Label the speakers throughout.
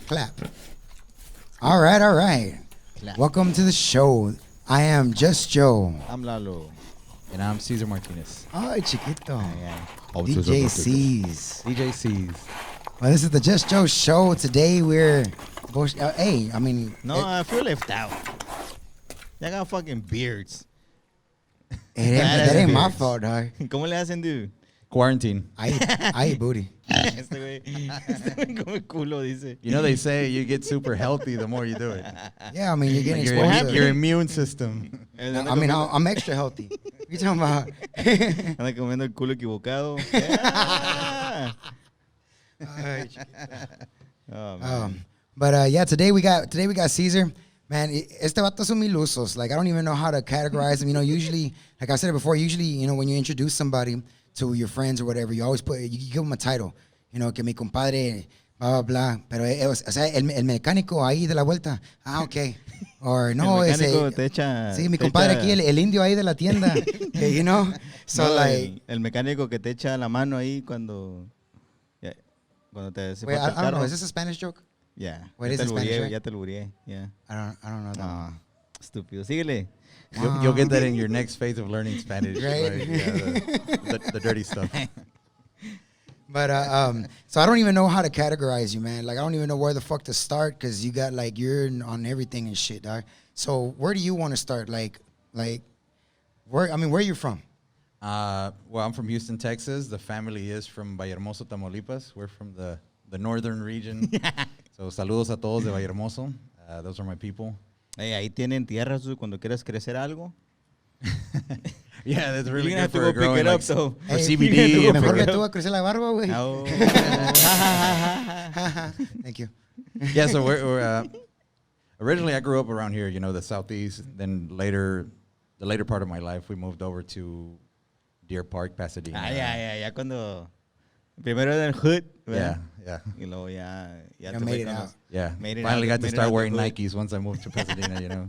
Speaker 1: Clap. All right, all right.
Speaker 2: Clap.
Speaker 1: Welcome to the show. I am Just Joe.
Speaker 2: I'm Lalo. And I'm Cesar Martinez.
Speaker 1: Ay, chiquito.
Speaker 2: Oh,
Speaker 1: DJ C's.
Speaker 2: DJ C's.
Speaker 1: Well, this is the Just Joe show. Today we're... hey, I mean...
Speaker 2: No, I feel left out. Y'all got fucking beards.
Speaker 1: that ain't my fault, dog.
Speaker 2: ¿Cómo le hacen, dude?
Speaker 3: Quarantine.
Speaker 1: I eat booty.
Speaker 2: Este güey come culo, dice.
Speaker 3: You know they say you get super healthy the more you do it.
Speaker 1: Yeah, I mean, you're getting
Speaker 3: Like
Speaker 1: exposed to
Speaker 3: your immune system.
Speaker 1: I mean, I'm extra healthy. What you talking about?
Speaker 2: Anda comiendo el culo equivocado. Yeah.
Speaker 1: Ay, chiquito.
Speaker 2: Oh, man.
Speaker 1: But yeah, today we got Cesar. Man, este vato son mil usos. Like, I don't even know how to categorize them. You know, usually, like I said it before, you know, when you introduce somebody to your friends or whatever, you always you give them a title. You know, que mi compadre, blah, blah, blah. Pero, o sea, el mecánico ahí de la vuelta. Ah, ok. Or, no,
Speaker 2: el
Speaker 1: ese...
Speaker 2: mecánico te echa...
Speaker 1: Sí, mi compadre aquí, el indio ahí de la tienda. You know? So,
Speaker 2: no,
Speaker 1: like...
Speaker 2: El mecánico que te echa la mano ahí cuando... Cuando te...
Speaker 1: Wait, I don't know. Is this a Spanish joke?
Speaker 2: Yeah.
Speaker 1: What is in Spanish, right?
Speaker 2: Ya te lo burié. Yeah.
Speaker 1: I don't know that.
Speaker 2: Ah, estúpido. Síguele.
Speaker 3: You'll get that in your next phase of learning Spanish.
Speaker 1: Right.
Speaker 3: Yeah, the dirty stuff.
Speaker 1: But so I don't even know how to categorize you, man. Like, I don't even know where the fuck to start because you got like you're on everything and shit, dog. So where do you want to start? Like where? I mean, where are you from?
Speaker 3: Well, I'm from Houston, Texas. The family is from Vallehermoso, Tamaulipas. We're from the northern region. So saludos a todos de Vallehermoso. Those are my people.
Speaker 2: Hey, ahí tienen tierra cuando quieras crecer algo.
Speaker 3: Yeah, that's really
Speaker 2: You're
Speaker 3: good
Speaker 2: gonna have to
Speaker 3: for
Speaker 2: go pick
Speaker 3: growing
Speaker 2: it up,
Speaker 3: like,
Speaker 2: though.
Speaker 3: for
Speaker 1: Hey,
Speaker 3: CBD. and
Speaker 1: Mejor
Speaker 3: for-
Speaker 1: me tuvo a crecer la barba, güey.
Speaker 2: Oh.
Speaker 1: Thank you.
Speaker 3: Yeah, so we're originally I grew up around here, you know, the southeast. Then the later part of my life, we moved over to Deer Park, Pasadena.
Speaker 2: Ya cuando... Primero era el hood,
Speaker 3: Yeah,
Speaker 2: ¿verdad?
Speaker 3: yeah.
Speaker 2: Y luego ya
Speaker 1: You
Speaker 2: te
Speaker 1: made
Speaker 2: fue
Speaker 1: it
Speaker 2: cuando-
Speaker 1: out.
Speaker 3: Yeah,
Speaker 2: Made it
Speaker 3: finally
Speaker 2: out-
Speaker 3: got to
Speaker 2: made it
Speaker 3: start
Speaker 2: out the
Speaker 3: wearing
Speaker 2: hood.
Speaker 3: Nikes once I moved to Pasadena, you know.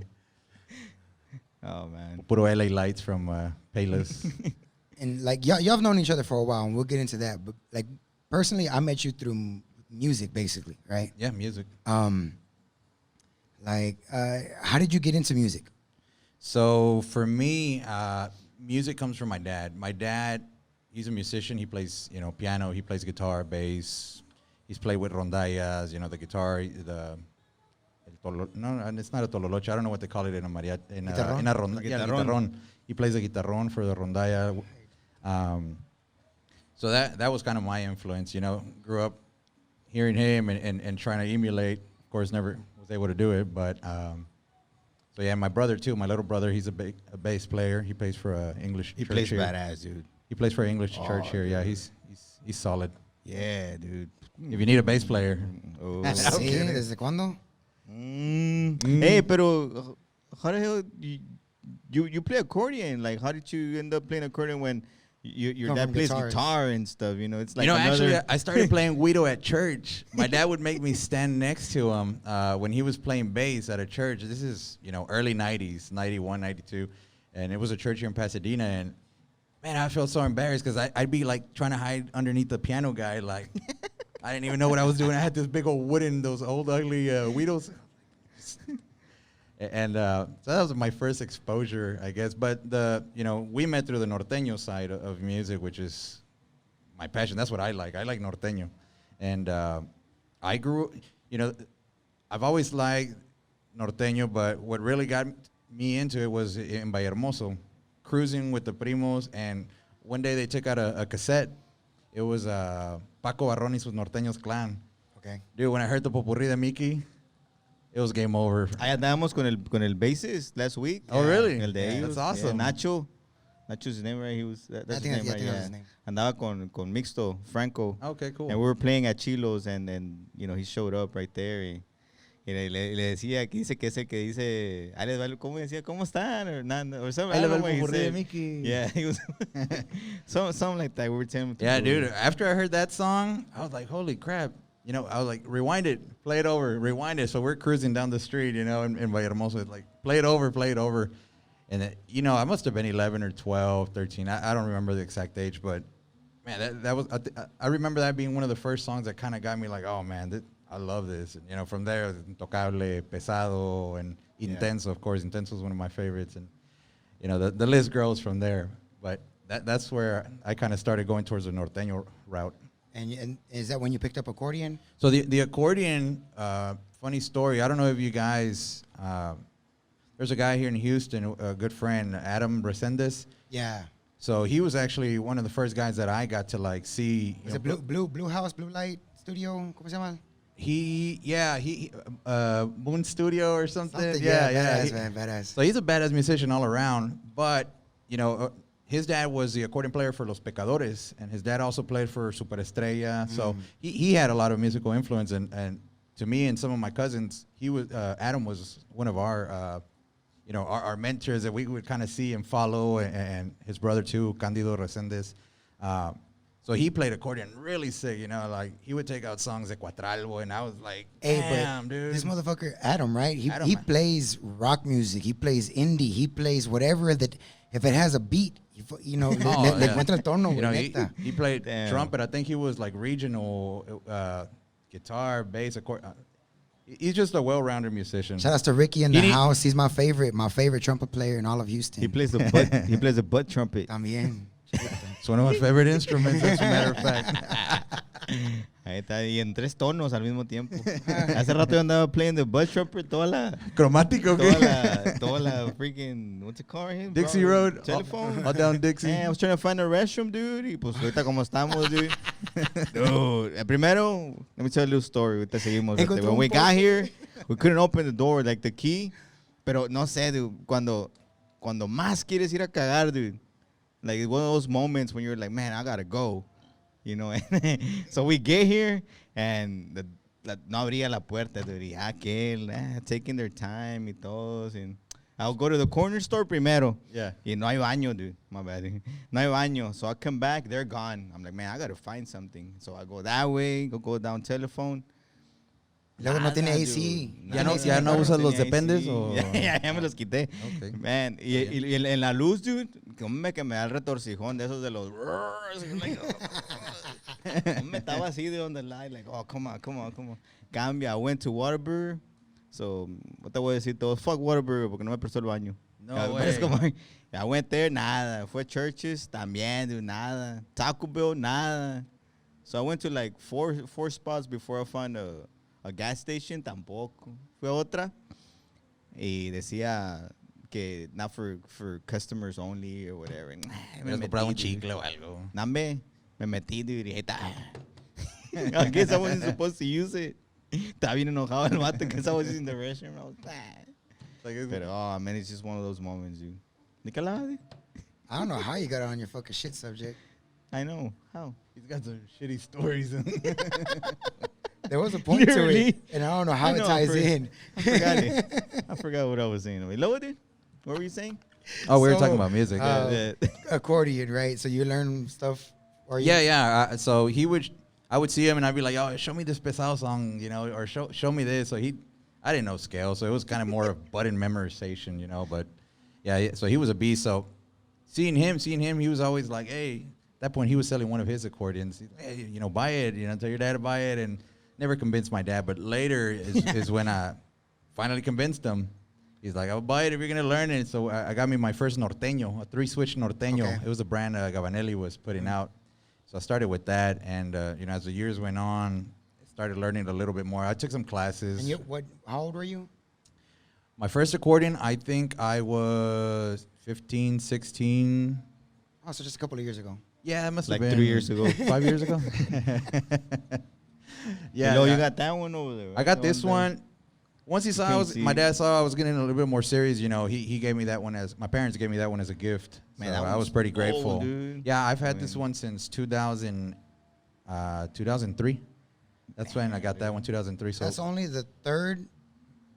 Speaker 2: Oh, man.
Speaker 3: Puro LA lights from Payless.
Speaker 1: And like y'all have known each other for a while, and we'll get into that. But like personally, I met you through music, basically, right?
Speaker 3: Yeah, music.
Speaker 1: Like, how did you get into music?
Speaker 3: So for me, music comes from my dad. My dad, he's a musician. He plays, you know, piano. He plays guitar, bass. He's played with rondallas, you know, the guitar, no, it's not a tololoche. I don't know what they call it in a mariachi. In a ronda. Yeah, guitarrón. He plays the guitarrón for the rondalla. So that was kind of my influence, you know. Grew up hearing him and trying to emulate. Of course, never was able to do it, but so yeah, my brother too. My little brother, he's a bass player. He plays for English.
Speaker 2: He
Speaker 3: church
Speaker 2: plays
Speaker 3: here.
Speaker 2: badass, dude.
Speaker 3: He plays for English church here. Yeah, he's solid.
Speaker 2: Yeah, dude.
Speaker 3: If you need a bass player,
Speaker 2: Oh.
Speaker 1: Sí, ¿desde cuándo?
Speaker 2: Hey, pero how the hell you play accordion? Like, how did you end up playing accordion when your
Speaker 1: Come
Speaker 2: dad
Speaker 1: from
Speaker 2: plays
Speaker 1: guitars.
Speaker 2: guitar and stuff? You know, it's like
Speaker 3: you know,
Speaker 2: another...
Speaker 3: actually, I started playing Guido at church. My dad would make me stand next to him when he was playing bass at a church. This is, you know, early 90s, 91, 92. And it was a church here in Pasadena. And, man, I felt so embarrassed because I'd be, like, trying to hide underneath the piano guy. Like, I didn't even know what I was doing. I had this big old wooden, those old, ugly Guidos. And so that was my first exposure, I guess. But you know, we met through the norteño side of music, which is my passion. That's what I like. I like norteño, and I grew. You know, I've always liked norteño, but what really got me into it was in Vallehermoso, cruising with the primos. And one day they took out a cassette. It was Paco Barrón y sus Norteños Clan.
Speaker 1: Okay.
Speaker 3: Dude, when I heard the popurrí de Mickey, it was game over.
Speaker 2: Ahí andábamos con el bassist last week.
Speaker 3: Oh, really?
Speaker 2: El de
Speaker 3: Yeah,
Speaker 2: ellos.
Speaker 3: that's awesome.
Speaker 2: Yeah, Nacho's his name, right? That's his name, right?
Speaker 1: I think that's his name.
Speaker 2: Andaba con Mixto, Franco.
Speaker 3: Okay, cool.
Speaker 2: And we were playing at Chilo's, and you know, he showed up right there. Y le decía, aquí dice que es el que dice, ahí les va, ¿cómo decía? ¿Cómo están? Or something.
Speaker 3: Ahí
Speaker 2: I
Speaker 3: le va
Speaker 2: don't know
Speaker 3: el
Speaker 2: what he
Speaker 3: popurrí de
Speaker 2: said.
Speaker 3: Mickey.
Speaker 2: Yeah, he was something like that. We were telling him.
Speaker 3: Yeah, dude. After I heard that song, I was like, holy crap. You know, I was like, rewind it, play it over, rewind it. So we're cruising down the street, you know, in Vallehermoso. It's like, play it over, play it over. And, you know, I must have been 11 or 12, 13. I don't remember the exact age, but, man, that was, I remember that being one of the first songs that kind of got me like, oh, man, I love this. And, you know, from there, Intocable, Pesado, and Intenso, of course. Intenso is one of my favorites. And, you know, the list grows from there. But that's where I kind of started going towards the norteño route.
Speaker 1: And is that when you picked up accordion?
Speaker 3: So the accordion, funny story. I don't know if you guys, there's a guy here in Houston, a good friend, Adam Resendez.
Speaker 1: Yeah.
Speaker 3: So he was actually one of the first guys that I got to like see.
Speaker 1: Was it Blue House, Blue Light Studio? ¿Cómo se llama?
Speaker 3: He Moon Studio or something.
Speaker 1: Yeah, badass,
Speaker 3: he-
Speaker 1: man, badass.
Speaker 3: So he's a badass musician all around. But you know, his dad was the accordion player for Los Pecadores, and his dad also played for Superestrella. So he had a lot of musical influence, and to me and some of my cousins, he was Adam was one of our our mentors that we would kind of see and follow, and his brother too, Candido Resendez. So he played accordion really sick, you know, like he would take out songs at Cuatralbo, and I was like, damn, dude.
Speaker 1: This motherfucker, Adam, right? He
Speaker 3: Adam.
Speaker 1: plays rock music. He plays indie. He plays whatever that, if it has a beat, you know, le encuentra el tono,
Speaker 3: You know,
Speaker 1: neta.
Speaker 3: he played
Speaker 2: Damn.
Speaker 3: trumpet. I think he was like regional guitar, bass, accordion. He's just a well-rounded musician.
Speaker 1: Shout out to Ricky in the house. He's my favorite trumpet player in all of Houston.
Speaker 2: He plays the butt trumpet.
Speaker 1: También.
Speaker 3: It's one of my favorite instruments, as a matter of fact.
Speaker 2: Ahí está, y en 3 tonos al mismo tiempo. Hace rato yo andaba playing the butt trumpet,
Speaker 3: Cromático,
Speaker 2: toda la freaking, what's it called here?
Speaker 3: Dixie
Speaker 2: bro?
Speaker 3: Road,
Speaker 2: Telephone.
Speaker 3: all down Dixie.
Speaker 2: I was trying to find a restroom, dude. Y pues ahorita como estamos, dude. Dude, primero, let me tell you a little story. Ahorita seguimos. When we got here, we couldn't open the door, like the key. Pero no sé, dude, cuando más quieres ir a cagar, dude. Like one of those moments when you're like, man, I gotta go. You know, so we get here and no abría la puerta, dude. Y aquel, taking their time y todos. And I'll go to the corner store primero.
Speaker 3: Yeah.
Speaker 2: Y no hay baño, dude. My bad. No hay baño. So I come back, they're gone. I'm like, man, I gotta find something. So I go that way, go down telephone.
Speaker 1: Luego no tiene
Speaker 2: Nada,
Speaker 1: AC.
Speaker 2: dude.
Speaker 3: ¿Ya no usas los
Speaker 2: tenía
Speaker 3: dependes,
Speaker 2: AC.
Speaker 3: o?
Speaker 2: Ya me los quité.
Speaker 3: Okay.
Speaker 2: Man, y en la luz, dude, que me da el retorcijón de esos de los... me estaba así de on the light, like, oh, come on. Cambia, I went to Whataburger. So, ¿qué te voy a decir? Todo, fuck Whataburger, porque no me prestó el baño.
Speaker 3: No
Speaker 2: Ya,
Speaker 3: way.
Speaker 2: pero es como, I went there, nada. Fue Churches, también, dude, nada. Taco Bell, nada. So I went to like four spots before I found a gas station, tampoco. Fue otra. Y decía que not for customers only or whatever. And,
Speaker 3: Me has comprado un chicle o algo.
Speaker 2: Nambe, me metí, dude, y ahí está. I guess I wasn't supposed to use it. Estaba bien enojado el vato because I was using the restroom. I was bad. Pero, oh, man, it's just one of those moments, dude. Nicolás,
Speaker 1: I don't know how you got on your fucking shit subject.
Speaker 2: I know. How?
Speaker 3: He's got some shitty stories.
Speaker 1: There was a point to
Speaker 2: Literally.
Speaker 1: it, and I don't know how
Speaker 2: I
Speaker 1: it
Speaker 2: know,
Speaker 1: ties in.
Speaker 2: I forgot it. I forgot what I was saying. Wait, lower, dude? What were you saying?
Speaker 3: Oh, we were
Speaker 1: So,
Speaker 3: talking about music.
Speaker 1: Accordion, right? So you learn stuff. Or you,
Speaker 3: Yeah. So I would see him and I'd be like, "Oh, show me this pesado song, you know, or show me this." So I didn't know scale, so it was kind of more of button memorization, you know. But yeah, so he was a beast. So seeing him, he was always like, "Hey." At that point, he was selling one of his accordions. He's like, "Hey, you know, buy it. You know, tell your dad to buy it." And never convinced my dad. But later is when I finally convinced him. He's like, "I'll buy it if you're gonna learn it." So I got me my first norteño, a 3-switch norteño.
Speaker 1: Okay.
Speaker 3: It was a brand Gabanelli was putting out. So I started with that, and you know, as the years went on, I started learning a little bit more. I took some classes.
Speaker 1: And how old were you?
Speaker 3: My first accordion, I think I was 15, 16.
Speaker 1: Oh, so just a couple of years ago.
Speaker 3: Yeah, it must
Speaker 2: Like
Speaker 3: have been
Speaker 2: 3 years ago.
Speaker 3: 5 years ago.
Speaker 2: Yeah, you got that one over there. Right?
Speaker 3: I got
Speaker 2: The
Speaker 3: this one. Once he saw my dad saw I was getting a little bit more serious, you know, he gave me that one my parents gave me that one as a gift.
Speaker 2: Man,
Speaker 3: So
Speaker 2: that
Speaker 3: I was
Speaker 2: one's
Speaker 3: pretty
Speaker 2: old,
Speaker 3: grateful.
Speaker 2: dude.
Speaker 3: Yeah, I've had this one since 2003. That's when I got that one, 2003. So
Speaker 1: That's only the third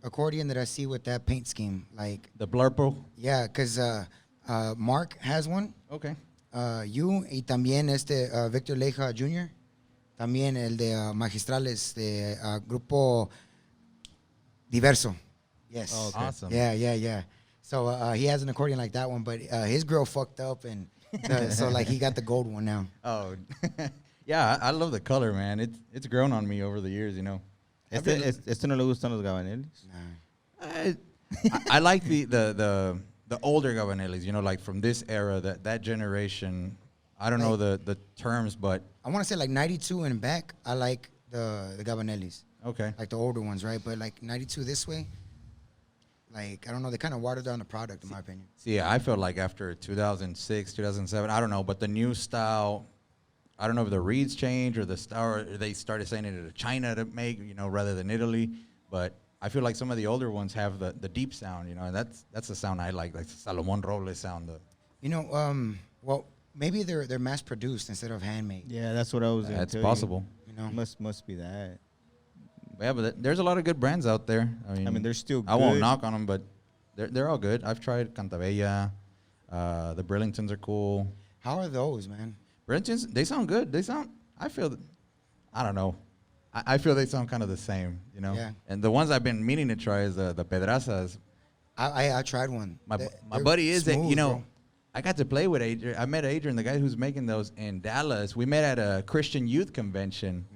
Speaker 1: accordion that I see with that paint scheme. Like,
Speaker 3: the Blurpo.
Speaker 1: yeah, because Mark has one.
Speaker 3: Okay.
Speaker 1: You y también Victor Leja Jr. También el de Magistrales de Grupo Diverso. Yes.
Speaker 2: Oh, okay.
Speaker 3: Awesome.
Speaker 1: Yeah. So he has an accordion like that one, but his girl fucked up, and so like he got the gold one now.
Speaker 3: Oh, yeah. I love the color, man. It's grown on me over the years, you know.
Speaker 2: Este no le gustan los gabaneles.
Speaker 1: Nah.
Speaker 3: I like the older Gabaneles, you know, like from this era, that generation. I don't know the terms, but
Speaker 1: I want to say like 92 and back. I like the Gabanellis,
Speaker 3: okay.
Speaker 1: like the older ones, right? But like 92 this way, like I don't know, they kind of watered down the product in my opinion.
Speaker 3: See, I felt like after 2006, 2007, I don't know, but the new style, I don't know if the reeds changed or the style, or they started sending it to China to make, you know, rather than Italy. But I feel like some of the older ones have the deep sound, you know, and that's the sound I like the Salomon Robles sound.
Speaker 1: You know, well, maybe they're mass produced instead of handmade.
Speaker 2: Yeah, that's what I was.
Speaker 3: That's possible.
Speaker 1: You know,
Speaker 2: Must be that.
Speaker 3: Yeah, but there's a lot of good brands out there. I mean
Speaker 2: they're still
Speaker 3: I won't
Speaker 2: good.
Speaker 3: knock on them, but they're all good. I've tried Cantabella. The Brillingtons are cool.
Speaker 1: how are those, man?
Speaker 3: Brillingtons, they sound good. I don't know. I feel they sound kind of the same, you know?
Speaker 1: Yeah.
Speaker 3: And the ones I've been meaning to try is the Pedrazas.
Speaker 1: I tried one.
Speaker 3: My
Speaker 1: They're
Speaker 3: buddy is that,
Speaker 1: smooth,
Speaker 3: you know,
Speaker 1: bro.
Speaker 3: I got to play with Adrian. I met Adrian, the guy who's making those in Dallas. We met at a Christian youth convention.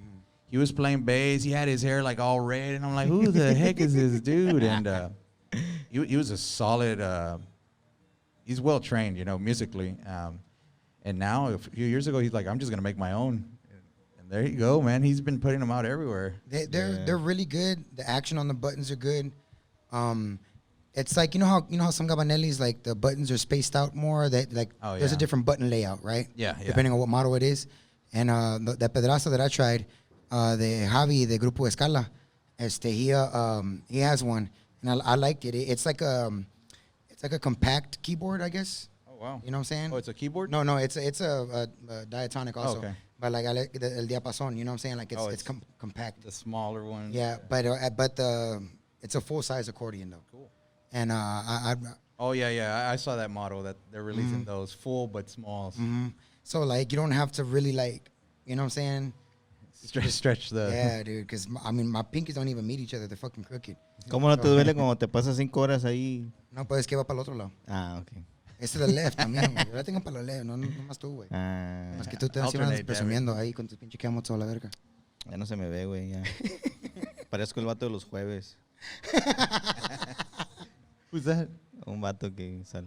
Speaker 3: He was playing bass. He had his hair like all red, and I'm like, who the heck is this dude? And he was a solid. He's well trained, you know, musically. And now, a few years ago, he's like, I'm just gonna make my own. And there you go, man. He's been putting them out everywhere.
Speaker 1: They're really good. The action on the buttons are good. It's like you know how some Gabanellis like the buttons are spaced out more. That like there's a different button layout, right?
Speaker 3: Yeah.
Speaker 1: Depending on what model it is. And the Pedraza that I tried, the Javi, the Grupo Escala, he has one, and I liked it. It's like a compact keyboard, I guess.
Speaker 3: Oh wow.
Speaker 1: You know what I'm saying?
Speaker 3: Oh, it's a keyboard.
Speaker 1: No, it's a diatonic also.
Speaker 3: okay.
Speaker 1: But like I like the El Diapason. You know what I'm saying? Like it's
Speaker 3: it's
Speaker 1: compact.
Speaker 3: The smaller one.
Speaker 1: Yeah, but it's a full size accordion though.
Speaker 3: Cool.
Speaker 1: And
Speaker 3: Oh yeah. I saw that model that they're releasing those full but smalls.
Speaker 1: so like you don't have to really like, you know what I'm saying?
Speaker 3: Stretch the.
Speaker 1: Yeah, dude. Because I mean my pinkies don't even meet each other. They're fucking crooked.
Speaker 2: ¿Cómo no te duele cuando te pasas 5 horas ahí?
Speaker 1: No, pues es que va para el otro lado.
Speaker 2: Ah, okay.
Speaker 1: Este es el left también, güey. Yo la tengo para el left, no más tú, güey.
Speaker 2: Ah,
Speaker 1: Más que tú te vas andas
Speaker 3: alternate,
Speaker 1: presumiendo ahí con tus pinches quemos toda la verga.
Speaker 2: ya no se me ve, güey. Ya. Parezco el vato de los jueves.
Speaker 3: Who's that?
Speaker 2: Un vato que sale.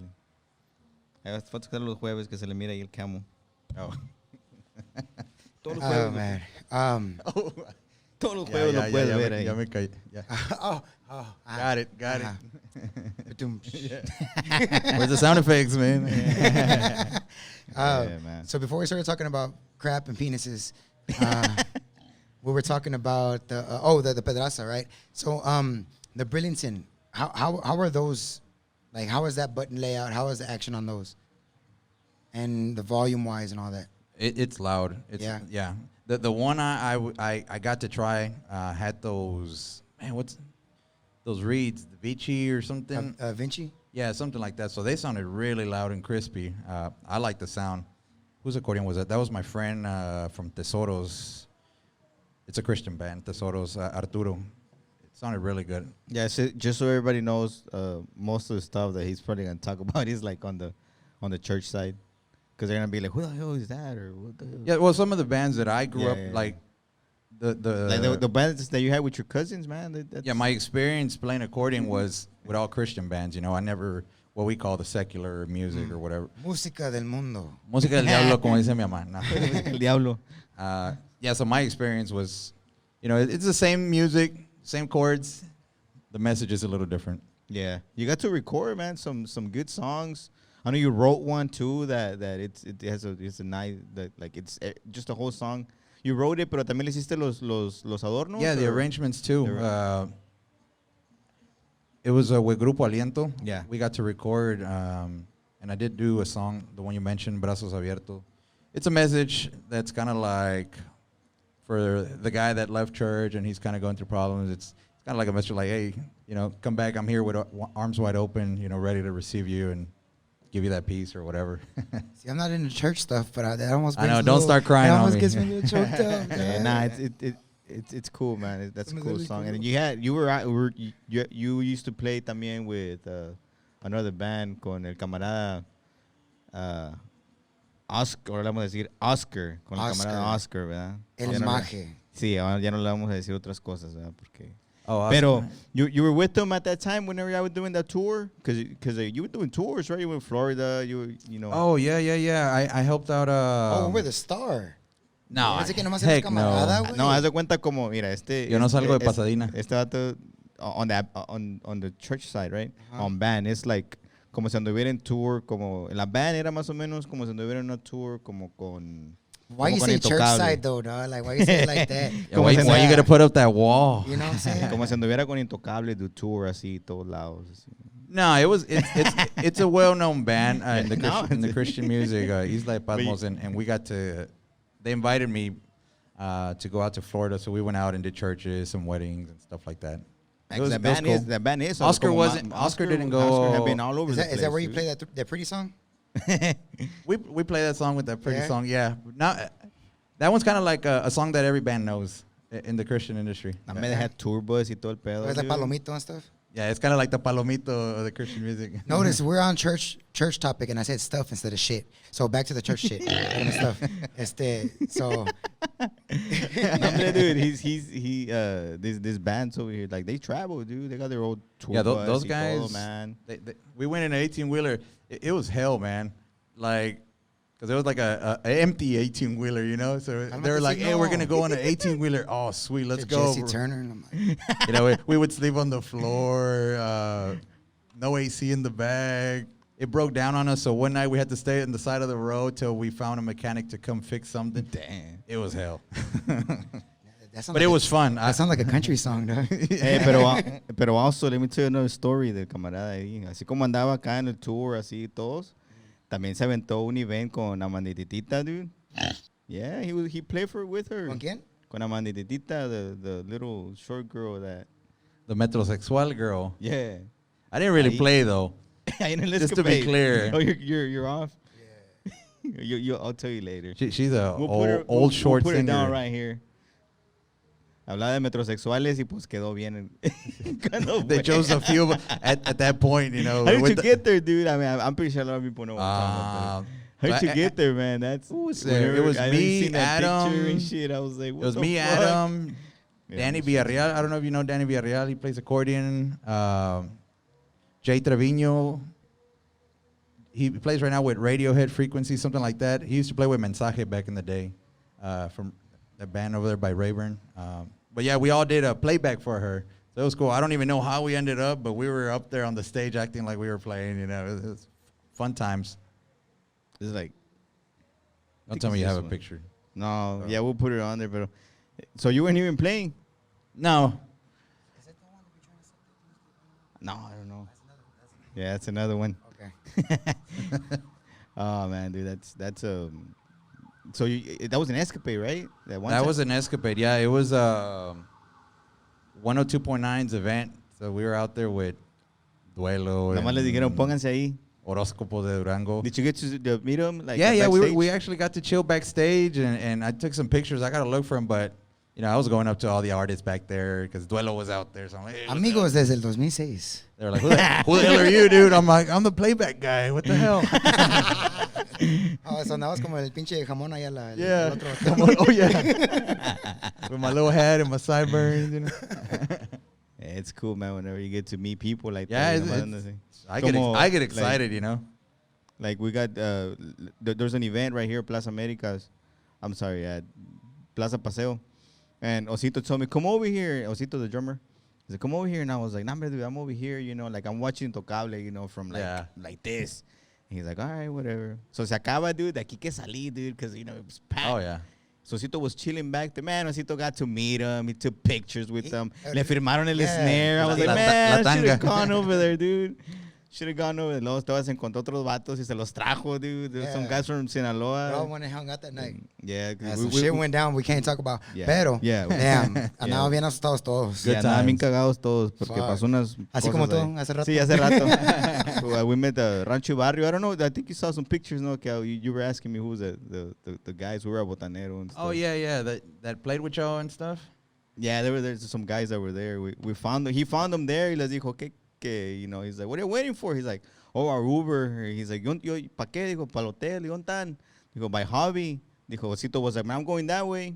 Speaker 2: Hay fotos que salen los jueves que se le mira ahí el camo.
Speaker 3: Oh.
Speaker 2: Todos los
Speaker 1: Oh,
Speaker 2: jueves.
Speaker 1: man.
Speaker 2: Todos los jueves lo puedes ver ahí.
Speaker 3: Ya me caí. Ya. Got it.
Speaker 1: Batum.
Speaker 3: Where's the sound effects, man?
Speaker 2: Yeah, man.
Speaker 1: So before we started talking about crap and penises, we were talking about the Pedraza, right? So the Brillianton, how are those? Like, how is that button layout? How is the action on those? And the volume wise and all that.
Speaker 3: It's loud. Yeah. The one I got to try had those, man, what's those reeds, the Vici or something?
Speaker 1: Vinci?
Speaker 3: Yeah, something like that. So they sounded really loud and crispy. I like the sound. Whose accordion was that? That was my friend from Tesoros. It's a Christian band, Tesoros, Arturo. It sounded really good.
Speaker 2: Yeah, so just so everybody knows, most of the stuff that he's probably gonna talk about is like on the church side, because they're gonna be like, "Who the hell is that?" or "What the hell?"
Speaker 3: Yeah, well, some of the bands that I grew up
Speaker 2: Yeah.
Speaker 3: like,
Speaker 2: the bands that you had with your cousins, man.
Speaker 3: Yeah, my experience playing accordion was with all Christian bands. You know, I never what we call the secular music or whatever.
Speaker 1: Música del mundo.
Speaker 3: Música del diablo, como dice mi mamá. No.
Speaker 2: El diablo.
Speaker 3: Yeah, so my experience was, you know, it's the same music, same chords. The message is a little different.
Speaker 2: Yeah, you got to record, man, some good songs. I know you wrote one too that it's a nice that like it's just a whole song. You wrote it, pero también le hiciste los adornos.
Speaker 3: Yeah, the arrangements too. It was with Grupo Aliento.
Speaker 2: Yeah.
Speaker 3: We got to record, and I did do a song, the one you mentioned, Brazos Abiertos. It's a message that's kind of like for the guy that left church and he's kind of going through problems. It's kind of like a message like, hey, you know, come back. I'm here with arms wide open, you know, ready to receive you and give you that peace or whatever.
Speaker 1: See, I'm not into church stuff, but that almost.
Speaker 3: I know.
Speaker 1: Makes
Speaker 3: Don't start crying
Speaker 1: It
Speaker 3: on
Speaker 1: almost
Speaker 3: me.
Speaker 1: gets me a little choked up.
Speaker 2: Yeah, nah, it's cool, man. That's a cool song. And you used to play también with another band con el camarada Oscar, ahora vamos a decir Oscar, con el camarada Oscar, ¿verdad?
Speaker 1: El Maje.
Speaker 2: Sí, ahora ya no le vamos a decir otras cosas, ¿verdad? Porque...
Speaker 3: Oh,
Speaker 2: Pero you were with them at that time whenever I was doing that tour? Because you were doing tours, right? You were in Florida, you know.
Speaker 3: Oh, yeah. I helped out.
Speaker 1: Oh, we're the star.
Speaker 3: No,
Speaker 1: Parece que nomás
Speaker 3: heck
Speaker 1: eres camarada,
Speaker 3: no.
Speaker 1: güey.
Speaker 2: No, haz de cuenta como, mira,
Speaker 3: Yo no salgo de Pasadena.
Speaker 2: Este vato, on the church side, right? On band, it's like, como si anduviera en tour, como, la band era más o menos como si anduviera en una tour, como con...
Speaker 1: Why
Speaker 2: como
Speaker 1: you
Speaker 2: con
Speaker 1: say church
Speaker 2: Intocable.
Speaker 1: side though, dog? Like, why you say it like that?
Speaker 3: Yeah, why you gotta put up that wall?
Speaker 1: You know what I'm saying?
Speaker 2: Como si anduviera con Intocable, do tour así, todos lados. Así.
Speaker 3: No, it's a well-known band in the Christian music, Isla de Patmos, and we got to. They invited me to go out to Florida, so we went out and did churches, some weddings, and stuff like that.
Speaker 2: The band is.
Speaker 3: Oscar wasn't. Oscar didn't go.
Speaker 2: Oscar had been all over
Speaker 1: Is
Speaker 2: the
Speaker 1: that,
Speaker 2: place.
Speaker 1: is that where you
Speaker 2: dude.
Speaker 1: play that pretty song?
Speaker 3: We play that song with that pretty
Speaker 1: Yeah?
Speaker 3: song, yeah. Now, that one's kind of like a song that every band knows in the Christian industry.
Speaker 2: They had tour bus y todo el pedo.
Speaker 1: Or is that
Speaker 2: dude.
Speaker 1: Palomito and stuff?
Speaker 3: Yeah, it's kind of like the palomito of the Christian music.
Speaker 1: Notice we're on church topic, and I said stuff instead of shit. So back to the church shit. Stuff. So.
Speaker 2: No, dude, this bands over here, like they travel, dude. They got their own tour.
Speaker 3: Yeah,
Speaker 2: bus
Speaker 3: those
Speaker 2: y
Speaker 3: guys,
Speaker 2: todo, man.
Speaker 3: we went in an 18-wheeler. It was hell, man. Like, because it was like a empty 18-wheeler, you know? So they were like, hey, we're going to go on an 18-wheeler. Oh, sweet, let's go.
Speaker 1: Jesse Turner. And I'm like,
Speaker 3: You know, we would sleep on the floor, no AC in the bag. It broke down on us, so one night we had to stay on the side of the road till we found a mechanic to come fix something.
Speaker 2: Damn.
Speaker 3: It was hell.
Speaker 1: but
Speaker 3: It was fun.
Speaker 1: That sounds like a country song, dog.
Speaker 2: Hey, pero also, let me tell you another story del camarada ahí. Así como andaba acá en el tour, así todos, también se aventó un event con Amandititita, dude. Yeah, he played with her.
Speaker 1: ¿Con quién?
Speaker 2: Con Amandititita, the little short girl that.
Speaker 3: The metrosexual girl.
Speaker 2: Yeah.
Speaker 3: I didn't really play, though. Just to be clear.
Speaker 2: Oh, you're off? Yeah. I'll tell you later.
Speaker 3: She's a
Speaker 2: We'll
Speaker 3: old short
Speaker 2: put
Speaker 3: singer.
Speaker 2: it down right here. Hablaba de metrosexuales y pues quedó bien.
Speaker 3: They chose a few at that point, you know.
Speaker 2: How did you get there, dude? I mean, I'm pretty sure a lot of people know what I'm talking about. How did you get there, man?
Speaker 3: Who was there? It was me, Adam.
Speaker 2: And shit. I was like, what
Speaker 3: It was
Speaker 2: the
Speaker 3: me,
Speaker 2: fuck?
Speaker 3: Adam,
Speaker 2: Yeah,
Speaker 3: Danny Villarreal. I don't know if you know Danny Villarreal. He plays accordion. Jay Trevino. He plays right now with Radiohead Frequency, something like that. He used to play with Mensaje back in the day, from the band over there by Rayburn. But yeah, we all did a playback for her. So it was cool. I don't even know how we ended up, but we were up there on the stage acting like we were playing. You know, it was fun times.
Speaker 2: It's like.
Speaker 3: Don't tell me you have a picture.
Speaker 2: No, yeah, we'll put it on there. But so you weren't even playing?
Speaker 3: No.
Speaker 2: No, I don't know. Yeah, that's another one.
Speaker 1: Okay.
Speaker 2: Oh man, dude, that's So that was an escapade, right?
Speaker 3: That was an escapade. Yeah, it was 102.9's event. So we were out there with Duelo.
Speaker 2: Nada más les dijeron, pónganse ahí.
Speaker 3: Horóscopo de Durango.
Speaker 2: Did you get to meet him? Like,
Speaker 3: yeah,
Speaker 2: backstage?
Speaker 3: we actually got to chill backstage, and I took some pictures. I got to look for him, but you know, I was going up to all the artists back there because Duelo was out there. So I'm like, hey,
Speaker 1: Amigos desde el 2006.
Speaker 3: They're like, who the hell are you, dude? I'm like, I'm the playback guy. What the hell?
Speaker 1: Oh, so andabas como el pinche jamón allá
Speaker 3: Yeah.
Speaker 1: el otro.
Speaker 3: Oh, yeah. With my little hat and my sideburns, you know.
Speaker 2: Yeah, it's cool, man. Whenever you get to meet people like
Speaker 3: Yeah,
Speaker 2: that.
Speaker 3: I get excited, you know.
Speaker 2: Like we got, there's an event right here, Plaza Americas. I'm sorry, at Plaza Paseo. And Osito told me, come over here. Osito, the drummer. He said, come over here. And I was like, nah, man, dude, I'm over here, you know, like I'm watching Intocable, you know, from like this. And he's like, all right, whatever. So se acaba, dude, de aquí que salí, dude, because, you know, it was packed.
Speaker 3: Oh, yeah.
Speaker 2: So Osito was chilling back there. Man, Osito got to meet him. He took pictures with them. Le firmaron el snare. I was like, man, I should have gone over there, dude. Should have gone over there. Luego estabas encontró otros vatos y se los trajo, dude. There's some guys from Sinaloa.
Speaker 1: Bro, when they hung out that night.
Speaker 2: Yeah.
Speaker 1: Some shit went down we can't talk about.
Speaker 2: Yeah.
Speaker 1: Pero,
Speaker 2: Yeah.
Speaker 1: damn, andaban bien asustados todos.
Speaker 2: Yeah, andaban bien cagados todos porque
Speaker 1: Fuck.
Speaker 2: pasó unas
Speaker 1: Así
Speaker 2: cosas
Speaker 1: como tú,
Speaker 2: ahí.
Speaker 1: hace rato.
Speaker 2: Sí, hace rato. So, we met the Rancho Barrio. I don't know. I think you saw some pictures, no? Que you were asking me who was the guys who were at Botanero and stuff.
Speaker 3: Oh, yeah. That played with y'all and stuff?
Speaker 2: Yeah, there's some guys that were there. We found them. He found them there. Y les dijo, que, you know, he's like, what are you waiting for? He's like, oh, our Uber. He's like, yo, ¿pa qué? Dijo, para el hotel. ¿Dónde están? Dijo, by hobby. Dijo, Osito was like, man, I'm going that way.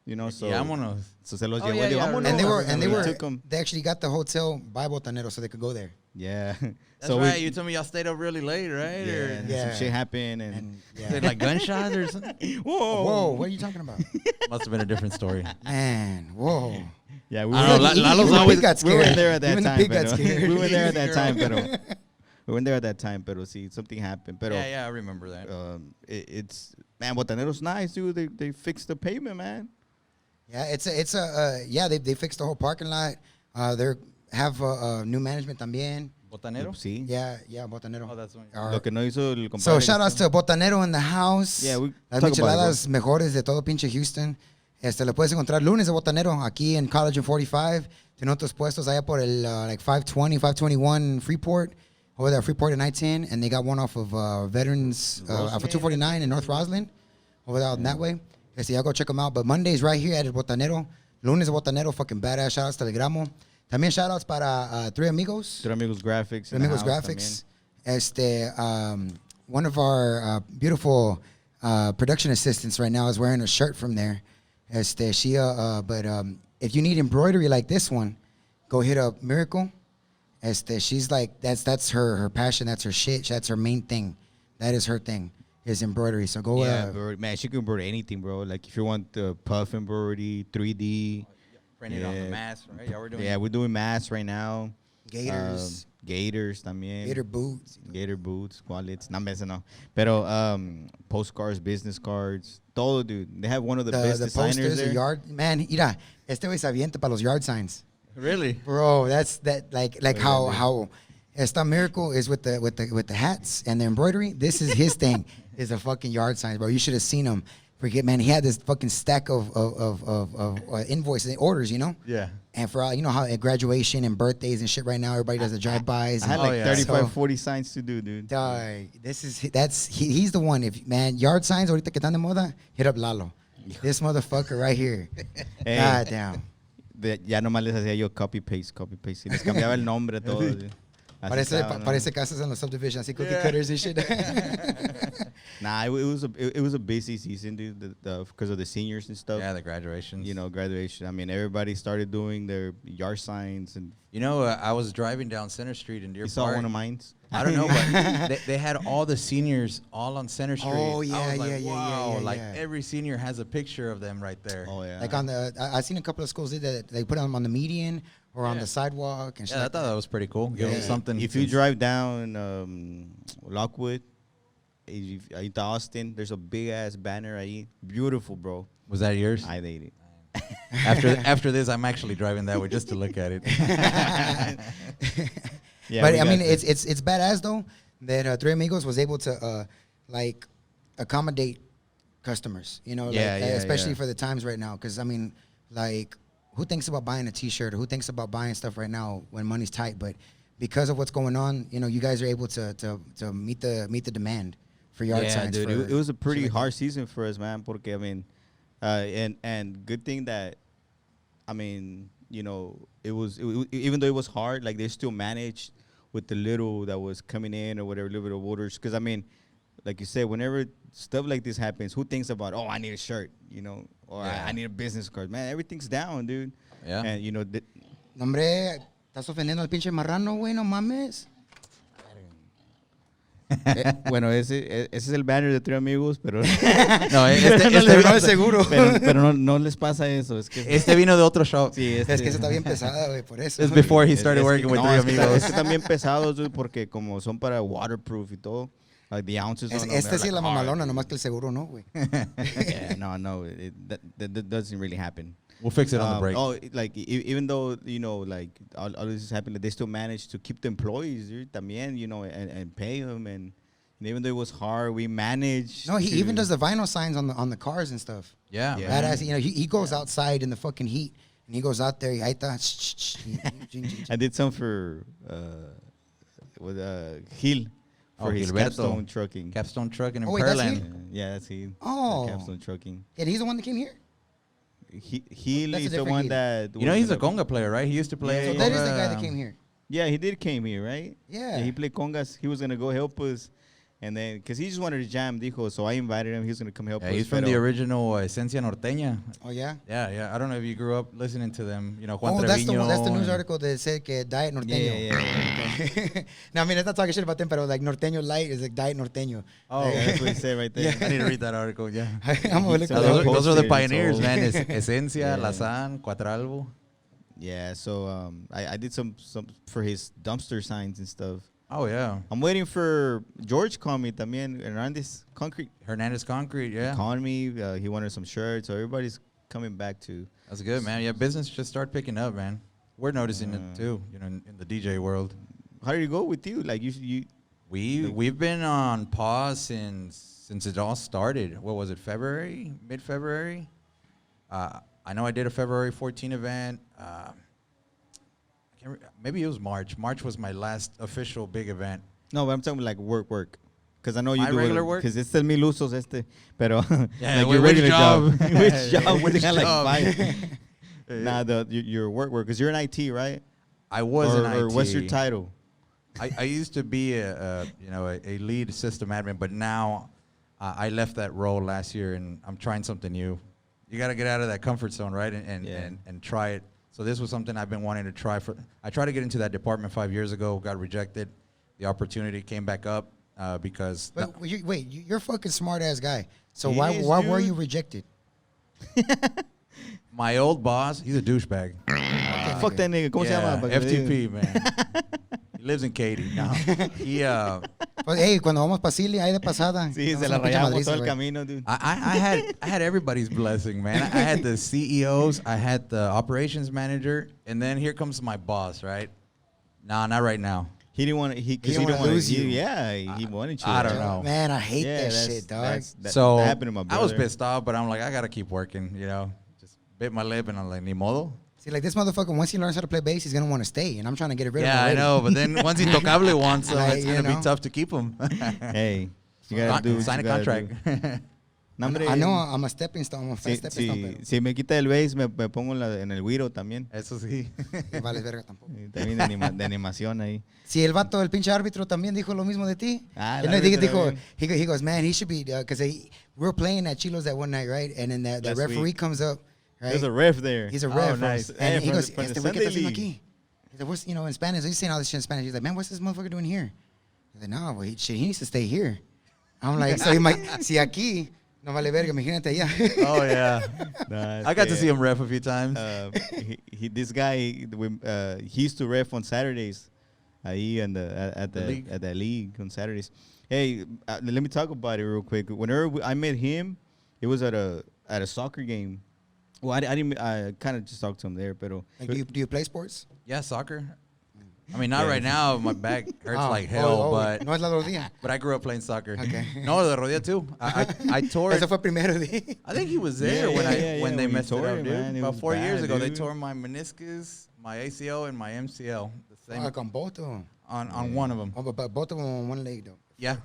Speaker 2: You know, so
Speaker 3: Vámonos.
Speaker 2: so se los
Speaker 3: Oh,
Speaker 2: llevó.
Speaker 3: yeah,
Speaker 2: Digo,
Speaker 3: yeah,
Speaker 2: vámonos.
Speaker 1: And they
Speaker 2: took 'em.
Speaker 1: they actually got the hotel by Botanero so they could go there.
Speaker 2: Yeah.
Speaker 3: That's
Speaker 2: so
Speaker 3: right. You told me y'all stayed up really late, right?
Speaker 2: Yeah,
Speaker 3: Or
Speaker 2: and
Speaker 1: Yeah.
Speaker 2: some shit happened, and
Speaker 1: And
Speaker 3: is it
Speaker 1: yeah.
Speaker 3: like gunshots or something?
Speaker 1: Whoa, what are you talking about?
Speaker 3: Must have been a different story.
Speaker 1: Man, whoa.
Speaker 2: Yeah, we
Speaker 3: I don't know,
Speaker 2: were,
Speaker 3: Lalo's
Speaker 1: Even the
Speaker 3: always-
Speaker 1: pig got
Speaker 2: we were
Speaker 1: scared.
Speaker 2: there at that
Speaker 1: Even the
Speaker 2: time.
Speaker 1: pig got
Speaker 2: Pero,
Speaker 1: scared.
Speaker 2: we were there at that time, pero we were there at that time, pero see, something happened. Pero
Speaker 3: Yeah, I remember that.
Speaker 2: it's man, Botanero's nice, dude. They fixed the pavement, man.
Speaker 1: Yeah, yeah, they fixed the whole parking lot. They have new management también.
Speaker 3: Botanero?
Speaker 2: Sí.
Speaker 1: Yeah, Botanero.
Speaker 3: Oh, that's one.
Speaker 2: Lo que no hizo el
Speaker 1: So
Speaker 2: compadre.
Speaker 1: shout outs to Botanero in the house.
Speaker 2: Yeah, we
Speaker 1: Las
Speaker 2: talk about it,
Speaker 1: micheladas mejores de todo pinche Houston. Lo puedes encontrar lunes de Botanero aquí en College and 45. Tiene otros puestos allá por el like 520, 521 Freeport. Over there, Freeport and I-10. And they got one off of Veterans, off of 249 in North Roslyn. Over there, that way. Y'all go check them out. But Monday's right here at el Botanero. Lunes de Botanero, fucking badass. Shout outs to Telegramo. También shout outs para Three Amigos.
Speaker 2: Three Amigos Graphics.
Speaker 1: Three Amigos Graphics. One of our beautiful production assistants right now is wearing a shirt from there. If you need embroidery like this one, go hit up Miracle. She's like, that's her passion. That's her shit. That's her main thing. That is her thing, is embroidery. So go.
Speaker 2: Yeah, man, she can embroider anything, bro. Like if you want the puff embroidery, 3D.
Speaker 3: Printed on the mask, right? Y'all were doing
Speaker 2: Yeah, we're doing masks right now.
Speaker 1: Gators.
Speaker 2: Gators también.
Speaker 1: Gator boots.
Speaker 2: Gator boots, wallets. No, eso no. Pero postcards, business cards, todo, dude. They have one of the best
Speaker 1: The
Speaker 2: designers
Speaker 1: posters,
Speaker 2: there.
Speaker 1: the yard. Man, mira, güey se avienta para los yard signs.
Speaker 3: Really?
Speaker 1: Bro, like how esta Miracle is with the hats and the embroidery. This is his thing. Is a fucking yard signs, bro. You should have seen him. Forget, man. He had this fucking stack of invoices and orders, you know.
Speaker 3: Yeah.
Speaker 1: And for you know how at graduation and birthdays and shit right now, everybody does the drive-bys.
Speaker 2: I had
Speaker 1: and,
Speaker 2: like 35,
Speaker 1: So,
Speaker 2: 40 signs to do, dude.
Speaker 1: he's the one. If man, yard signs ahorita que están de moda, hit up Lalo. This motherfucker right here.
Speaker 2: Hey.
Speaker 1: God damn.
Speaker 2: Ya nomás les hacía yo copy paste. Y les cambiaba el nombre todo. dude. Así estaba, ¿no?
Speaker 1: Parece casas en los subdivision, así cookie cutters and shit.
Speaker 2: Nah, it was a busy season, dude, because of the seniors and stuff.
Speaker 3: Yeah, the graduations.
Speaker 2: You know, graduation. I mean, everybody started doing their yard signs, and
Speaker 3: You know, I was driving down Center Street in Deer
Speaker 2: you
Speaker 3: Park.
Speaker 2: saw one of mine.
Speaker 3: I don't know, but they had all the seniors all on Center Street.
Speaker 1: Oh,
Speaker 3: I
Speaker 1: yeah,
Speaker 3: was like,
Speaker 1: yeah, yeah,
Speaker 3: wow,
Speaker 1: yeah,
Speaker 3: like
Speaker 1: yeah.
Speaker 3: every senior has a picture of them right there.
Speaker 2: Oh yeah.
Speaker 1: Like I've seen a couple of schools did that. They put them on the median or on
Speaker 3: Yeah.
Speaker 1: the sidewalk and shit.
Speaker 3: Yeah, I
Speaker 1: like
Speaker 3: thought that was pretty cool. Give them
Speaker 1: Yeah.
Speaker 3: something.
Speaker 2: If you drive down Lockwood, ahí Austin, there's a big ass banner ahí. Beautiful, bro.
Speaker 3: Was that yours?
Speaker 2: I made it.
Speaker 3: After this, I'm actually driving that way just to look at it.
Speaker 2: Yeah,
Speaker 1: but
Speaker 2: we
Speaker 1: I
Speaker 2: got
Speaker 1: mean,
Speaker 2: this.
Speaker 1: it's badass though that Three Amigos was able to like accommodate customers. You know,
Speaker 3: Yeah,
Speaker 1: like,
Speaker 3: yeah,
Speaker 1: especially
Speaker 3: yeah.
Speaker 1: for the times right now. Because I mean, like, who thinks about buying a T-shirt or who thinks about buying stuff right now when money's tight? But because of what's going on, you know, you guys are able to meet the demand for yard
Speaker 2: Yeah,
Speaker 1: signs.
Speaker 2: dude,
Speaker 1: for
Speaker 2: it was a pretty
Speaker 1: shit like
Speaker 2: hard season for us, man. Porque I mean, and good thing that, I mean, you know, even though it was hard, like they still managed with the little that was coming in or whatever, little bit of orders. Because I mean, like you said, whenever stuff like this happens, who thinks about, oh, I need a shirt, you know, or
Speaker 3: Yeah.
Speaker 2: I need a business card, man. Everything's down, dude.
Speaker 3: Yeah.
Speaker 2: And you know,
Speaker 1: Hombre, estás ofendiendo al pinche marrano, güey, no mames.
Speaker 2: bueno, ese es el banner de Tres Amigos, pero
Speaker 3: No,
Speaker 1: No es seguro.
Speaker 2: pero no les pasa eso. Es que
Speaker 3: este vino de otro shop.
Speaker 2: sí,
Speaker 1: Es que eso está bien pesada, güey, por eso.
Speaker 3: It's before he started working with Three
Speaker 2: es que
Speaker 3: Amigos.
Speaker 2: están bien pesados, dude, porque como son para waterproof y todo, like the ounces on them,
Speaker 1: Esta
Speaker 2: they're
Speaker 1: sí es la
Speaker 2: like hard.
Speaker 1: mamalona, nomás que el seguro no, güey.
Speaker 2: Yeah, no, that doesn't really happen.
Speaker 3: We'll fix it on the break.
Speaker 2: Like even though, you know, like all this is happening, they still manage to keep the employees, dude, también, you know, and pay them, and even though it was hard, we managed.
Speaker 1: No, he
Speaker 2: to-
Speaker 1: even does the vinyl signs on the cars and stuff.
Speaker 3: Yeah.
Speaker 2: Yeah.
Speaker 1: Badass, you know, he goes outside in the fucking heat and he goes out there. Ahí está.
Speaker 2: I did some for with Gil for his
Speaker 3: Gilberto.
Speaker 2: Capstone Trucking.
Speaker 3: Capstone Trucking in
Speaker 1: Oh, wait, that's
Speaker 3: Pearland.
Speaker 1: him?
Speaker 2: Yeah, that's he.
Speaker 1: Oh.
Speaker 2: Capstone Trucking.
Speaker 1: Yeah, he's the one that came here.
Speaker 2: Gil
Speaker 1: That's a
Speaker 2: is the
Speaker 1: different
Speaker 2: one
Speaker 1: Gil.
Speaker 2: that.
Speaker 3: You know,
Speaker 2: was
Speaker 3: he's a
Speaker 2: in the-
Speaker 3: conga player, right? He used to play.
Speaker 1: So
Speaker 2: Yeah,
Speaker 1: that is the
Speaker 3: conga,
Speaker 1: guy that came here.
Speaker 2: Yeah, he did came here, right?
Speaker 1: Yeah.
Speaker 2: He played congas. He was gonna go help us, And then, because he just wanted to jam, dijo, so I invited him. He was going to come help us.
Speaker 3: He's from the original Esencia Norteña.
Speaker 1: Oh, yeah?
Speaker 3: Yeah. I don't know if you grew up listening to them. You know, Juan
Speaker 1: that's
Speaker 3: Treviño.
Speaker 1: the news article that said que Diet Norteño.
Speaker 2: Yeah.
Speaker 1: No, I mean, I'm not talking shit about them, but like Norteño Light is like Diet Norteño.
Speaker 3: Oh,
Speaker 2: Yeah, that's what he said right there.
Speaker 1: Yeah.
Speaker 3: I need to read that article, yeah.
Speaker 1: I'm gonna look
Speaker 2: So
Speaker 1: at
Speaker 3: Those,
Speaker 1: that.
Speaker 3: those are the
Speaker 2: Posted,
Speaker 3: pioneers,
Speaker 2: so-
Speaker 3: man. Esencia,
Speaker 2: Yeah.
Speaker 3: Lazan, Cuatralbo.
Speaker 2: Yeah, so I did some for his dumpster signs and stuff.
Speaker 3: Oh, yeah.
Speaker 2: I'm waiting for George called me también around this concrete.
Speaker 3: Hernandez Concrete, yeah.
Speaker 2: Called me. He wanted some shirts, so everybody's coming back to.
Speaker 3: That's good, man. Yeah, business just start picking up, man. We're noticing it too, you know, in the DJ world.
Speaker 2: How did it go with you? Like you
Speaker 3: We've been on pause since it all started. What was it, February? Mid-February? I know I did a February 14 event. Maybe it was March. March was my last official big event.
Speaker 2: No, but I'm talking like work. Because I know you
Speaker 3: My
Speaker 2: do
Speaker 3: regular work?
Speaker 2: Because it's el mil usos pero
Speaker 3: Yeah,
Speaker 2: like
Speaker 3: which
Speaker 2: your regular
Speaker 3: job?
Speaker 2: which job?
Speaker 3: Which
Speaker 2: Which got like
Speaker 3: job?
Speaker 2: 5. Nah, your work because you're in IT, right?
Speaker 3: I was in IT.
Speaker 2: Or what's your title?
Speaker 3: I used to be a lead system admin, but now I left that role last year, and I'm trying something new. You got to get out of that comfort zone, right? And try it. So this was something I've been wanting to try. I tried to get into that department 5 years ago, got rejected. The opportunity came back up because.
Speaker 1: You're a fucking smart ass guy. So
Speaker 2: He
Speaker 1: why
Speaker 2: is,
Speaker 1: were
Speaker 2: dude.
Speaker 1: you rejected?
Speaker 3: My old boss, he's a douchebag.
Speaker 2: Fuck that nigga. ¿Cómo se llama?
Speaker 3: FTP, man. He lives in Katy now. He,
Speaker 1: Pues, hey, cuando vamos para Silly, ahí de pasada.
Speaker 2: Sí,
Speaker 1: Vamos
Speaker 2: se
Speaker 1: a
Speaker 2: la
Speaker 1: una pinche
Speaker 2: rayamos
Speaker 1: madriza,
Speaker 2: todo el
Speaker 1: güey.
Speaker 2: camino, dude.
Speaker 3: I had everybody's blessing, man. I had the CEOs, I had the operations manager, and then here comes my boss, right? Nah, not right now.
Speaker 2: He didn't want to. He
Speaker 1: didn't
Speaker 2: didn't
Speaker 1: wanna
Speaker 2: want to
Speaker 1: lose you.
Speaker 2: Yeah, he wanted you.
Speaker 3: I don't know.
Speaker 1: Man, I hate
Speaker 2: Yeah,
Speaker 1: that
Speaker 2: that's-
Speaker 1: shit, dog.
Speaker 2: that
Speaker 3: So
Speaker 2: happened to my
Speaker 3: I
Speaker 2: brother.
Speaker 3: was pissed off, but I'm like, I gotta keep working, you know. Just bit my lip, and I'm like, ni modo.
Speaker 1: See, like this motherfucker, once he learns how to play bass, he's gonna want to stay, and I'm trying to get rid of him.
Speaker 3: Yeah, I
Speaker 1: already.
Speaker 3: know, but then once Intocable wants him,
Speaker 1: Like,
Speaker 3: it's
Speaker 1: you
Speaker 3: gonna
Speaker 1: know.
Speaker 3: be tough to keep him.
Speaker 2: Hey, you gotta do.
Speaker 3: Sign a contract.
Speaker 2: No, hombre,
Speaker 1: I know I'm a stepping stone. I'm a
Speaker 2: Si,
Speaker 1: stepping stone, pero
Speaker 2: si me quita el bass, me pongo en el güiro también.
Speaker 3: Eso sí.
Speaker 1: no vales verga tampoco.
Speaker 2: También de animación ahí.
Speaker 1: Si el vato, el pinche árbitro también dijo lo mismo de ti.
Speaker 2: Ah,
Speaker 1: You
Speaker 2: el
Speaker 1: know,
Speaker 2: árbitro
Speaker 1: dijo,
Speaker 2: también.
Speaker 1: he goes, man, he should be, because we were playing at Chilo's that one night, right? And then the
Speaker 2: Last
Speaker 1: referee
Speaker 2: week.
Speaker 1: comes up, right?
Speaker 2: There's a ref there.
Speaker 1: He's a
Speaker 2: Oh,
Speaker 1: ref.
Speaker 2: nice.
Speaker 1: And
Speaker 2: Hey,
Speaker 1: he
Speaker 2: from
Speaker 1: goes,
Speaker 2: the- from the
Speaker 1: este güey, ¿qué está
Speaker 2: Sunday
Speaker 1: haciendo
Speaker 2: League.
Speaker 1: aquí? He said, what's, in Spanish, he's saying all this shit in Spanish. He's like, man, what's this motherfucker doing here? He's like, no, well, he needs to stay here. I'm like, so he might, si aquí, no vale verga, imagínate allá.
Speaker 3: Oh yeah.
Speaker 2: Nah,
Speaker 3: I got to
Speaker 2: este,
Speaker 3: see him ref a few times.
Speaker 2: This guy, he used to ref on Saturdays, ahí at the league on Saturdays. Hey, let me talk about it real quick. Whenever I met him, it was at a soccer game. Well, I kind of just talked to him there, pero
Speaker 1: Like, do you play sports?
Speaker 3: Yeah, soccer. I mean, not
Speaker 2: Yeah.
Speaker 3: right now. My back hurts
Speaker 1: Oh,
Speaker 3: like hell, but
Speaker 1: No es la rodilla.
Speaker 3: I grew up playing soccer.
Speaker 1: Okay.
Speaker 3: No, the rodilla too. I tore it.
Speaker 1: Eso fue primero, di.
Speaker 3: I think he was there
Speaker 2: Yeah,
Speaker 3: when
Speaker 2: yeah,
Speaker 3: when they
Speaker 2: when you
Speaker 3: messed it
Speaker 2: tore
Speaker 3: up,
Speaker 2: it,
Speaker 3: dude.
Speaker 2: man. It
Speaker 3: About
Speaker 2: was
Speaker 3: 4 years
Speaker 2: bad,
Speaker 3: ago, they
Speaker 2: dude.
Speaker 3: tore my meniscus, my ACL, and my MCL. The same
Speaker 1: Con both of them.
Speaker 3: on one of them.
Speaker 1: Oh, but both of them on one leg, though.
Speaker 3: Yeah,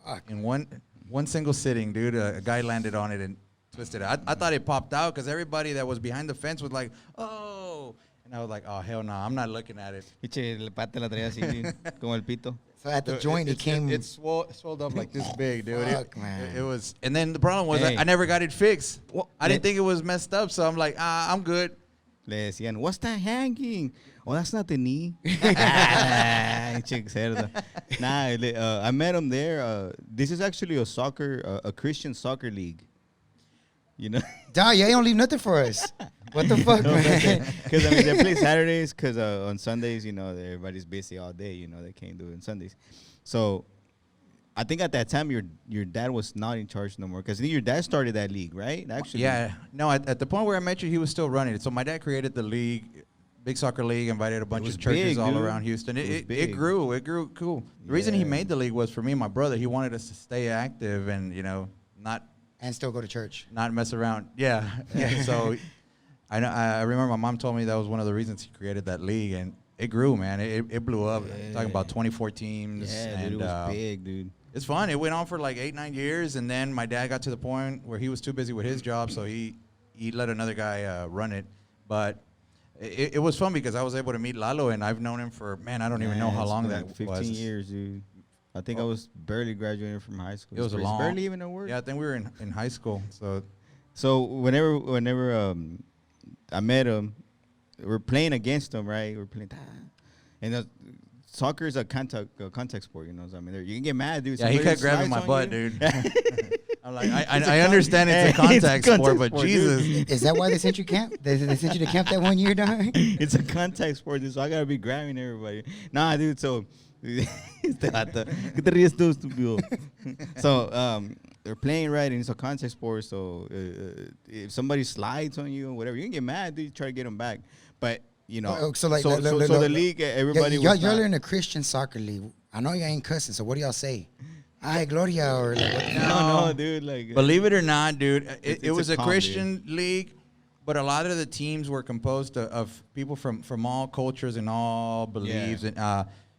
Speaker 1: Fuck.
Speaker 3: in one single sitting, dude. A guy landed on it and twisted it. I thought it popped out because everybody that was behind the fence was like, "Oh," and I was like, "Oh hell no, I'm not looking at it."
Speaker 2: Piche, el pata la traía así, como el pito.
Speaker 1: So at the joint, it came.
Speaker 3: It swelled up like this big, dude.
Speaker 1: Fuck, man.
Speaker 3: It was, and then the problem was
Speaker 2: Hey.
Speaker 3: I never got it fixed.
Speaker 2: Well,
Speaker 3: I didn't think it was messed up, so I'm like, I'm good.
Speaker 2: Le decían, what's that hanging? Oh, that's not the knee. Chick cerdo. Nah, I met him there. This is actually a Christian soccer league. You know?
Speaker 1: Dog, you don't leave nothing for us. What the fuck, man?
Speaker 2: Because I mean, they play Saturdays. Because on Sundays, you know, everybody's busy all day. You know, they can't do it on Sundays. So, I think at that time your dad was not in charge no more. Because your dad started that league, right? Actually,
Speaker 3: Yeah, no. At the point where I met you, he was still running it. So my dad created the league, big soccer league, invited a bunch
Speaker 2: was
Speaker 3: of churches
Speaker 2: big,
Speaker 3: all
Speaker 2: dude.
Speaker 3: around Houston.
Speaker 2: It was
Speaker 3: It
Speaker 2: big.
Speaker 3: grew. It grew cool. The reason he
Speaker 2: Yeah.
Speaker 3: made the league was for me and my brother. He wanted us to stay active and not
Speaker 1: And still go to church.
Speaker 3: mess around. Yeah. So I remember my mom told me that was one of the reasons he created that league, and it grew, man. It blew up.
Speaker 2: Yeah.
Speaker 3: Talking about 24 teams.
Speaker 2: Yeah,
Speaker 3: and
Speaker 2: dude, it was big, dude.
Speaker 3: it's fun. It went on for like 8-9 years, and then my dad got to the point where he was too busy with his job, so he let another guy run it. But it was fun because I was able to meet Lalo, and I've known him for, man, I don't even know how
Speaker 2: it's
Speaker 3: long
Speaker 2: been
Speaker 3: that
Speaker 2: like 15
Speaker 3: was.
Speaker 2: years, dude. I think I was barely graduating from high school.
Speaker 3: It was a long.
Speaker 2: barely even a word.
Speaker 3: Yeah, I think we were in high school.
Speaker 2: So whenever I met him, we're playing against him, right? We're playing, and soccer is a contact sport, you know. So, I mean, you can get mad, dude.
Speaker 3: Yeah, he
Speaker 2: Somebody
Speaker 3: kept grabbing
Speaker 2: slides
Speaker 3: my
Speaker 2: on
Speaker 3: butt,
Speaker 2: you.
Speaker 3: dude. I'm like, I understand it's a contact sport, but Jesus.
Speaker 1: Is that why they sent you camp? They sent you to camp that one year, dog?
Speaker 2: It's a contact sport, dude, so I gotta be grabbing everybody. Nah, dude. So, ¿Qué te ríes tú, estúpido? So, they're playing right, and it's a contact sport. So, if somebody slides on you or whatever, you can get mad, dude. Try to get them back, but. You know, so the league, everybody.
Speaker 1: Y'all are in a Christian soccer league. I know you ain't cussing, so what do y'all say? Ay, Gloria, or like what?
Speaker 2: No, dude. Like,
Speaker 3: believe it or not, dude, it was a
Speaker 2: calm,
Speaker 3: Christian league, but a lot of the teams were composed of people from all cultures and all beliefs, and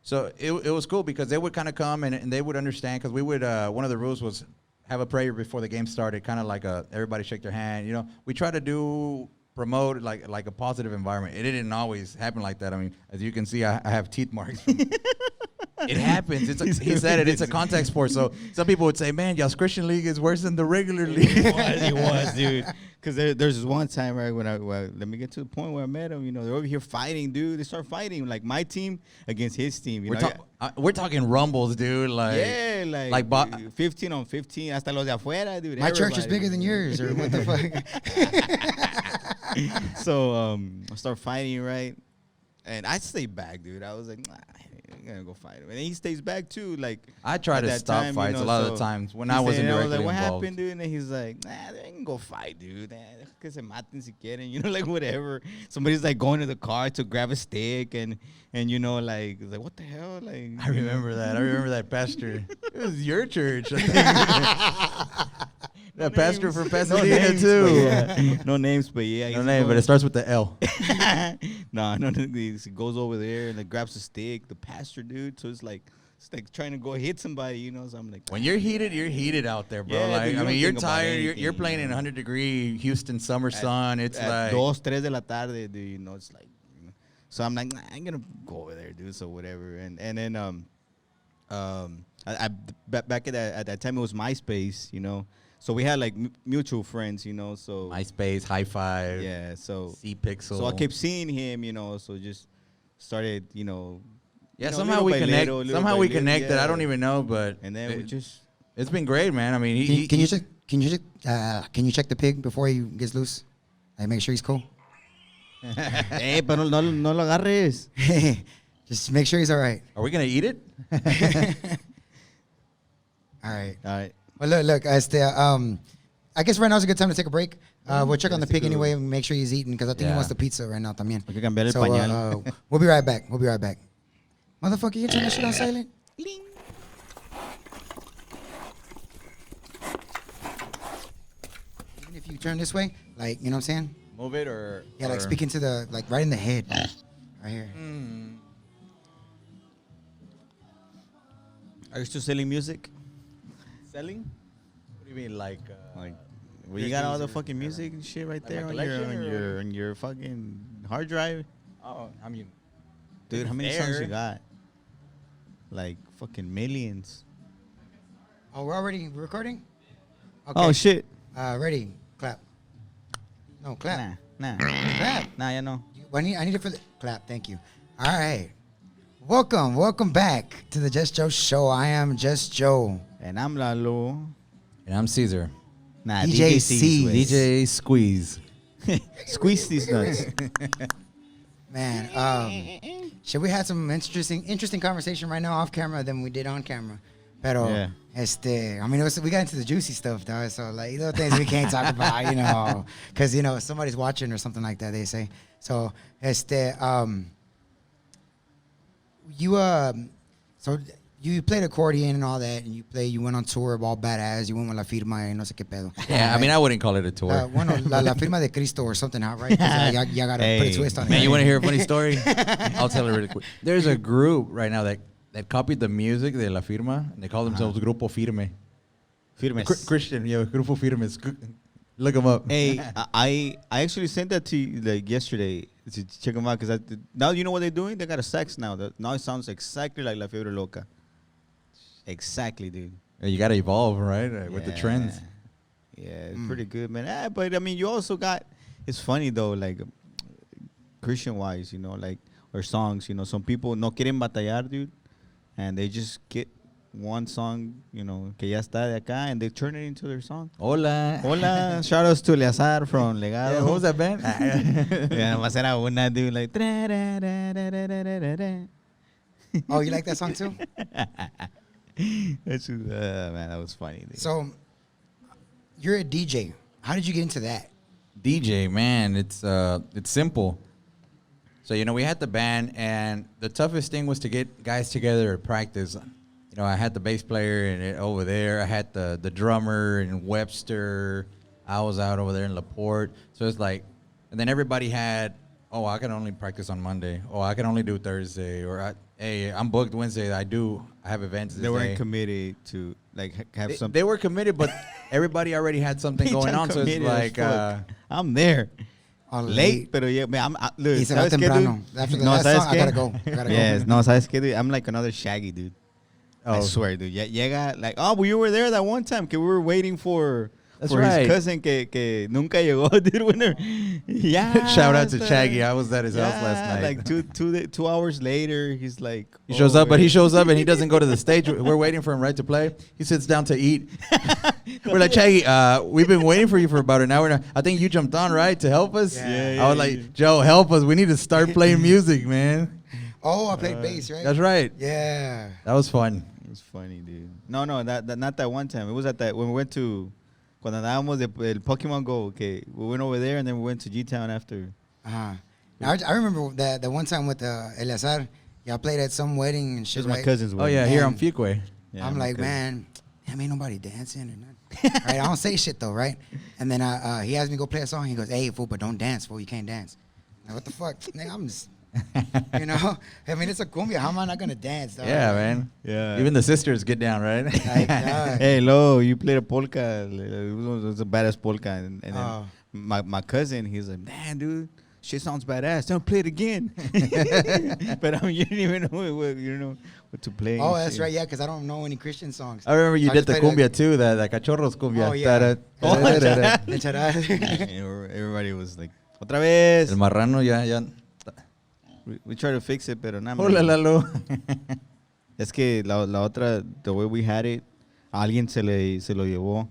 Speaker 3: so it was cool because they would kind of come and they would understand because we would one of the rules was have a prayer before the game started, kind of like everybody shake their hand. You know, we try to promote like a positive environment. It didn't always happen like that. I mean, as you can see, I have teeth marks. It happens. He said it. It's a contact sport. So some people would say, "Man, y'all's Christian league is worse than the regular league."
Speaker 2: It was, dude. Because there's this one time, right, when let me get to the point where I met him. You know, they're over here fighting, dude. They start fighting, like my team against his team. You know?
Speaker 3: We're talking rumbles, dude. Like
Speaker 2: 15 on 15. Hasta los de afuera, dude.
Speaker 1: My church is bigger than yours, or what the
Speaker 2: fuck? So I start fighting, right? And I stay back, dude. I was like, nah, I'm gonna go fight him. And then he stays back too. Like
Speaker 3: I try to stop fights a lot of the times when I wasn't directly
Speaker 2: involved. What happened, dude? And then he's like, nah, they ain't go fight, dude. Que se maten si quieren, you know, like whatever. Somebody's like going to the car to grab a stick, and you know, like what the hell, like.
Speaker 3: I remember that pastor. It was your church. That pastor from Pasadena too.
Speaker 2: Yeah. No names, but yeah.
Speaker 3: No name, but it starts with the L.
Speaker 2: No. He goes over there and like grabs a stick. The pastor, dude. So it's like trying to go hit somebody, you know. So I'm like,
Speaker 3: when you're heated out there, bro.
Speaker 2: Yeah,
Speaker 3: like
Speaker 2: dude,
Speaker 3: I mean, you're tired.
Speaker 2: anything,
Speaker 3: You're playing in 100-degree Houston summer sun. It's like
Speaker 2: 2-3 de la tarde, dude. You know, it's like. You know. So I'm like, nah, I ain't gonna go over there, dude. So whatever. And then back at that time it was MySpace, you know. So we had like mutual friends, you know. So
Speaker 3: MySpace, High Five,
Speaker 2: yeah. So
Speaker 3: C-Pixel.
Speaker 2: So I kept seeing him, you know. So just started, you know.
Speaker 3: Yeah, somehow we connect. Somehow we connected. Yeah. I don't even know, but
Speaker 2: and then
Speaker 3: it's been great, man. I mean,
Speaker 1: can you check the pig before he gets loose? Like make sure he's cool.
Speaker 2: Pero no lo agarres.
Speaker 1: Just make sure he's all right.
Speaker 3: Are we gonna eat it?
Speaker 1: All right.
Speaker 2: Well,
Speaker 1: look. I guess right now is a good time to take a break. We'll check on the pig anyway and make sure he's eating because I think he wants the pizza right now también.
Speaker 2: Hay que cambiar el pañal.
Speaker 1: We'll be right back. Motherfucker, you turn that shit on silent? Bling. Even if you turn this way, like, you know what I'm saying?
Speaker 3: Move it or...
Speaker 1: Yeah, like speaking to the, like right in the head. Right here.
Speaker 2: Are you still selling music?
Speaker 3: Selling? What do you mean, like
Speaker 2: well, you got all the fucking music and shit right there on your fucking hard drive?
Speaker 3: Oh, I mean...
Speaker 2: Dude, how many songs you got? Like fucking millions.
Speaker 1: Oh, we're already recording? Okay.
Speaker 2: Oh, shit.
Speaker 1: Ready? Clap. No, clap.
Speaker 2: Nah.
Speaker 1: Clap.
Speaker 2: Nah, ya no.
Speaker 1: I need it for the clap. Thank you. All right. Welcome back to the Just Joe Show. I am Just Joe.
Speaker 2: And I'm Lalo.
Speaker 3: And I'm Caesar.
Speaker 2: Nah,
Speaker 1: DJ C.
Speaker 3: DJ Squeeze.
Speaker 2: Squeeze these nuts.
Speaker 1: Man, should we have some interesting conversation right now off camera than we did on camera? Pero,
Speaker 2: yeah.
Speaker 1: I mean, we got into the juicy stuff, though. So, like, little things we can't talk about, you know, because, you know, somebody's watching or something like that, they say. So, you played accordion and all that, and you went on tour all badass. You went with La Firma and no sé qué pedo.
Speaker 3: Yeah, I mean, I wouldn't call it a tour.
Speaker 1: Bueno, la Firma de Cristo or something, right? You got to put a twist on it.
Speaker 3: Man, you want to hear a funny story? I'll tell it really quick. There's a group right now that copied the music de La Firma, and they call themselves Grupo Firme.
Speaker 2: Firmes.
Speaker 3: Christian, yeah, Grupo Firmes. Look them up.
Speaker 2: Hey, I actually sent that to you like yesterday to check them out because now you know what they're doing. They got a sax now. Now it sounds exactly like La Fiebre Loca. Exactly, dude.
Speaker 3: You got to evolve, right, with the trends.
Speaker 2: Yeah, it's pretty good, man. But I mean, you also got. It's funny though, like Christian-wise, you know, like or songs. You know, some people no quieren batallar, dude, and they just get one song, you know, que ya está de acá, and they turn it into their song.
Speaker 3: Hola.
Speaker 2: Hola, shout outs to Eleazar from Legado.
Speaker 3: Yeah, what was that band?
Speaker 2: Yeah, nomás era una, dude, like.
Speaker 1: Oh, you like that song too?
Speaker 2: That's just, man, that was funny. Dude.
Speaker 1: So, you're a DJ. How did you get into that?
Speaker 3: DJ, man, it's simple. So, you know, we had the band, and the toughest thing was to get guys together to practice. You know, I had the bass player and over there. I had the drummer in Webster. I was out over there in LaPorte. So it's like, and then everybody had, oh, I can only practice on Monday. Oh, I can only do Thursday. Or, hey, I'm booked Wednesday. I have events this
Speaker 2: They weren't
Speaker 3: day.
Speaker 2: committed to like have something.
Speaker 3: They were committed, but everybody already had something going on. So it's like,
Speaker 2: I'm there.
Speaker 1: Late.
Speaker 2: Pero yeah, man, look,
Speaker 1: Y se va
Speaker 2: ¿sabes qué,
Speaker 1: temprano.
Speaker 2: dude?
Speaker 1: After the
Speaker 2: No,
Speaker 1: last
Speaker 2: ¿sabes
Speaker 1: song, I
Speaker 2: qué?
Speaker 1: gotta go. I gotta
Speaker 2: Yes,
Speaker 1: go.
Speaker 2: no, ¿sabes qué, dude? I'm like another Shaggy, dude. I swear, dude. Llega, like, oh, well, you were there that one time, que we were waiting for
Speaker 3: That's
Speaker 2: his
Speaker 3: right.
Speaker 2: cousin que nunca llegó, dude. Whenever, yeah.
Speaker 3: Shout out to Shaggy. I was at his house last night.
Speaker 2: Like 2 hours later, he's like,
Speaker 3: He shows up, but he shows up and he doesn't go to the stage. We're waiting for him, right, to play. He sits down to eat. We're like, Shaggy, we've been waiting for you for about an hour now. I think you jumped on, right, to help us?
Speaker 1: Yeah.
Speaker 3: I was like, Joe, help us. We need to start playing music, man.
Speaker 1: Oh, I played bass, right?
Speaker 3: That's right.
Speaker 1: Yeah.
Speaker 3: That was fun.
Speaker 2: It was funny, dude. No, that not that one time. It was at that when we went to cuando andábamos el Pokemon Go. Okay, we went over there and then we went to G-Town after.
Speaker 1: Uh-huh. I remember that one time with Eleazar. Yeah, I played at some wedding and
Speaker 2: It
Speaker 1: shit.
Speaker 2: was my
Speaker 1: right?
Speaker 2: cousin's
Speaker 3: Oh,
Speaker 2: wedding.
Speaker 3: yeah, here
Speaker 1: Man.
Speaker 3: on Fuquay.
Speaker 2: Yeah,
Speaker 1: I'm
Speaker 2: my
Speaker 1: like,
Speaker 2: cousin.
Speaker 1: man, damn, ain't nobody dancing or nothing. Right? I don't say shit though, right? And then he asked me to go play a song. He goes, hey, fool, but don't dance, fool. You can't dance. I'm like, what the fuck? Nigga, I'm just, you know? I mean, it's a cumbia. How am I not going to dance? Dog?
Speaker 3: Yeah, man.
Speaker 2: Yeah.
Speaker 3: Even the sisters get down, right?
Speaker 1: Like, dog.
Speaker 2: Hey, Lo, you played a polka. It was a badass polka. And then
Speaker 1: Oh.
Speaker 2: my cousin, he's like, man, dude, shit sounds badass. Don't play it again. But I mean, you didn't even know what to play.
Speaker 1: Oh,
Speaker 2: and
Speaker 1: that's
Speaker 2: shit.
Speaker 1: right, yeah, because I don't know any Christian songs.
Speaker 3: I remember you
Speaker 1: I
Speaker 3: did
Speaker 1: just
Speaker 3: the
Speaker 1: played
Speaker 3: cumbia too, the cachorros cumbia.
Speaker 1: Oh, yeah.
Speaker 2: Oh,
Speaker 1: Echara.
Speaker 2: Everybody was like, otra vez.
Speaker 3: El marrano ya.
Speaker 2: We tried to fix it, pero nada.
Speaker 3: Hola, Lalo.
Speaker 2: Es que la otra, the way we had it, a alguien se lo llevó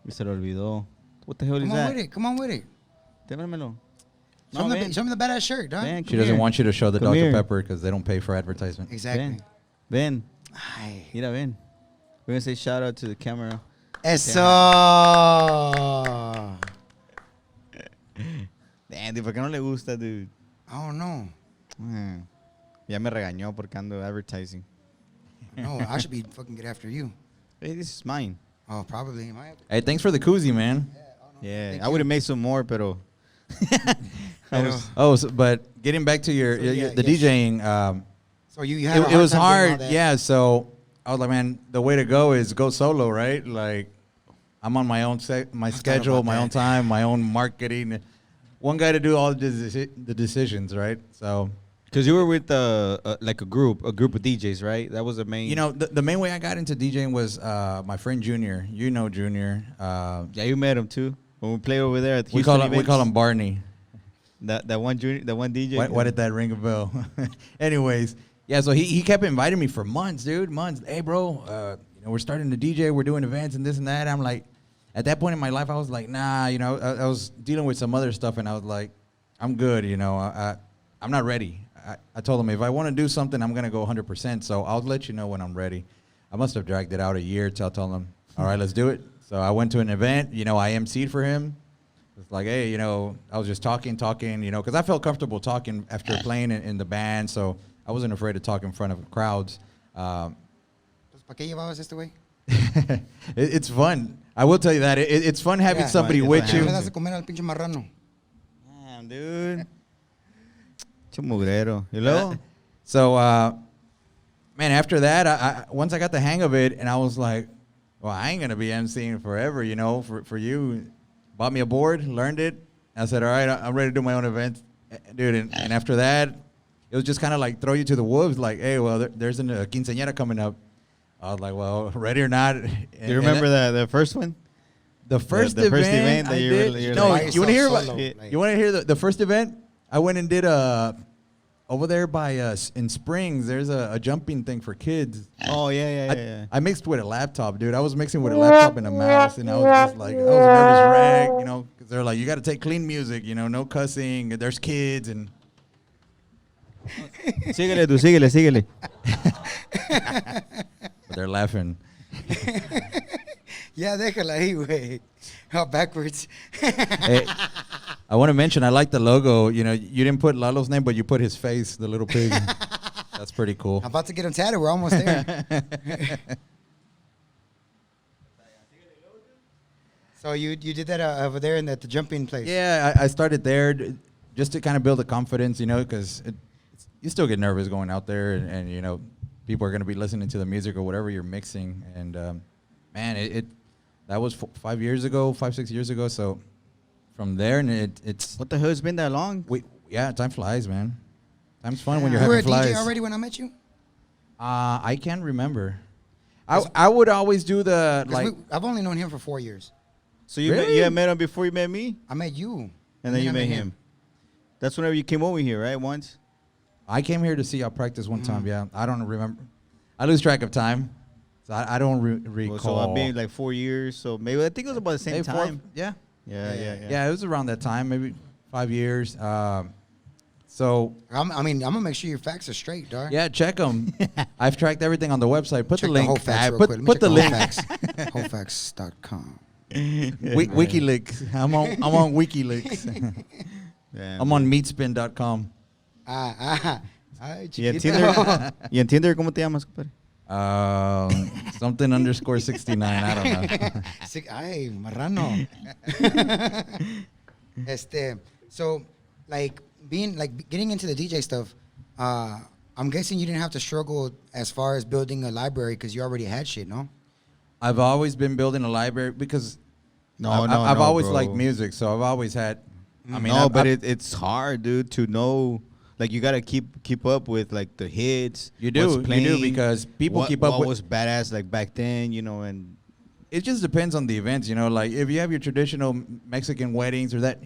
Speaker 2: y se lo olvidó. What the hell is
Speaker 1: Come on
Speaker 2: that?
Speaker 1: with it. Come on with it.
Speaker 2: Démelo.
Speaker 1: Show me the badass shirt, dog.
Speaker 2: Ven,
Speaker 3: She
Speaker 2: come
Speaker 3: doesn't
Speaker 2: here.
Speaker 3: want you to show the
Speaker 2: Come
Speaker 3: Dr.
Speaker 2: here.
Speaker 3: Pepper because they don't pay for advertisement.
Speaker 1: Exactly.
Speaker 2: Ven.
Speaker 1: Ay.
Speaker 2: Mira, ven. We're going to say shout out to the camera.
Speaker 1: Eso.
Speaker 2: Damn, dude, ¿por qué no le gusta, dude?
Speaker 1: I don't know.
Speaker 2: Man. Ya me regañó porque ando advertising.
Speaker 1: No, I should be fucking get after you.
Speaker 2: Hey, this is mine.
Speaker 1: Oh, probably.
Speaker 3: Hey, thanks for the koozie, man.
Speaker 2: Yeah,
Speaker 1: Thank
Speaker 2: I would have made some more, pero...
Speaker 3: But getting back to
Speaker 1: So, yeah,
Speaker 3: the
Speaker 1: yes.
Speaker 3: DJing,
Speaker 1: So you had
Speaker 3: it was
Speaker 1: time doing all
Speaker 3: hard.
Speaker 1: that.
Speaker 3: Yeah, so I was like, man, the way to go is go solo, right? Like, I'm on my own my
Speaker 1: thought
Speaker 3: schedule,
Speaker 1: about
Speaker 3: my
Speaker 1: that.
Speaker 3: own time, my own marketing. One guy to do all the decisions, right? So,
Speaker 2: Because you were with like a group of DJs, right? That was the main...
Speaker 3: you know, the main way I got into DJing was my friend Junior. You know Junior.
Speaker 2: Yeah, you met him too. When we played over there at
Speaker 3: We
Speaker 2: Houston
Speaker 3: call him Barney.
Speaker 2: That one DJ.
Speaker 3: Why did that ring a bell? Anyways, yeah. So he kept inviting me for months, dude. Months. Hey, bro. You know, we're starting to DJ. We're doing events and this and that. I'm like, at that point in my life, I was like, nah. You know, I was dealing with some other stuff, and I was like, I'm good. You know, I'm not ready. I told him if I want to do something, I'm gonna go 100%. So I'll let you know when I'm ready. I must have dragged it out a year till I told him, all right, let's do it. So I went to an event. You know, I emceed for him. It's like, hey, you know, I was just talking, you know, because I felt comfortable talking after playing in the band, so I wasn't afraid to talk in front of crowds.
Speaker 1: ¿Para qué llevabas este güey?
Speaker 3: It's fun. I will tell you that. It's fun having
Speaker 1: Yeah.
Speaker 3: somebody
Speaker 2: Well,
Speaker 3: with
Speaker 2: it's
Speaker 1: ¿Qué
Speaker 3: you.
Speaker 1: le das de comer al pinche marrano?
Speaker 2: Damn, dude. Chumugrero. Y luego?
Speaker 3: So, man, after that, I once I got the hang of it, and I was like, well, I ain't going to be emceeing forever, you know, for you. Bought me a board, learned it. I said, all right, I'm ready to do my own event. Dude, and after that, it was just kind of like throw you to the wolves, like, hey, well, there's a quinceañera coming up. I was like, well, ready or not.
Speaker 2: Do you remember the first one?
Speaker 3: The first
Speaker 2: the first
Speaker 3: event
Speaker 2: that
Speaker 3: I
Speaker 2: you
Speaker 3: did?
Speaker 2: were
Speaker 3: No,
Speaker 2: like,
Speaker 3: you want to hear about?
Speaker 1: solo,
Speaker 3: You want to hear the first event? I went and did over there by in Springs. There's a jumping thing for kids.
Speaker 2: Oh yeah.
Speaker 3: I mixed with a laptop, dude. I was mixing with a laptop and a mouse, and I was just like, I was a nervous wreck, you know, because they're like, you got to take clean music, you know, no cussing. There's kids and.
Speaker 2: Síguele, tú, síguele.
Speaker 3: But they're laughing.
Speaker 1: Yeah, déjala ahí, güey. Oh, backwards.
Speaker 3: Hey, I want to mention, I like the logo. You know, you didn't put Lalo's name, but you put his face, the little pig. That's pretty cool.
Speaker 1: I'm about to get him tatted. We're almost there. So you did that over there in the jumping place.
Speaker 3: Yeah, I started there just to kind of build the confidence, you know, because you still get nervous going out there, and you know, people are going to be listening to the music or whatever you're mixing. And man, that was 5 years ago, 5-6 years ago. So from there, and it's
Speaker 2: What the hell, it's been that long?
Speaker 3: yeah, time flies, man. Time's fun when
Speaker 1: You
Speaker 3: you're
Speaker 1: were
Speaker 3: having
Speaker 1: a DJ
Speaker 3: flies.
Speaker 1: already when I met you?
Speaker 3: I can't remember. I would always do the
Speaker 1: 'Cause
Speaker 3: like.
Speaker 1: I've only known him for 4 years.
Speaker 2: So you
Speaker 3: Really?
Speaker 2: you had met him before you met me,
Speaker 1: I met you.
Speaker 2: and then you
Speaker 1: I
Speaker 2: met him. That's whenever you came over here, right? Once.
Speaker 3: I came here to see y'all practice one time. Yeah, I don't remember. I lose track of time, so I don't recall.
Speaker 2: Well, so I've been like 4 years. So maybe I think it was about the same
Speaker 3: Maybe
Speaker 2: time.
Speaker 3: Yeah.
Speaker 2: Yeah.
Speaker 3: It was around that time, maybe 5 years. So
Speaker 1: I mean, I'm gonna make sure your facts are straight, dog.
Speaker 3: yeah, check them. I've tracked everything on the website. Put
Speaker 1: Check
Speaker 3: the link.
Speaker 1: whole facts real
Speaker 3: put
Speaker 1: quick. Let me
Speaker 3: put
Speaker 1: check
Speaker 3: the link.
Speaker 1: Wholefacts.com.
Speaker 3: WikiLeaks. I'm on WikiLeaks.
Speaker 2: Yeah,
Speaker 3: I'm on meatspin.com.
Speaker 1: Ay,
Speaker 2: ¿Y en
Speaker 1: chiquito.
Speaker 2: Tinder? ¿Y en Tinder cómo te llamas, compadre?
Speaker 3: Something underscore 69. I don't know.
Speaker 1: Ay, marrano. So like getting into the DJ stuff, I'm guessing you didn't have to struggle as far as building a library because you already had shit, no?
Speaker 3: I've always been building a library because I've always liked music, so I've always had. I mean,
Speaker 2: it's hard, dude, to know. Like you gotta keep up with like the hits.
Speaker 3: You do because people keep up
Speaker 2: what
Speaker 3: with.
Speaker 2: was badass like back then, you know, and
Speaker 3: It just depends on the events, you know. Like if you have your traditional Mexican weddings or that,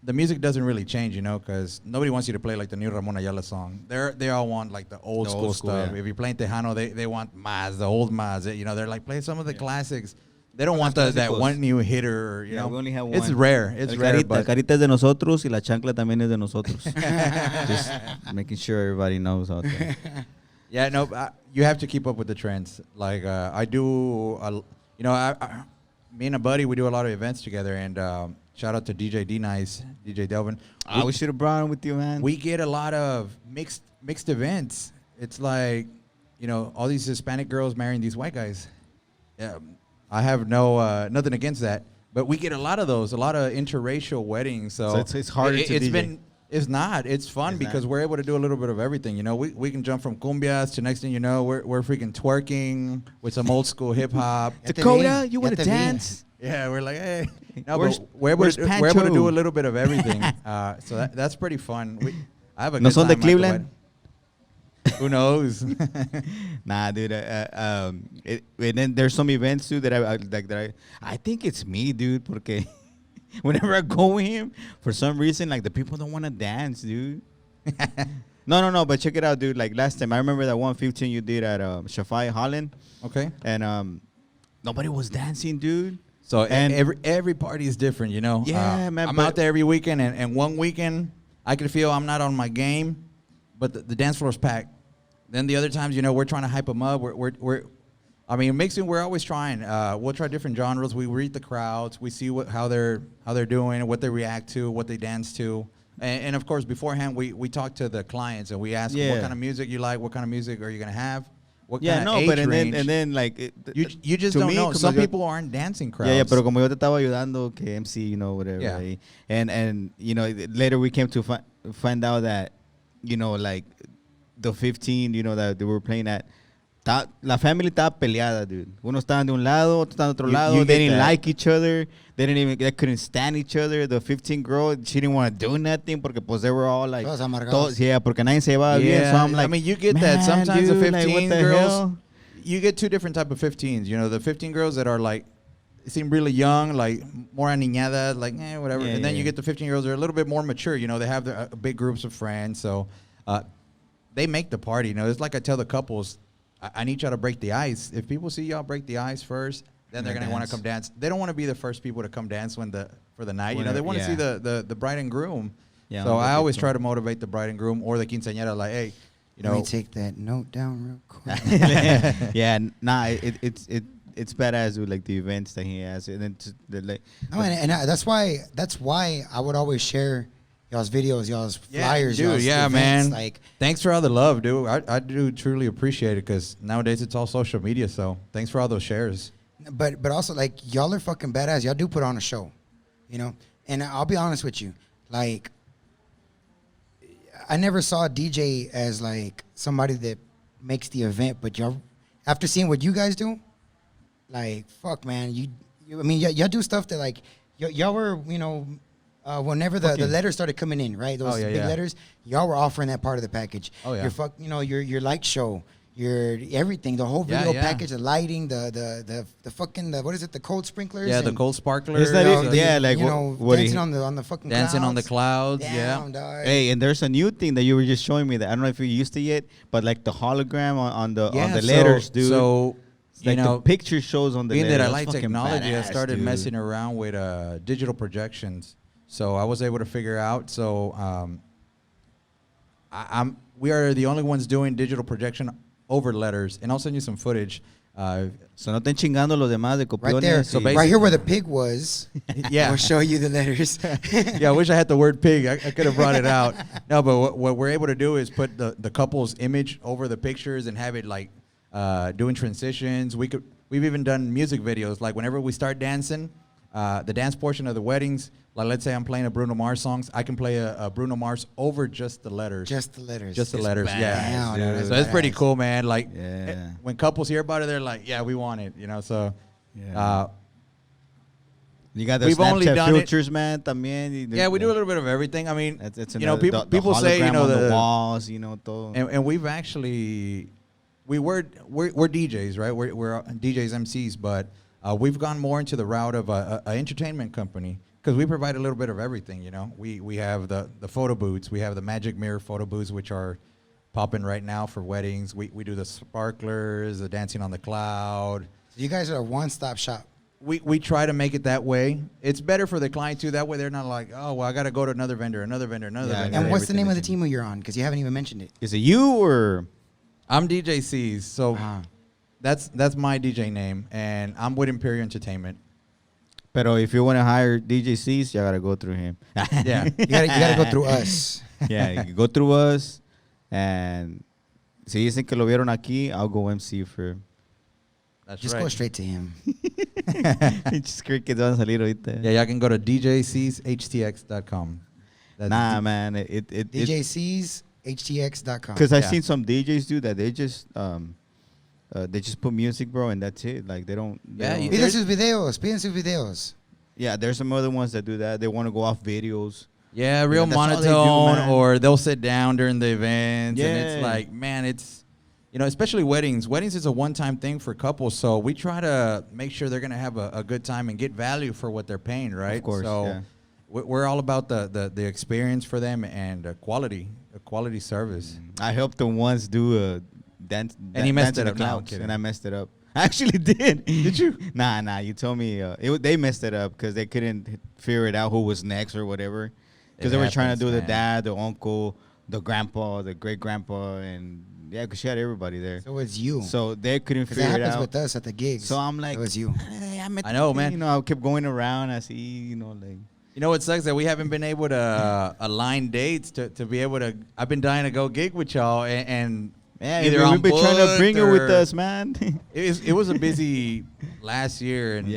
Speaker 3: the music doesn't really change, you know, because nobody wants you to play like the new Ramon Ayala song. They all want like the old school stuff.
Speaker 2: Yeah.
Speaker 3: If you're playing Tejano, they want the old Maz. You know, they're like play some of the classics. They don't want that one new hitter. You know,
Speaker 2: we only have one.
Speaker 3: It's rare. It's rare. But
Speaker 2: Carita es de nosotros y la chancla también es de nosotros. Just making sure everybody knows out there.
Speaker 3: yeah, no, you have to keep up with the trends. Like I do, you know, me and a buddy, we do a lot of events together, and shout out to DJ D-Nice, DJ Delvin.
Speaker 2: We should have brought him with you, man.
Speaker 3: We get a lot of mixed events. It's like, you know, all these Hispanic girls marrying these white guys. Yeah, I have nothing against that, but we get a lot of those, a lot of interracial weddings. So
Speaker 2: it's harder to DJ.
Speaker 3: It's not. It's fun because we're able to do a little bit of everything. You know, we can jump from cumbias to next thing you know, we're freaking twerking with some old school hip hop.
Speaker 2: Dakota, you want to dance?
Speaker 3: Yeah, we're like, hey. No,
Speaker 2: Where's-
Speaker 3: but we're able
Speaker 2: where's
Speaker 3: to do
Speaker 2: Pancho?
Speaker 3: a little bit of everything. So that's pretty fun. I have a
Speaker 2: ¿No
Speaker 3: good
Speaker 2: son de
Speaker 3: time at the
Speaker 2: Cleveland?
Speaker 3: wedding. Who knows?
Speaker 2: Nah, dude. And then there's some events too that I think it's me, dude. Porque whenever I go with him, for some reason, like the people don't want to dance, dude. No. But check it out, dude. Like last time, I remember that 115 you did at Shafai Holland,
Speaker 3: Okay.
Speaker 2: and nobody was dancing, dude.
Speaker 3: So
Speaker 2: And-
Speaker 3: every party is different, you know.
Speaker 2: Yeah, man,
Speaker 3: I'm
Speaker 2: but-
Speaker 3: out there every weekend, and one weekend I can feel I'm not on my game, but the dance floor's packed. Then the other times, you know, we're trying to hype them up. I mean, mixing. We're always trying. We'll try different genres. We read the crowds. We see how they're doing, what they react to, what they dance to, and of course beforehand we talk to the clients and we ask them what
Speaker 2: Yeah.
Speaker 3: kind of music you like, what kind of music are you gonna have, what
Speaker 2: Yeah,
Speaker 3: kind of
Speaker 2: no,
Speaker 3: age
Speaker 2: but
Speaker 3: range.
Speaker 2: and then like
Speaker 3: You just
Speaker 2: to
Speaker 3: don't
Speaker 2: me,
Speaker 3: know.
Speaker 2: como
Speaker 3: Some
Speaker 2: yo-
Speaker 3: people aren't dancing crowds.
Speaker 2: Yeah, pero como yo te estaba ayudando, que MC, you know, whatever.
Speaker 3: Yeah.
Speaker 2: Right? And you know, later we came to find out that, you know, like the 15, you know, that they were playing at. La family estaba peleada, dude. Uno estaban de un lado, otro estaban de otro lado.
Speaker 3: you
Speaker 2: They
Speaker 3: get
Speaker 2: didn't
Speaker 3: that.
Speaker 2: like each other. They couldn't stand each other. The 15 girl, she didn't want to do nothing porque pues they were all like,
Speaker 1: Todos amargados.
Speaker 2: yeah, porque nadie se llevaba bien. So I'm like,
Speaker 3: I mean, you get that.
Speaker 2: man,
Speaker 3: Sometimes
Speaker 2: dude,
Speaker 3: the
Speaker 2: like,
Speaker 3: 15
Speaker 2: what the
Speaker 3: girls,
Speaker 2: hell?
Speaker 3: you get two different type of 15s. You know, the 15 girls that are like seem really young, like more aniñadas, like whatever.
Speaker 2: Yeah,
Speaker 3: and then
Speaker 2: yeah.
Speaker 3: you get the 15 girls that are a little bit more mature. You know, they have their big groups of friends, so they make the party. You know, it's like I tell the couples, I need y'all to break the ice. If people see y'all break the ice first, then they're gonna want to come dance. They don't want to be the first people to come dance for the night. You know, they want to see the bride and groom. Yeah, so I always try to motivate the bride and groom or the quinceañera, like, hey, you know,
Speaker 1: let me take that note down real quick.
Speaker 2: Yeah, nah, it's badass with like the events that he has, and then
Speaker 1: no, and that's why I would always share y'all's videos, y'all's flyers,
Speaker 3: dude.
Speaker 1: y'all's
Speaker 3: Yeah,
Speaker 1: events,
Speaker 3: man. Like, thanks for all the love, dude. I do truly appreciate it because nowadays it's all social media. So thanks for all those shares.
Speaker 1: But also, like, y'all are fucking badass. Y'all do put on a show, you know. And I'll be honest with you, like, I never saw a DJ as like somebody that makes the event. But y'all, after seeing what you guys do, like, fuck, man, I mean, y'all do stuff that like y'all were, you know. Whenever the letters started coming in, right? Those big letters, y'all were offering that part of the package. Oh yeah. Your light show, your everything, the whole video package, the lighting, the fucking what is it? The cold sprinklers.
Speaker 3: Yeah, the cold sparklers.
Speaker 2: Like
Speaker 1: dancing on the fucking
Speaker 3: dancing
Speaker 1: clouds.
Speaker 3: on the clouds.
Speaker 1: Damn,
Speaker 3: yeah.
Speaker 1: Dog.
Speaker 2: Hey, and there's a new thing that you were just showing me that I don't know if you used it yet, but like the hologram on the letters, dude.
Speaker 3: So
Speaker 2: like the picture shows on the
Speaker 3: being
Speaker 2: letters.
Speaker 3: that I like technology, I started messing around with digital projections. So I was able to figure out. So we are the only ones doing digital projection over letters, and I'll send you some footage.
Speaker 2: So no estén chingando los demás de copiones.
Speaker 1: Right there,
Speaker 3: so
Speaker 1: right here where the pig was.
Speaker 3: Yeah,
Speaker 1: we'll show you the letters.
Speaker 3: Yeah, I wish I had the word pig. I could have brought it out. No, but what we're able to do is put the couple's image over the pictures and have it like doing transitions. We've even done music videos. Like whenever we start dancing, the dance portion of the weddings. Like, let's say I'm playing a Bruno Mars songs. I can play a Bruno Mars over just the letters.
Speaker 1: Just the letters.
Speaker 3: Just the letters, yeah.
Speaker 1: Damn,
Speaker 3: so it's pretty cool, man. Like, when couples hear about it, they're like, yeah, we want it, you know, so.
Speaker 2: You got the
Speaker 3: we've only
Speaker 2: Snapchat
Speaker 3: done
Speaker 2: filters, man, también.
Speaker 3: Yeah, we do a little bit of everything. I mean,
Speaker 2: you know,
Speaker 3: people say, you know,
Speaker 2: the walls, you know, todo.
Speaker 3: And we've actually, we're DJs, right? We're DJs, MCs, but we've gone more into the route of a entertainment company. Because we provide a little bit of everything, you know. We have the photo booths. We have the magic mirror photo booths, which are popping right now for weddings. We do the sparklers, the dancing on the cloud.
Speaker 1: So you guys are a one-stop shop.
Speaker 3: We try to make it that way. It's better for the client, too. That way they're not like, oh, well, I got to go to another vendor.
Speaker 1: And what's the name of the team you're on? Because you haven't even mentioned it.
Speaker 2: Is it you or?
Speaker 3: I'm DJ C's. So that's my DJ name. And I'm with Imperial Entertainment.
Speaker 2: Pero if you want to hire DJ C's, you gotta go through him.
Speaker 1: Yeah, you gotta go through us.
Speaker 2: Yeah, you go through us, and si dicen que lo vieron aquí, I'll go MC for.
Speaker 3: That's
Speaker 1: just
Speaker 3: right.
Speaker 1: Go straight to him.
Speaker 2: Just crickets van a salir ahorita.
Speaker 3: Yeah, y'all can go to djcshtx.com.
Speaker 2: Nah, man, it
Speaker 1: djcshtx.com.
Speaker 2: Because I've seen some DJs do that. They just put music, bro, and that's it. Like they don't.
Speaker 1: Piden sus videos.
Speaker 2: Yeah, there's some other ones that do that. They want to go off videos.
Speaker 3: Yeah, real monotone, or they'll sit down during the events, and it's like, man, it's, you know, especially weddings. Weddings is a one-time thing for couples, so we try to make sure they're gonna have a good time and get value for what they're paying, right?
Speaker 2: Of course.
Speaker 3: So we're all about the experience for them and a quality service.
Speaker 2: I helped the ones do a dance,
Speaker 3: and he messed it up.
Speaker 2: And I messed it up. I actually did. Did you? Nah. You told me they messed it up because they couldn't figure it out who was next or whatever. Because they were trying to do the dad, the uncle, the grandpa, the great grandpa, and because she had everybody there.
Speaker 1: So it's you.
Speaker 2: So they couldn't figure it out.
Speaker 1: That happens with us at the gigs.
Speaker 2: So I'm like,
Speaker 1: it was you.
Speaker 3: I know, man.
Speaker 2: You know, I kept going around. I see, you know, like.
Speaker 3: You know what sucks that we haven't been able to align dates to be able to. I've been dying to go gig with y'all and.
Speaker 2: Yeah, we've been trying to bring her with us, man.
Speaker 3: It was a busy last year, and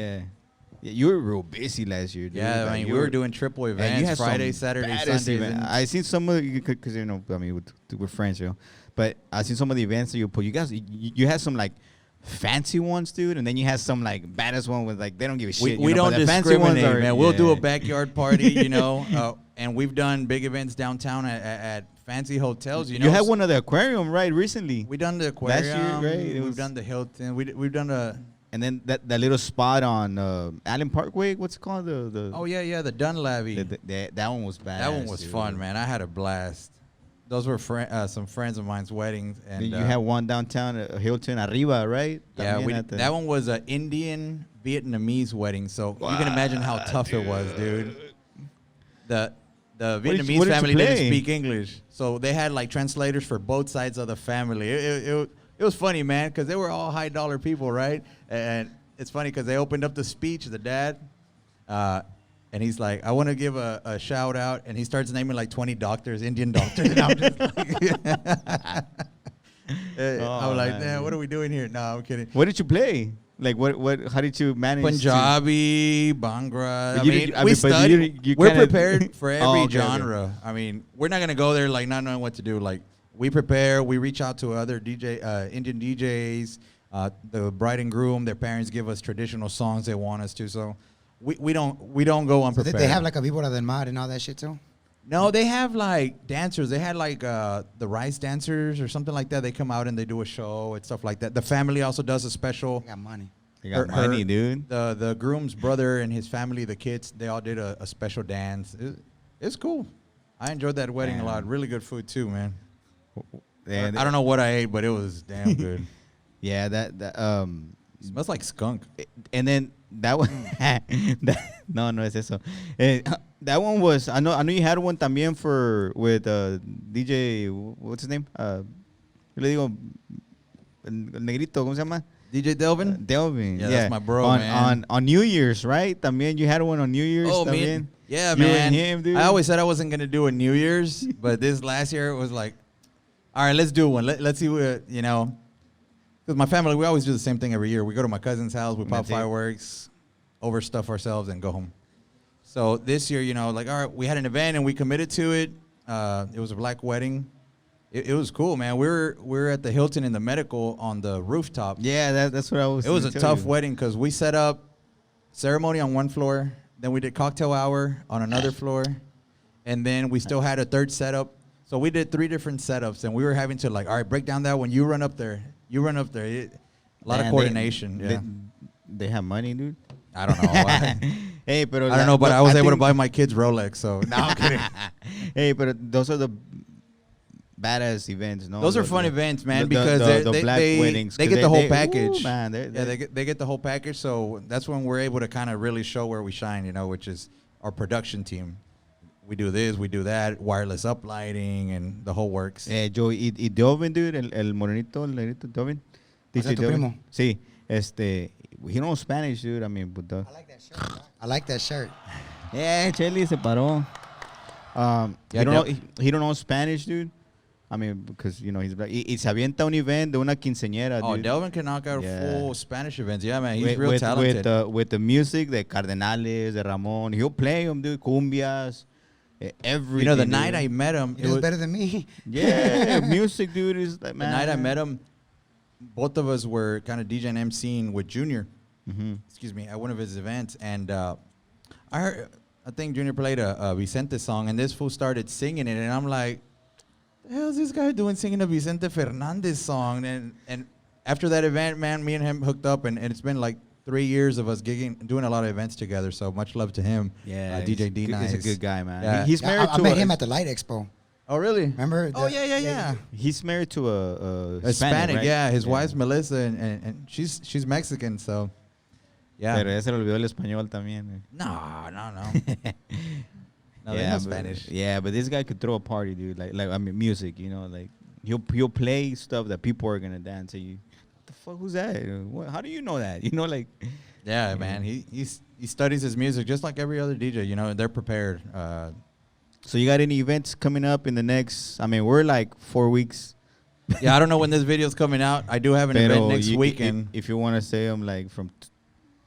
Speaker 2: you were real busy last year, dude.
Speaker 3: Yeah, I mean, we were doing triple events, Friday, Saturday, Sunday.
Speaker 2: I seen some of you because you know, I mean, we're friends, you know. But I seen some of the events that you put. You guys, you had some like fancy ones, dude, and then you had some like baddest one with like they don't give a shit.
Speaker 3: We don't discriminate, man. We'll do a backyard party, you know, and we've done big events downtown at fancy hotels. You
Speaker 2: You
Speaker 3: know,
Speaker 2: had one of the aquarium, right, recently?
Speaker 3: We done the aquarium.
Speaker 2: Last year, right?
Speaker 3: We've done the Hilton. We've done the.
Speaker 2: And then that little spot on Allen Parkway, what's it called?
Speaker 3: Oh yeah, the Dunlavy.
Speaker 2: That one was bad.
Speaker 3: That one was fun, man. I had a blast. Those were some friends of mine's weddings, and
Speaker 2: Then you had one downtown, Hilton Arriba, right?
Speaker 3: yeah,
Speaker 2: También
Speaker 3: that one was an Indian Vietnamese wedding, so you can imagine how tough it was, dude. The Vietnamese family didn't speak English, so they had like translators for both sides of the family. It was funny, man, because they were all high dollar people, right? And it's funny because they opened up the speech, the dad, and he's like, I want to give a shout out. And he starts naming like 20 doctors, Indian doctors. And I'm just like, I'm like, man, what are we doing here? No, I'm kidding.
Speaker 2: What did you play? Like, how did you manage?
Speaker 3: Punjabi, Bhangra.
Speaker 2: But
Speaker 3: We studied. We're prepared for every
Speaker 2: okay.
Speaker 3: genre. I mean, we're not going to go there like not knowing what to do. Like, we prepare. We reach out to other Indian DJs. The bride and groom, their parents give us traditional songs they want us to. So we don't go unprepared.
Speaker 1: So they have like a Víbora del Mar and all that shit too?
Speaker 3: No, they have like dancers. They had like the rice dancers or something like that. They come out and they do a show and stuff like that. The family also does a special.
Speaker 1: They got money.
Speaker 2: They got money, dude.
Speaker 3: The groom's brother and his family, the kids, they all did a special dance. It's cool. I enjoyed that wedding a lot. Really good food too, man. I don't know what I ate, but it was damn good.
Speaker 2: Yeah, that
Speaker 3: smells like skunk.
Speaker 2: And then that one, no es eso. That one was I know you had one también with DJ, what's his name? Yo le digo el negrito, ¿cómo se llama?
Speaker 3: DJ Delvin.
Speaker 2: Delvin,
Speaker 3: Yeah, that's my bro,
Speaker 2: man. On New Year's, right? También you had one on New Year's.
Speaker 3: Oh,
Speaker 2: también.
Speaker 3: man. Yeah,
Speaker 2: You
Speaker 3: man.
Speaker 2: and him, dude.
Speaker 3: I always said I wasn't gonna do a New Year's, but this last year it was like, all right, let's do one. Let's see what Because my family, we always do the same thing every year. We go to my cousin's house, we pop fireworks, overstuff ourselves, and go home. So this year, like, all right, we had an event and we committed to it. It was a black wedding. It was cool, man. We were at the Hilton in the Medical on the rooftop.
Speaker 2: Yeah, that's what I was.
Speaker 3: It was a tough wedding because we set up ceremony on one floor, then we did cocktail hour on another floor, and then we still had a third setup. So we did 3 different setups, and we were having to like, all right, break down that one. You run up there. A lot of coordination.
Speaker 2: They have money, dude.
Speaker 3: I don't know.
Speaker 2: Hey, pero
Speaker 3: I don't know, but I was able to buy my kids Rolex. So no, I'm kidding.
Speaker 2: Hey, but those are the badass events, no?
Speaker 3: Those are fun events, man, because
Speaker 2: the black weddings.
Speaker 3: They get the whole package.
Speaker 2: Ooh, man,
Speaker 3: they get the whole package. So that's when we're able to kind of really show where we shine, which is our production team. We do this, we do that, wireless uplighting, and the whole works.
Speaker 2: Yo, y Dovin, dude, el morenito, el negrito, Dovin.
Speaker 1: ¿Es tu primo?
Speaker 2: Sí, he knows Spanish, dude. I mean, but
Speaker 1: I like that shirt.
Speaker 2: Yeah, Chelly se paró. He don't know Spanish, dude. I mean, because, he's black. Y se avienta un event de una quinceañera, dude.
Speaker 3: Oh, Delvin can knock out full Spanish events. Yeah, man, he's real talented.
Speaker 2: With the music, the Cardenales, the Ramon. He'll play them, dude, cumbias. Everything.
Speaker 3: The night I met him,
Speaker 1: it was better than me.
Speaker 2: Yeah, music, dude, is like, man.
Speaker 3: The night I met him, both of us were kind of DJ and MCing with Junior.
Speaker 2: Mm-hmm.
Speaker 3: Excuse me, at one of his events, and I think Junior played a Vicente song, and this fool started singing it, and I'm like, the hell is this guy doing singing a Vicente Fernandez song? And after that event, man, me and him hooked up, and it's been like 3 years of us gigging, doing a lot of events together. So much love to him.
Speaker 2: Yeah,
Speaker 3: DJ D Nice.
Speaker 2: He's a good guy, man.
Speaker 3: Yeah.
Speaker 2: He's married
Speaker 1: I
Speaker 2: to.
Speaker 1: met him at the Light Expo.
Speaker 3: Oh, really?
Speaker 1: Remember?
Speaker 3: Oh, yeah.
Speaker 2: He's married to a
Speaker 3: Hispanic,
Speaker 2: right?
Speaker 3: yeah. His wife's Melissa, and she's Mexican, so yeah.
Speaker 2: Pero ya se le olvidó el español también.
Speaker 3: No. No,
Speaker 2: yeah,
Speaker 3: Spanish.
Speaker 2: Yeah, but this guy could throw a party, dude. Like I mean, music, like he'll play stuff that people are gonna dance. And what the fuck? Who's that? How do you know that? Like.
Speaker 3: Yeah, man. He studies his music just like every other DJ. They're prepared.
Speaker 2: So you got any events coming up in the next? I mean, we're like 4 weeks.
Speaker 3: Yeah, I don't know when this video's coming out. I do have an event next weekend.
Speaker 2: If you want to say them like from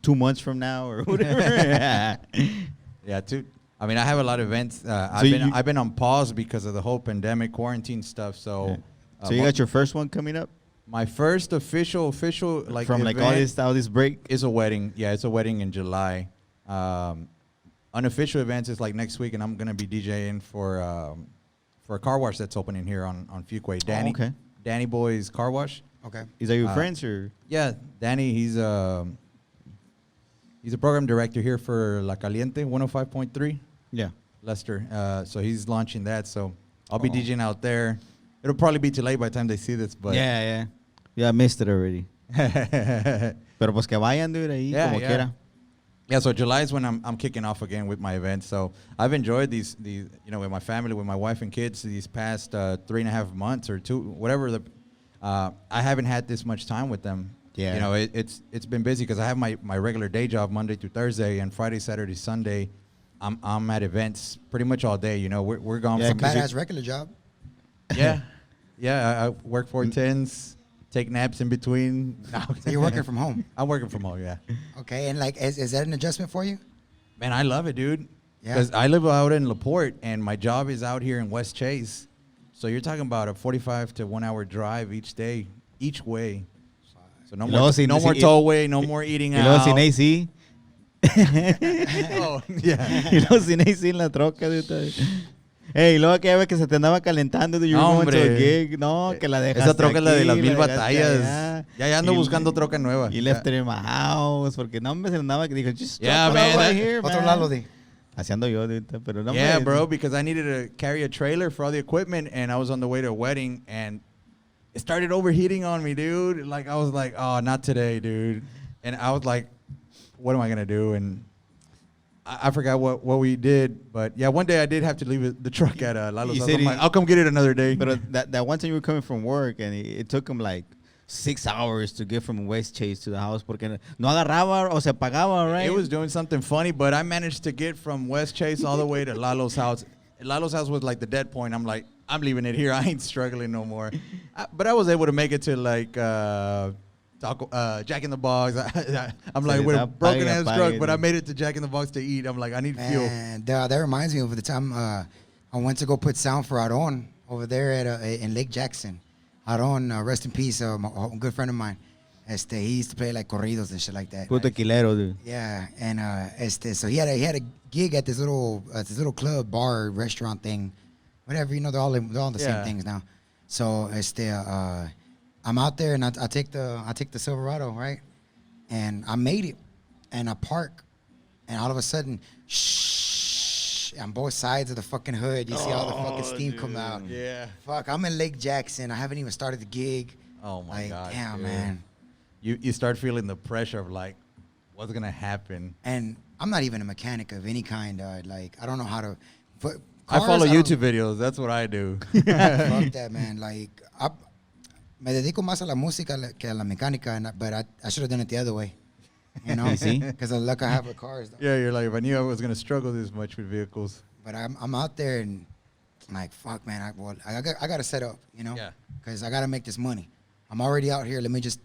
Speaker 2: 2 months from now or whatever.
Speaker 3: Yeah, I mean, I have a lot of events. I've been on pause because of the whole pandemic quarantine stuff. So,
Speaker 2: so you got your first one coming up?
Speaker 3: My first official like
Speaker 2: from
Speaker 3: event
Speaker 2: like all this break
Speaker 3: is a wedding. Yeah, it's a wedding in July. Unofficial events is like next week, and I'm gonna be DJing for for a car wash that's opening here on Fuquay. Danny,
Speaker 2: okay.
Speaker 3: Danny Boy's Car Wash.
Speaker 1: Okay.
Speaker 2: Is that your friends or?
Speaker 3: Yeah, Danny. He's a program director here for La Caliente 105.3.
Speaker 2: Yeah.
Speaker 3: Lester. So he's launching that. So I'll be DJing out there. It'll probably be too late by the time they see this, but
Speaker 2: Yeah, I missed it already. Pero pues que vayan, dude, ahí como quiera.
Speaker 3: Yeah, so July is when I'm kicking off again with my events. So I've enjoyed these with my family, with my wife and kids these past 3.5 months or 2, whatever. I haven't had this much time with them.
Speaker 2: Yeah.
Speaker 3: It's been busy because I have my regular day job Monday through Thursday, and Friday, Saturday, Sunday, I'm at events pretty much all day. We're gone from
Speaker 1: badass regular job.
Speaker 3: Yeah, I work 410s, take naps in between. No.
Speaker 1: So you're working from home.
Speaker 3: I'm working from home, yeah.
Speaker 1: Okay, and like, is that an adjustment for you?
Speaker 3: Man, I love it, dude.
Speaker 1: Yeah.
Speaker 3: Because I live out in LaPorte, and my job is out here in West Chase. So you're talking about a 45 to 1 hour drive each day, each way. So no more tollway, no more eating
Speaker 2: out. Y luego sin
Speaker 3: AC.
Speaker 2: Oh, yeah. Y luego sin AC en la troca, dude. Hey, y luego aquella vez que se te andaba calentando, you were going to a gig. No, que la dejaste.
Speaker 3: Esa troca es la de las 1000
Speaker 2: la
Speaker 3: batallas. Ya ando buscando troca nueva.
Speaker 2: Y left it in my house, porque no me se andaba que dijo, just
Speaker 3: yeah, man,
Speaker 2: right here, man.
Speaker 1: Otro lado de.
Speaker 2: Haciendo yo, dude, pero no.
Speaker 3: Yeah, bro, because I needed to carry a trailer for all the equipment, and I was on the way to a wedding, and it started overheating on me, dude. Like, I was like, oh, not today, dude. And I was like, what am I going to do? And I forgot what we did, but yeah, one day I did have to leave the truck at Lalo's house. I'm like, I'll come get it another day.
Speaker 2: But that one time you were coming from work, and it took him like 6 hours to get from West Chase to the house porque no agarraba o se apagaba, right?
Speaker 3: It was doing something funny, but I managed to get from West Chase all the way to Lalo's house. Lalo's house was like the dead point. I'm like, I'm leaving it here. I ain't struggling no more. But I was able to make it to like Jack in the Box. I'm like, with a broken ass truck, but I made it to Jack in the Box to eat. I'm like, I need fuel.
Speaker 1: And that reminds me of the time I went to go put sound for Aron over there in Lake Jackson. Aron, rest in peace, a good friend of mine. He used to play like corridos and shit like that.
Speaker 2: Puto tequilero, dude.
Speaker 1: Yeah, and so he had a gig at this little club, bar, restaurant thing, whatever. They're all the same things now. So I'm out there and I take the Silverado, right, and I made it, and I park, and all of a sudden, on both sides of the fucking hood, you see all the fucking steam come out.
Speaker 3: Yeah.
Speaker 1: Fuck, I'm in Lake Jackson. I haven't even started the gig.
Speaker 3: Oh my God.
Speaker 1: Damn,
Speaker 3: dude.
Speaker 1: man.
Speaker 3: You start feeling the pressure of like, what's gonna happen?
Speaker 1: And I'm not even a mechanic of any kind. Like, I don't know how to.
Speaker 3: I follow YouTube videos. That's what I do.
Speaker 1: Fuck that, man. Like, me dedico más a la música que a la mecánica, but I should have done it the other way. Because of luck I have with cars. Though.
Speaker 3: Yeah, you're like, if I knew I was gonna struggle this much with vehicles.
Speaker 1: But I'm out there and I'm like, fuck, man. I got to set up,
Speaker 3: Yeah.
Speaker 1: Because I got to make this money. I'm already out here. Let me just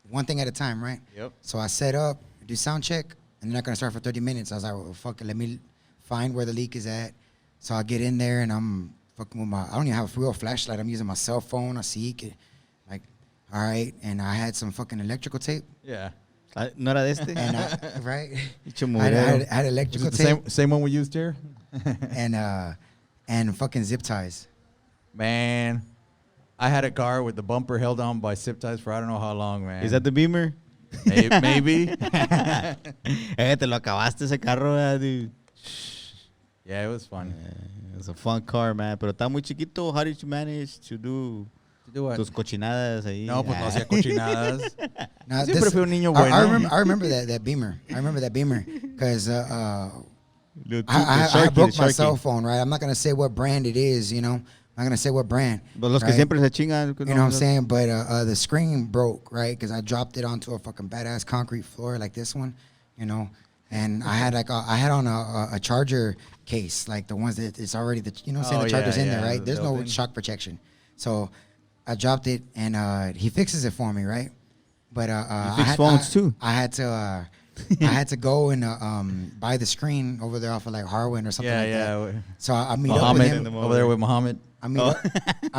Speaker 1: one thing at a time, right?
Speaker 3: Yep.
Speaker 1: So I set up, do sound check, and they're not gonna start for 30 minutes. I was like, well, fuck it. Let me find where the leak is at. So I get in there and I'm fucking with I don't even have a real flashlight. I'm using my cell phone. I see it. Like, all right. And I had some fucking electrical tape.
Speaker 3: Yeah.
Speaker 2: No era de este?
Speaker 1: And right? I had electrical tape.
Speaker 3: Same one we used here?
Speaker 1: and fucking zip ties.
Speaker 3: Man, I had a car with the bumper held on by zip ties for I don't know how long, man.
Speaker 2: Is that the Beamer?
Speaker 3: Maybe.
Speaker 2: Te lo acabaste ese carro, dude.
Speaker 3: Yeah, it was fun.
Speaker 2: It was a fun car, man. Pero está muy chiquito. How did you manage to do
Speaker 3: what?
Speaker 2: Tus cochinadas ahí?
Speaker 3: No, pues no hacía cochinadas.
Speaker 1: Nah,
Speaker 3: Siempre fui un niño bueno.
Speaker 1: I remember that Beamer. I remember that Beamer because I broke my cell phone, right? I'm not going to say what brand it is, I'm not going to say what brand.
Speaker 2: But los que siempre se chingan.
Speaker 1: You know what I'm saying? But the screen broke, right? Because I dropped it onto a fucking badass concrete floor like this one, And I had on a charger case, like the ones that it's already the charger's in there, right? There's no shock protection. So I dropped it and he fixes it for me, right? But
Speaker 2: you fix phones too.
Speaker 1: I had to go and buy the screen over there off of like Harwin or something like that. So I meet up with him
Speaker 3: over there with Muhammad.
Speaker 1: I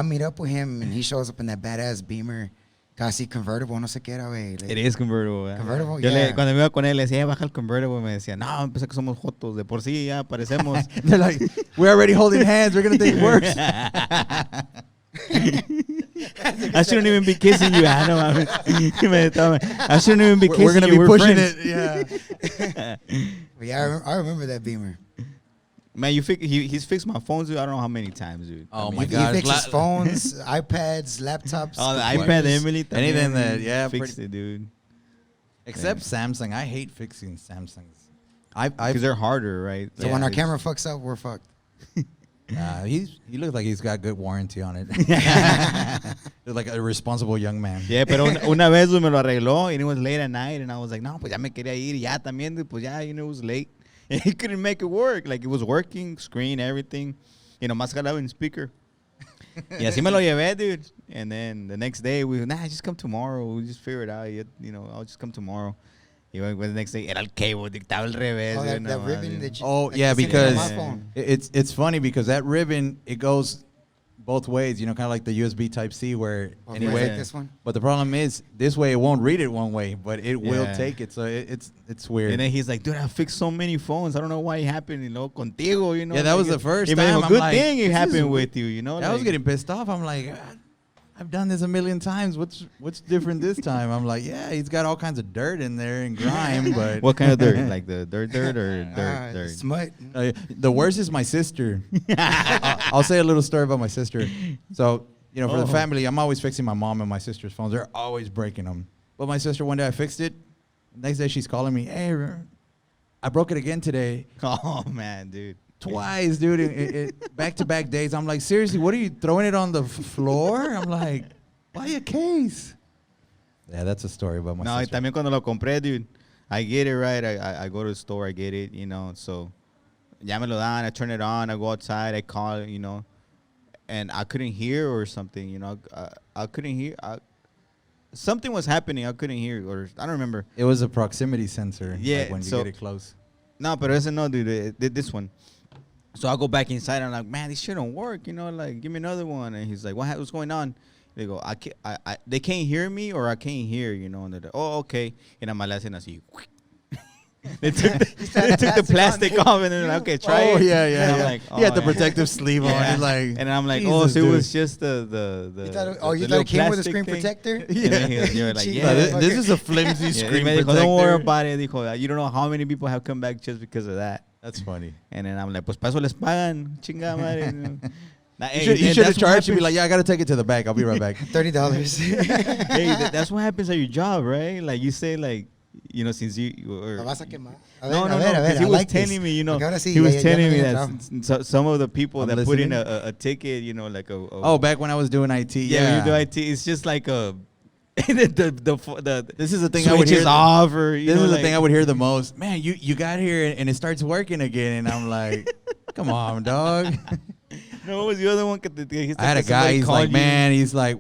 Speaker 1: meet up with him and he shows up in that badass Beamer, casi convertible, no sé qué era, güey.
Speaker 2: It is convertible, ¿verdad?
Speaker 1: Convertible,
Speaker 2: Yo
Speaker 1: yeah.
Speaker 2: cuando me iba con él, le decía, baja el convertible. Me decía, no, pensé que somos jotos. De por sí ya parecemos.
Speaker 3: They're like, we're already holding hands. We're going to think worse.
Speaker 2: I shouldn't even be kissing you. I shouldn't even be kissing you.
Speaker 3: We're going to be
Speaker 2: We're
Speaker 3: pushing
Speaker 2: friends.
Speaker 3: it. Yeah.
Speaker 1: Yeah, I remember that Beamer.
Speaker 2: Man, he's fixed my phones, dude. I don't know how many times, dude.
Speaker 3: Oh,
Speaker 2: I mean,
Speaker 3: my
Speaker 1: He
Speaker 3: God.
Speaker 1: fixes phones, iPads, laptops.
Speaker 2: Oh, the
Speaker 1: computers.
Speaker 2: iPad, Emily.
Speaker 3: Anything
Speaker 2: también
Speaker 3: that, yeah,
Speaker 2: fixed it, dude.
Speaker 3: Except Samsung. I hate fixing Samsungs.
Speaker 2: Because they're harder, right?
Speaker 1: So
Speaker 3: Yeah,
Speaker 1: when our
Speaker 3: it's-
Speaker 1: camera fucks up, we're fucked.
Speaker 3: he looks like he's got good warranty on it. Looks like a responsible young man.
Speaker 2: Yeah, pero una vez me lo arregló and it was late at night and I was like, no, pues ya me quería ir. Ya también, pues ya, it was late. And he couldn't make it work. Like, it was working, screen, everything. Más jalado en speaker. Y así me lo llevé, dude. And then the next day, just come tomorrow. We'll just figure it out. I'll just come tomorrow. Y the next day, era el cable, estaba al revés.
Speaker 1: Oh,
Speaker 2: dude,
Speaker 1: that
Speaker 2: no,
Speaker 1: ribbon
Speaker 2: dude.
Speaker 1: that you,
Speaker 3: Oh,
Speaker 1: like
Speaker 3: yeah,
Speaker 1: you seen it on
Speaker 3: because
Speaker 1: my phone.
Speaker 3: it's funny because that ribbon, it goes both ways, kind of like the USB Type-C where
Speaker 1: Oh,
Speaker 3: anyway.
Speaker 1: like this one.
Speaker 3: But the problem is, this way it won't read it one way, but it will
Speaker 2: Yeah.
Speaker 3: take it. So it's weird.
Speaker 2: And then he's like, dude, I fixed so many phones. I don't know why it happened, contigo,
Speaker 3: Yeah, that was the first
Speaker 2: Y me dijo,
Speaker 3: time. I'm
Speaker 2: good
Speaker 3: like,
Speaker 2: thing it
Speaker 3: this is
Speaker 2: happened
Speaker 3: weird.
Speaker 2: with you,
Speaker 3: I was getting pissed off. I'm like, I've done this a million times. What's different this time? I'm like, yeah, he's got all kinds of dirt in there and grime, but
Speaker 2: What kind of dirt? Like the dirt or dirt?
Speaker 1: Smut.
Speaker 3: the worst is my sister. I'll say a little story about my sister. So, for the family, I'm always fixing my mom and my sister's phones. They're always breaking them. But my sister, one day I fixed it. Next day she's calling me, hey, I broke it again today.
Speaker 2: Oh, man, dude.
Speaker 3: Twice, dude. Back-to-back days. I'm like, seriously, what are you throwing it on the floor? I'm like, buy a case. Yeah, that's a story about my
Speaker 2: No, y
Speaker 3: sister.
Speaker 2: también cuando lo compré, dude, I get it, right? I go to the store, I get it, so ya me lo dan, I turn it on, I go outside, I call, and I couldn't hear or something, I couldn't hear. Something was happening, I couldn't hear, or I don't remember.
Speaker 3: It was a proximity sensor.
Speaker 2: Yeah,
Speaker 3: like when you
Speaker 2: so-
Speaker 3: get it close.
Speaker 2: No, pero ese no, dude, this one. So I go back inside, I'm like, man, this shit don't work, like, give me another one. And he's like, what's going on? They go, they can't hear me or I can't hear, and they're like, oh, okay. And I'm like, así. They took the plastic off and they're like, okay, try it.
Speaker 3: Yeah, yeah.
Speaker 2: And I'm
Speaker 3: yeah.
Speaker 2: like,
Speaker 3: He had the
Speaker 2: yeah.
Speaker 3: protective sleeve on.
Speaker 2: Yeah.
Speaker 3: He's like,
Speaker 2: And I'm like,
Speaker 3: Jesus,
Speaker 2: it
Speaker 3: dude.
Speaker 2: was just the
Speaker 1: You thought it,
Speaker 2: the
Speaker 1: you
Speaker 2: little
Speaker 1: thought it came with a
Speaker 2: plastic
Speaker 1: screen
Speaker 2: thing.
Speaker 1: protector?
Speaker 2: And then you're like,
Speaker 1: Cheap
Speaker 2: yeah.
Speaker 3: No, this is a flimsy
Speaker 2: Yeah,
Speaker 3: screen
Speaker 2: me dijo,
Speaker 3: protector.
Speaker 2: don't worry about it. Dijo, you don't know how many people have come back just because of that.
Speaker 3: That's funny.
Speaker 2: And then I'm like, pues para eso les pagan, chingada madre. Nah,
Speaker 3: You
Speaker 2: hey,
Speaker 3: should have
Speaker 2: that's what
Speaker 3: charged. You'd be
Speaker 2: happens-
Speaker 3: like, yeah, I got to take it to the back. I'll be right back.
Speaker 1: $30.
Speaker 2: hey, that's what happens at your job, right? Like you say, like, since you or,
Speaker 1: ¿Lo vas a quemar?
Speaker 2: no,
Speaker 1: A ver,
Speaker 2: 'cause he
Speaker 1: I
Speaker 2: was
Speaker 1: like this.
Speaker 2: telling me,
Speaker 1: Porque ahora sí,
Speaker 2: he was
Speaker 1: ya
Speaker 2: telling
Speaker 1: me
Speaker 2: me
Speaker 1: viene
Speaker 2: that
Speaker 1: trabajo.
Speaker 2: some of the people
Speaker 3: I'm
Speaker 2: that put in
Speaker 3: listening.
Speaker 2: a ticket, like a
Speaker 3: Oh, back when I was doing IT.
Speaker 2: yeah,
Speaker 3: Yeah.
Speaker 2: when you do IT, it's just like a the
Speaker 3: This is the thing I would
Speaker 2: switches
Speaker 3: hear.
Speaker 2: off or
Speaker 3: This is the thing I would hear the most. Man, you got here and it starts working again, and I'm like, come on, dog.
Speaker 2: No, what was the other one?
Speaker 3: I had a guy. He's like, man, he's like,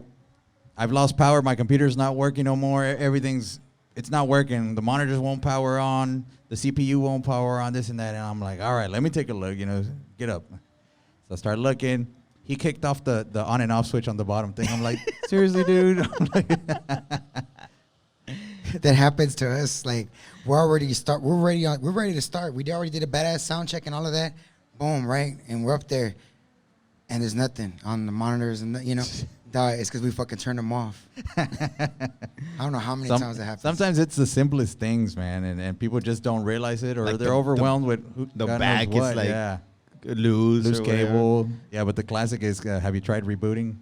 Speaker 3: I've lost power. My computer's not working no more. It's not working. The monitors won't power on. The CPU won't power on. This and that. And I'm like, all right, let me take a look. Get up. So I start looking. He kicked off the on and off switch on the bottom thing. I'm like, seriously, dude. I'm like,
Speaker 1: That happens to us. Like we're ready to start. We're ready to start. We already did a badass sound check and all of that. Boom, right? And we're up there, and there's nothing on the monitors, and it's because we fucking turned them off. I don't know how many times that happens.
Speaker 3: Sometimes it's the simplest things, man, and people just don't realize it, or
Speaker 2: Like
Speaker 3: they're
Speaker 2: the
Speaker 3: overwhelmed with
Speaker 2: the
Speaker 3: God knows
Speaker 2: back is
Speaker 3: what.
Speaker 2: like
Speaker 3: yeah.
Speaker 2: loose or whatever.
Speaker 3: cable. Yeah, but the classic is, have you tried rebooting?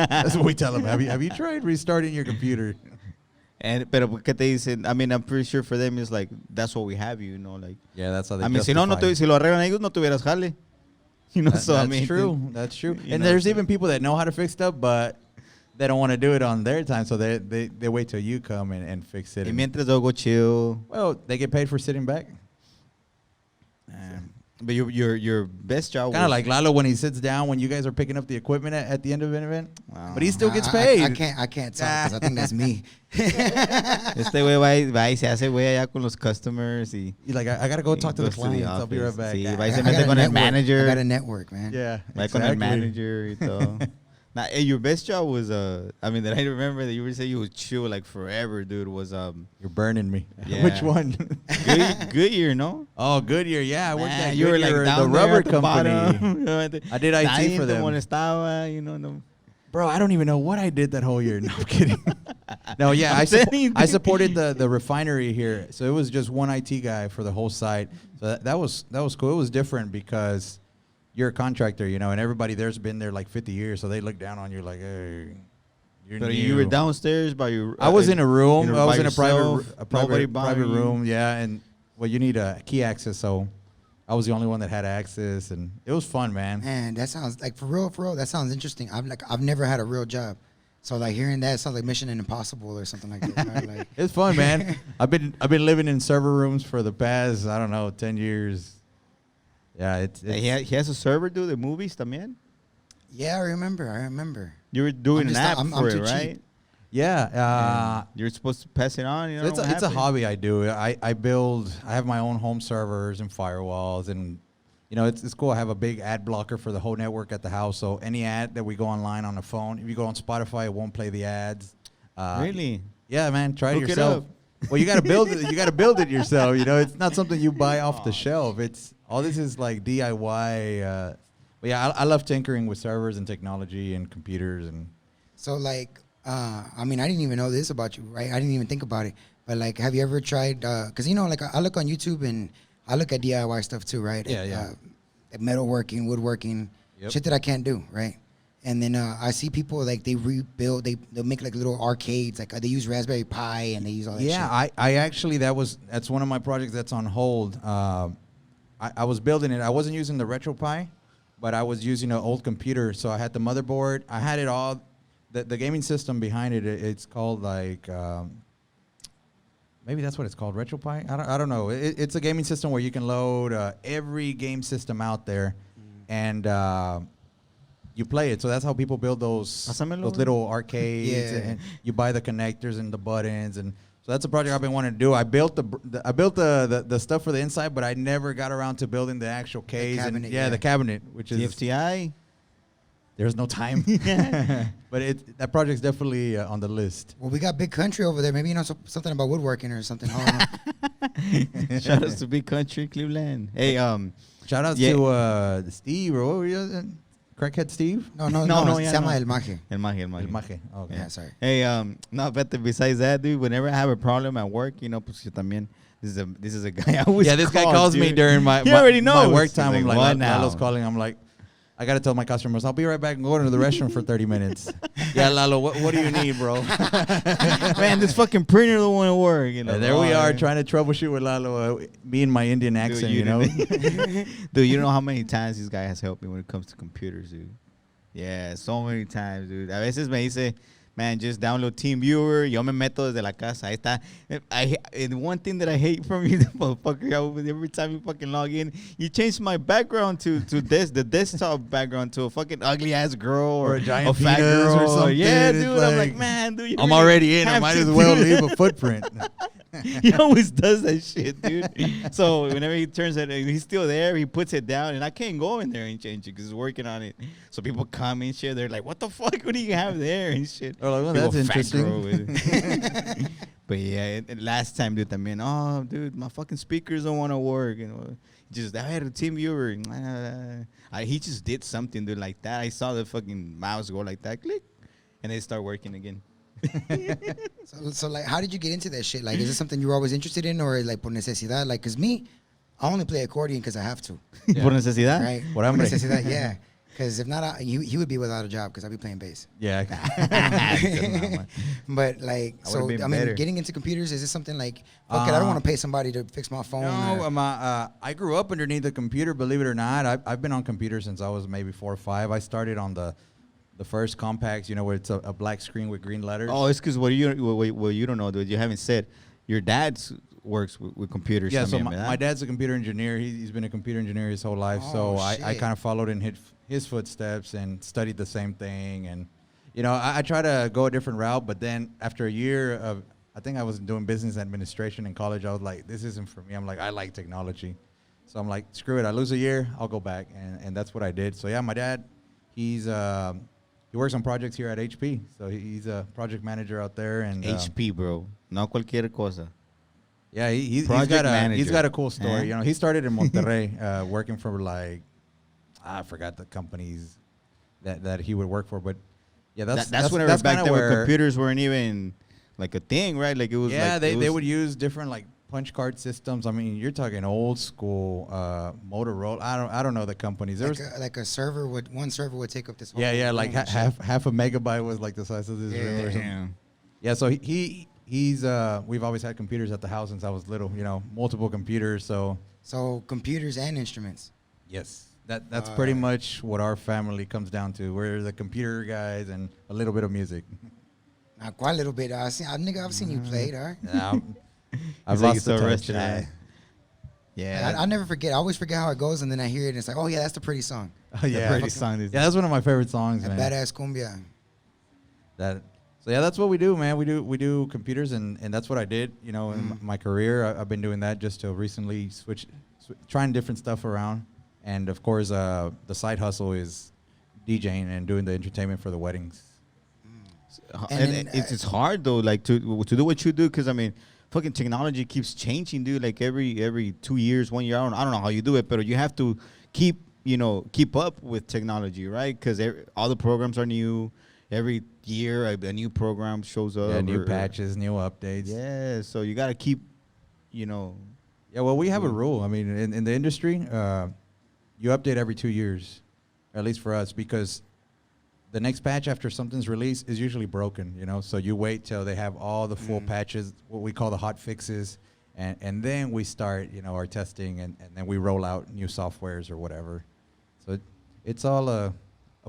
Speaker 3: That's what we tell them. Have you tried restarting your computer?
Speaker 2: Pero que te dicen, I mean, I'm pretty sure for them it's like that's what we have, like.
Speaker 3: Yeah, that's how they.
Speaker 2: I mean, si lo arreglan ellos, no tuvieras jale. So I
Speaker 3: That's
Speaker 2: mean,
Speaker 3: true. That's true.
Speaker 2: you
Speaker 3: And
Speaker 2: know,
Speaker 3: there's
Speaker 2: so-
Speaker 3: even people that know how to fix stuff, but they don't want to do it on their time, so they wait till you come and fix it.
Speaker 2: Y
Speaker 3: And-
Speaker 2: mientras yo go chill.
Speaker 3: well, they get paid for sitting back.
Speaker 2: But your best job
Speaker 3: Kind of
Speaker 2: was
Speaker 3: like Lalo when he sits down when you guys are picking up the equipment at the end of an event.
Speaker 2: Wow.
Speaker 3: But he still gets
Speaker 1: I
Speaker 3: paid.
Speaker 1: can't talk because I think that's me.
Speaker 2: Este güey va y se hace güey allá con los customers y
Speaker 3: He's like, I gotta go talk to the
Speaker 2: goes
Speaker 3: clients. I'll be right
Speaker 2: office.
Speaker 3: back.
Speaker 2: Sí,
Speaker 3: Ah,
Speaker 2: va y se
Speaker 1: I
Speaker 2: mete
Speaker 1: got a
Speaker 2: con el
Speaker 1: network. I
Speaker 2: manager.
Speaker 1: got a network, man.
Speaker 3: yeah,
Speaker 2: Va con el
Speaker 3: exactly.
Speaker 2: manager y todo. Now, hey, your best job was I mean, that I remember that you were saying you would chill like forever, dude. Was
Speaker 3: You're burning me.
Speaker 2: Yeah.
Speaker 3: Which one?
Speaker 2: Goodyear, no?
Speaker 3: Oh, Goodyear. Yeah, I worked at
Speaker 2: You were like
Speaker 3: Goodyear,
Speaker 2: down
Speaker 3: the
Speaker 2: there
Speaker 3: rubber
Speaker 2: at the
Speaker 3: company.
Speaker 2: bottom.
Speaker 3: I did IT for them.
Speaker 2: Estaba, you know, no.
Speaker 3: Bro, I don't even know what I did that whole year. No, I'm kidding. No, yeah,
Speaker 2: I'm saying,
Speaker 3: I supported the refinery here. So it was just one IT guy for the whole site. So that was cool. It was different because you're a contractor, you know, and everybody there's been there like 50 years. So they look down on you like, hey, you're
Speaker 2: But
Speaker 3: new.
Speaker 2: you were downstairs by your.
Speaker 3: I was in a room. I was in a
Speaker 2: Nobody
Speaker 3: private room. Yeah, and well, you need a key access, so I was the only one that had access, and it was fun, man.
Speaker 1: Man, that sounds like for real. That sounds interesting. I've never had a real job, so like hearing that sounds like Mission Impossible or something like that. Right? Like,
Speaker 3: It's fun, man. I've been living in server rooms for the past 10 years. Yeah, it's
Speaker 2: He has a server, dude. The movies, también.
Speaker 1: yeah, I remember.
Speaker 2: You were doing
Speaker 1: I'm
Speaker 2: an
Speaker 1: just
Speaker 2: app
Speaker 1: not- I'm
Speaker 2: for
Speaker 1: too
Speaker 2: it,
Speaker 1: cheap.
Speaker 2: right?
Speaker 3: yeah.
Speaker 2: You're supposed to pass it on. You know,
Speaker 3: So it's a hobby I do. I have my own home servers and firewalls, and you know it's cool. I have a big ad blocker for the whole network at the house. So any ad that we go online on the phone, if you go on Spotify, it won't play the ads.
Speaker 2: Really?
Speaker 3: Yeah, man. Try it
Speaker 2: Hook it
Speaker 3: yourself. Well, you gotta build it. You gotta build it yourself. You know, it's not something you buy off the shelf. It's all this is like DIY. But yeah, I love tinkering with servers and technology and computers and.
Speaker 1: So like, I mean, I didn't even know this about you, right? I didn't even think about it. But like, have you ever tried? Because you know, like I look on YouTube and I look at DIY stuff too, right?
Speaker 3: Yeah.
Speaker 1: At metalworking, woodworking,
Speaker 3: Yep.
Speaker 1: shit that I can't do, right? And then I see people like they rebuild, they'll make like little arcades, like they use Raspberry Pi and they use all that shit.
Speaker 3: Yeah, I actually that's one of my projects that's on hold. I was building it. I wasn't using the RetroPie, but I was using an old computer. So I had the motherboard. I had it all. The gaming system behind it. It's called like maybe that's what it's called, RetroPie. I don't know. It's a gaming system where you can load every game system out there, and you play it. So that's how people build those little arcades.
Speaker 1: Yeah.
Speaker 3: And you buy the connectors and the buttons, and so that's a project I've been wanting to do. I built the stuff for the inside, but I never got around to building the actual case.
Speaker 1: cabinet,
Speaker 3: the cabinet, which is
Speaker 2: TFTI.
Speaker 3: there's no time. But that project's definitely on the list.
Speaker 1: Well, we got Big Country over there. Maybe you know something about woodworking or something. I don't know.
Speaker 2: Shout out to Big Country, Cleveland. Hey,
Speaker 3: Shout out
Speaker 2: Yeah.
Speaker 3: to Steve, or what were you? Crackhead Steve?
Speaker 1: No,
Speaker 2: No,
Speaker 1: se
Speaker 2: yeah,
Speaker 1: llama
Speaker 2: no.
Speaker 1: El Maje.
Speaker 2: El Maje, El Maje.
Speaker 3: El Maje. Okay.
Speaker 1: Yeah, sorry.
Speaker 2: Hey, no, but besides that, dude, whenever I have a problem at work, you know, pues yo también, this is a guy I always
Speaker 3: Yeah, this guy calls me
Speaker 2: dude.
Speaker 3: during my
Speaker 2: He already
Speaker 3: my
Speaker 2: knows.
Speaker 3: work time.
Speaker 2: He's
Speaker 3: I'm
Speaker 2: like,
Speaker 3: like,
Speaker 2: what now?
Speaker 3: Lalo's calling. I'm like, I gotta tell my customers, I'll be right back and go to the restroom for 30 minutes. Yeah, Lalo, what do you need, bro?
Speaker 2: Man, this fucking printer don't want to work. You know,
Speaker 3: And there we are trying to troubleshoot with Lalo, me and my Indian accent, you know.
Speaker 2: Dude, you know how many times this guy has helped me when it comes to computers, dude. Yeah, so many times, dude. A veces me dice, man, just download TeamViewer. Yo me meto desde la casa. Ahí está. And one thing that I hate from you, motherfucker, every time you fucking log in, you change my background to the desktop background to a fucking ugly ass girl or
Speaker 3: a giant
Speaker 2: fat
Speaker 3: penis
Speaker 2: girl
Speaker 3: or something.
Speaker 2: Yeah,
Speaker 3: It's
Speaker 2: dude. I'm
Speaker 3: like,
Speaker 2: like, man, dude. You
Speaker 3: I'm
Speaker 2: really
Speaker 3: already in. I
Speaker 2: have
Speaker 3: might
Speaker 2: to
Speaker 3: as
Speaker 2: do
Speaker 3: well
Speaker 2: this.
Speaker 3: leave a footprint.
Speaker 2: He always does that shit, dude. So whenever he turns it, he's still there. He puts it down, and I can't go in there and change it because he's working on it. So people come and shit. They're like, "What the fuck? What do you have there?" And shit.
Speaker 3: Oh, like, well,
Speaker 2: Big
Speaker 3: that's
Speaker 2: old fat
Speaker 3: interesting.
Speaker 2: girl with it. But yeah, last time, dude, también. Oh, dude, my fucking speakers don't want to work. You know, just I had a team viewer. He just did something, dude, like that. I saw the fucking mouse go like that, click, and they start working again.
Speaker 1: So like, how did you get into that shit? Like, is this something you were always interested in, or like por necesidad? Like, cause me, I only play accordion because I have to,
Speaker 3: Yeah.
Speaker 2: Por necesidad.
Speaker 1: right?
Speaker 3: Por
Speaker 1: Por
Speaker 3: hambre.
Speaker 1: necesidad, yeah. Because if not, he would be without a job because I'd be playing bass.
Speaker 3: Yeah.
Speaker 1: But like,
Speaker 2: I
Speaker 1: so
Speaker 2: would've been
Speaker 1: I mean,
Speaker 2: better.
Speaker 1: getting into computers, is this something like, fuck it, I don't want to pay somebody to fix my phone.
Speaker 3: No,
Speaker 1: or-
Speaker 3: I grew up underneath the computer, believe it or not. I've been on computers since I was maybe 4 or 5. I started on the first compacts, you know, where it's a black screen with green letters.
Speaker 2: Oh, it's because what you don't know, dude. You haven't said your dad works with computers.
Speaker 3: Yeah, so
Speaker 2: también,
Speaker 3: my
Speaker 2: ¿verdad?
Speaker 3: dad's a computer engineer. He's been a computer engineer his whole life.
Speaker 1: Oh,
Speaker 3: So I
Speaker 1: shit.
Speaker 3: kind of followed in his footsteps and studied the same thing. And, you know, I try to go a different route. But then after a year of, I think I was doing business administration in college, I was like, this isn't for me. I'm like, I like technology. So I'm like, screw it. I lose a year, I'll go back. And that's what I did. So, yeah, my dad, he's he works on projects here at HP. So he's a project manager out there. And
Speaker 2: HP, bro. No cualquier cosa.
Speaker 3: Yeah, he's
Speaker 2: Project
Speaker 3: got a
Speaker 2: manager.
Speaker 3: cool story. You know, he started in Monterrey, working for like I forgot the companies that he would work for, but yeah, that's
Speaker 2: whenever
Speaker 3: that's
Speaker 2: back
Speaker 3: kinda
Speaker 2: then
Speaker 3: where
Speaker 2: where computers weren't even like a thing, right? Like it was.
Speaker 3: yeah,
Speaker 2: like,
Speaker 3: they would use different like punch card systems. I mean, you're talking old school Motorola. I don't know the companies. There
Speaker 1: Like a server one server would take up this whole
Speaker 3: yeah, like
Speaker 1: room and shit.
Speaker 3: half a megabyte was like the size of this room or something.
Speaker 2: Damn.
Speaker 3: Yeah, so he's we've always had computers at the house since I was little. You know, multiple computers.
Speaker 1: So computers and instruments.
Speaker 3: Yes, that's pretty much what our family comes down to. We're the computer guys and a little bit of music.
Speaker 1: Not quite a little bit. I've seen you play, all right?
Speaker 3: Yeah, I've
Speaker 2: He's like,
Speaker 3: lost the
Speaker 2: so
Speaker 3: touch.
Speaker 2: rusty, right? Yeah.
Speaker 1: I never forget. I always forget how it goes, and then I hear it, and it's like, oh yeah, that's the pretty song.
Speaker 3: Oh, yeah,
Speaker 2: pretty song is-
Speaker 3: yeah, that's one of my favorite songs,
Speaker 1: That
Speaker 3: man.
Speaker 1: badass cumbia.
Speaker 3: So yeah, that's what we do, man. We do computers, and that's what I did. You know, in my career, I've been doing that just to recently trying different stuff around, and of course, the side hustle is DJing and doing the entertainment for the weddings.
Speaker 1: And
Speaker 2: And
Speaker 1: then,
Speaker 2: it's hard though, like to do what you do, because I mean, fucking technology keeps changing, dude. Like every 2 years, 1 year. I don't know how you do it, but you have to keep up with technology, right? Because all the programs are new. Every year, a new program shows up.
Speaker 3: Yeah, new patches, new updates.
Speaker 2: Yeah, so you gotta keep,
Speaker 3: Yeah, well, we have a rule. I mean, in the industry, you update every 2 years, at least for us, because the next patch after something's released is usually broken, So you wait till they have all the full patches, what we call the hot fixes, and then we start, our testing, and then we roll out new softwares or whatever. So it's all a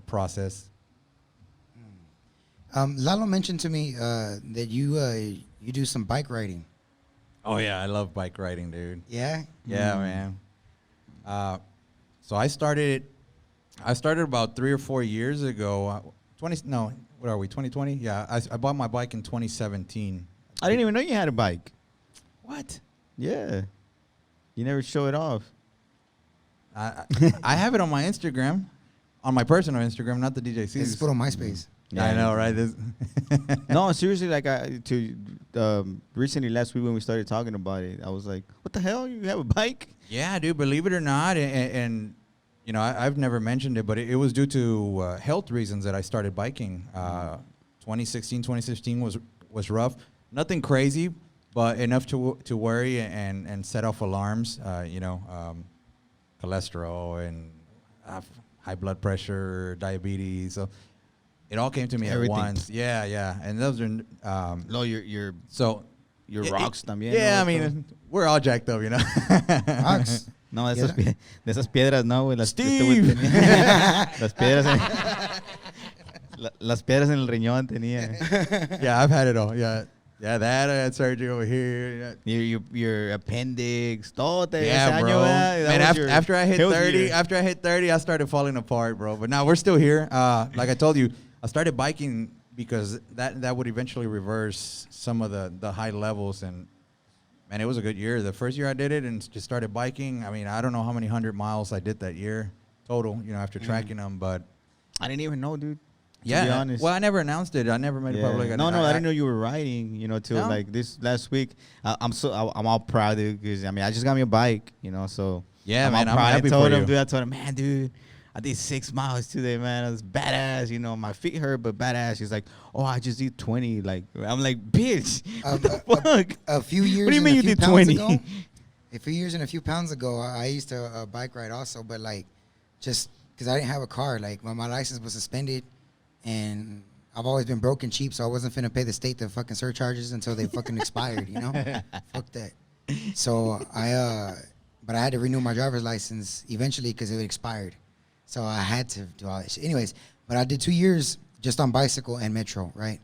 Speaker 3: process.
Speaker 1: Lalo mentioned to me that you do some bike riding.
Speaker 3: Oh yeah, I love bike riding, dude.
Speaker 1: Yeah.
Speaker 3: Yeah, man. So I started about 3 or 4 years ago. 2020? Yeah, I bought my bike in 2017.
Speaker 2: I didn't even know you had a bike.
Speaker 3: What?
Speaker 2: Yeah, you never show it off.
Speaker 3: I have it on my Instagram, on my personal Instagram, not the DJ
Speaker 1: It's
Speaker 3: C's.
Speaker 1: put on MySpace.
Speaker 3: Yeah, I know, right?
Speaker 2: No, seriously, like recently last week when we started talking about it, I was like, "What the hell? You have a bike?"
Speaker 3: Yeah, dude. Believe it or not, and I've never mentioned it, but it was due to health reasons that I started biking. 2016, 2016 was rough. Nothing crazy, but enough to worry and set off alarms. Cholesterol and high blood pressure, diabetes. So it all came to me
Speaker 2: Everything.
Speaker 3: at once. Yeah, and those are
Speaker 2: No, your
Speaker 3: so
Speaker 2: rocks también.
Speaker 3: Yeah,
Speaker 2: ¿no?
Speaker 3: I mean, we're all jacked up,
Speaker 1: Rocks.
Speaker 2: No, de
Speaker 1: Yeah.
Speaker 2: de esas piedras no, güey.
Speaker 3: Steve.
Speaker 2: Las piedras las piedras en el riñón tenía.
Speaker 3: Yeah, I've had it all. Yeah, that I had surgery over here.
Speaker 2: Your appendix, todo te ese
Speaker 3: Yeah,
Speaker 2: año,
Speaker 3: bro.
Speaker 2: ¿verdad? That
Speaker 3: Man,
Speaker 2: was your
Speaker 3: after I hit
Speaker 2: health
Speaker 3: 30,
Speaker 2: year.
Speaker 3: I started falling apart, bro. But now we're still here. Like I told you, I started biking because that would eventually reverse some of the high levels. And man, it was a good year. The first year I did it and just started biking. I mean, I don't know how many 100 miles I did that year total. After tracking them, but
Speaker 2: I didn't even know, dude.
Speaker 3: yeah.
Speaker 2: To be honest.
Speaker 3: Well, I never announced it. I never made it public.
Speaker 2: No, I didn't know you were riding. Till
Speaker 3: No?
Speaker 2: like this last week. I'm all proud, dude, because I mean I just got me a bike. So
Speaker 3: Yeah,
Speaker 2: I'm
Speaker 3: man,
Speaker 2: all
Speaker 3: I'm
Speaker 2: proud.
Speaker 3: happy
Speaker 2: I told
Speaker 3: for
Speaker 2: him,
Speaker 3: you.
Speaker 2: dude. I told him, man, dude, I did 6 miles today, man. It was badass. My feet hurt, but badass. He's like, oh, I just did 20. Like I'm like, bitch, what the fuck?
Speaker 1: A few years.
Speaker 2: What do you
Speaker 1: and
Speaker 2: mean
Speaker 1: a
Speaker 2: you
Speaker 1: few
Speaker 2: did
Speaker 1: pounds
Speaker 2: 20?
Speaker 1: Ago, a few years and a few pounds ago, I used to bike ride also, but like, just because I didn't have a car, like my license was suspended, and I've always been broke and cheap, so I wasn't finna pay the state the fucking surcharges until they fucking expired, Fuck that. So but I had to renew my driver's license eventually because it expired. So I had to do all that shit. Anyways, but I did 2 years just on bicycle and metro, right?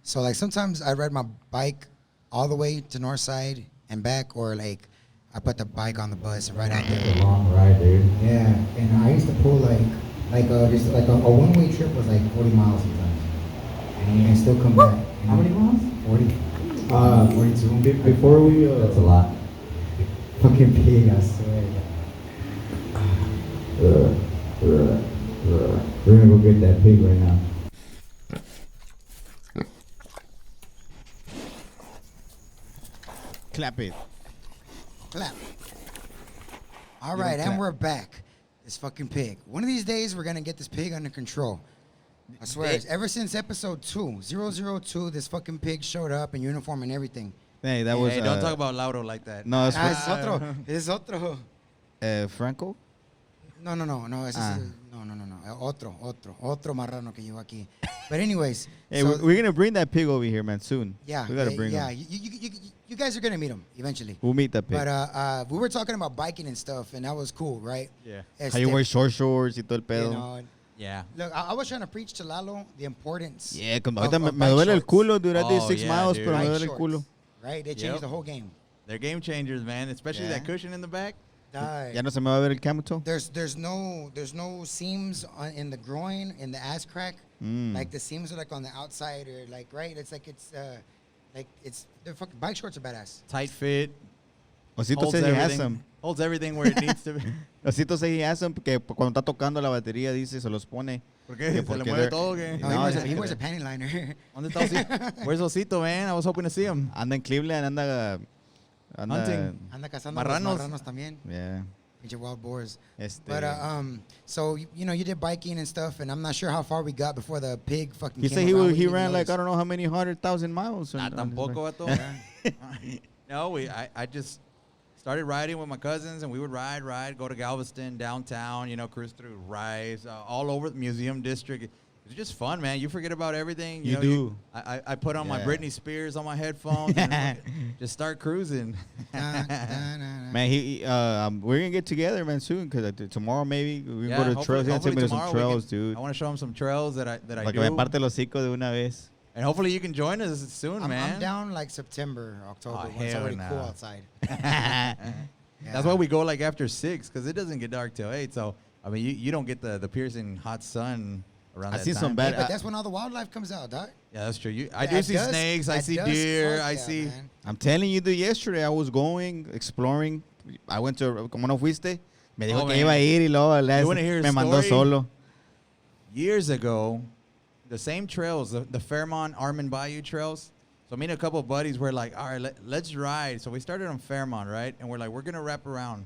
Speaker 1: So like sometimes I ride my bike all the way to Northside and back, or like I put the bike on the bus and ride out there.
Speaker 4: It's a long ride, dude.
Speaker 1: Yeah, and I used to pull just like a one-way trip was like 40 miles sometimes. And still come back.
Speaker 4: How many miles?
Speaker 1: 40. 42.
Speaker 4: Before we, that's a lot.
Speaker 1: Fucking pig, I swear.
Speaker 4: We're gonna go get that pig right now.
Speaker 2: Clap it.
Speaker 1: Clap. All
Speaker 2: don't
Speaker 1: right, and
Speaker 2: clap.
Speaker 1: we're back. This fucking pig. One of these days, we're gonna get this pig under control. I swear. Ever since episode 002, this fucking pig showed up in uniform and everything.
Speaker 2: Hey, that was.
Speaker 3: Hey, don't talk about Lauro like that.
Speaker 2: No, it's
Speaker 1: Es otro. Es otro.
Speaker 2: Franco.
Speaker 1: No. Ese
Speaker 2: Ah.
Speaker 1: es, no. Otro marrano que llegó aquí. But anyways.
Speaker 2: Hey,
Speaker 1: so,
Speaker 2: we're gonna bring that pig over here, man, soon.
Speaker 1: yeah,
Speaker 2: we gotta bring
Speaker 1: yeah.
Speaker 2: him.
Speaker 1: You guys are gonna meet him eventually.
Speaker 2: We'll meet that pig.
Speaker 1: But we were talking about biking and stuff, and that was cool, right?
Speaker 3: Yeah.
Speaker 2: How you wear short shorts y todo el
Speaker 1: you
Speaker 2: pedo.
Speaker 1: know,
Speaker 3: Yeah.
Speaker 1: look, I was trying to preach to Lalo the importance.
Speaker 2: Yeah, como
Speaker 1: of-
Speaker 2: ahorita
Speaker 1: of
Speaker 2: me
Speaker 1: bike
Speaker 2: duele el
Speaker 1: shorts.
Speaker 2: culo durante
Speaker 3: Oh,
Speaker 2: 6
Speaker 3: yeah,
Speaker 2: miles,
Speaker 3: dude.
Speaker 2: pero me
Speaker 1: Bike
Speaker 2: duele el
Speaker 1: shorts,
Speaker 2: culo.
Speaker 1: right? They changed
Speaker 3: Yep.
Speaker 1: the whole game.
Speaker 3: They're game changers, man. Especially
Speaker 1: Yeah.
Speaker 3: that cushion in the back.
Speaker 2: Ya no se me va a ver el camel toe.
Speaker 1: There's no seams in the groin, in the ass crack.
Speaker 2: Mm.
Speaker 1: Like the seams are like on the outside or like right. It's like they're fucking bike shorts are badass.
Speaker 3: Tight fit.
Speaker 2: Osito
Speaker 3: Holds
Speaker 2: says he has
Speaker 3: everything.
Speaker 2: some.
Speaker 3: Holds everything where it needs to be.
Speaker 2: Osito says he has some porque cuando está tocando la batería dice se los pone.
Speaker 3: ¿Por qué?
Speaker 2: Que
Speaker 3: ¿Se le
Speaker 2: porque
Speaker 3: mueve
Speaker 2: they're-
Speaker 3: todo o qué?
Speaker 1: No,
Speaker 2: No,
Speaker 1: he wears a panty liner.
Speaker 3: ¿Dónde está Osito? Where's Osito, man? I was hoping to see him.
Speaker 2: Anda en Cleveland, anda
Speaker 3: Hunting.
Speaker 1: Anda cazando
Speaker 3: Marranos.
Speaker 1: los marranos también.
Speaker 2: Yeah.
Speaker 1: Pinche wild boars.
Speaker 2: Este,
Speaker 1: But so you did biking and stuff, and I'm not sure how far we got before the pig fucking.
Speaker 2: he
Speaker 1: came
Speaker 2: said he
Speaker 1: around.
Speaker 2: was,
Speaker 1: We
Speaker 2: he
Speaker 1: didn't
Speaker 2: ran
Speaker 1: even
Speaker 2: like I
Speaker 1: notice.
Speaker 2: don't know how many 100,000 miles.
Speaker 3: Not
Speaker 2: on his
Speaker 3: tampoco,
Speaker 2: bike.
Speaker 3: vato. No, I just started riding with my cousins, and we would ride, go to Galveston, downtown, cruise through Rice, all over the museum district. It's just fun, man. You forget about everything.
Speaker 2: You do.
Speaker 3: I put on my
Speaker 2: Yeah.
Speaker 3: Britney Spears on my headphones and just start cruising.
Speaker 2: Man, we're gonna get together, man, soon. Cause tomorrow maybe we can go to
Speaker 3: hopefully-
Speaker 2: trails. He's gonna take me to some
Speaker 3: tomorrow we
Speaker 2: trails,
Speaker 3: can-
Speaker 2: dude.
Speaker 3: I want to show them some trails that I
Speaker 2: Para que
Speaker 3: do.
Speaker 2: me parte el hocico de una vez.
Speaker 3: And hopefully you can join us soon, man.
Speaker 1: I'm down like September, October.
Speaker 3: Oh,
Speaker 1: when it's
Speaker 3: hell
Speaker 1: already
Speaker 3: no.
Speaker 1: cool outside.
Speaker 3: That's why we go like after 6, because it doesn't get dark till 8. So, I mean, you don't get the piercing hot sun around
Speaker 2: I
Speaker 3: that
Speaker 2: see
Speaker 3: time.
Speaker 2: some bad-
Speaker 1: Hey, but that's when all the wildlife comes out, dog.
Speaker 3: Yeah, that's true. I
Speaker 1: At
Speaker 3: do see
Speaker 1: dusk-
Speaker 3: snakes. I
Speaker 1: at
Speaker 3: see
Speaker 1: dusk,
Speaker 3: deer.
Speaker 1: fuck
Speaker 3: I
Speaker 1: yeah,
Speaker 3: see.
Speaker 1: man.
Speaker 2: I'm telling you, dude, yesterday I was going, exploring. I went to, como no fuiste, me dijo
Speaker 3: Oh,
Speaker 2: que
Speaker 3: man.
Speaker 2: iba a ir y luego
Speaker 3: You wanna hear a
Speaker 2: me mandó
Speaker 3: story?
Speaker 2: solo.
Speaker 3: Years ago, the same trails, the Fairmont Armand Bayou trails. So me and a couple of buddies were like, all right, let's ride. So we started on Fairmont, right? And we're like, we're going to wrap around.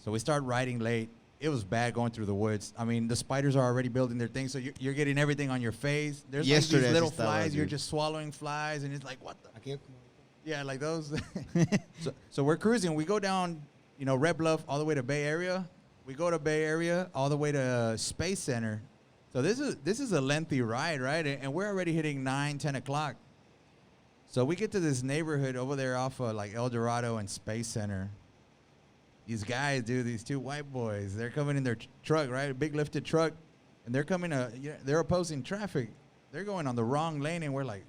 Speaker 3: So we start riding late. It was bad going through the woods. I mean, the spiders are already building their thing, so you're getting everything on your face. There's like
Speaker 2: Yesterday
Speaker 3: these little
Speaker 2: así estaba,
Speaker 3: flies. You're
Speaker 2: dude.
Speaker 3: just swallowing flies, and it's like, what the?
Speaker 1: Aquí-
Speaker 3: Yeah, like those. so we're cruising. We go down, Red Bluff all the way to Bay Area. We go to Bay Area all the way to Space Center. So this is a lengthy ride, right? And we're already hitting 9, 10 o'clock. So we get to this neighborhood over there off of like El Dorado and Space Center. These guys, dude, these two white boys, they're coming in their truck, right? A big lifted truck. And they're coming they're opposing traffic. They're going on the wrong lane, and we're like,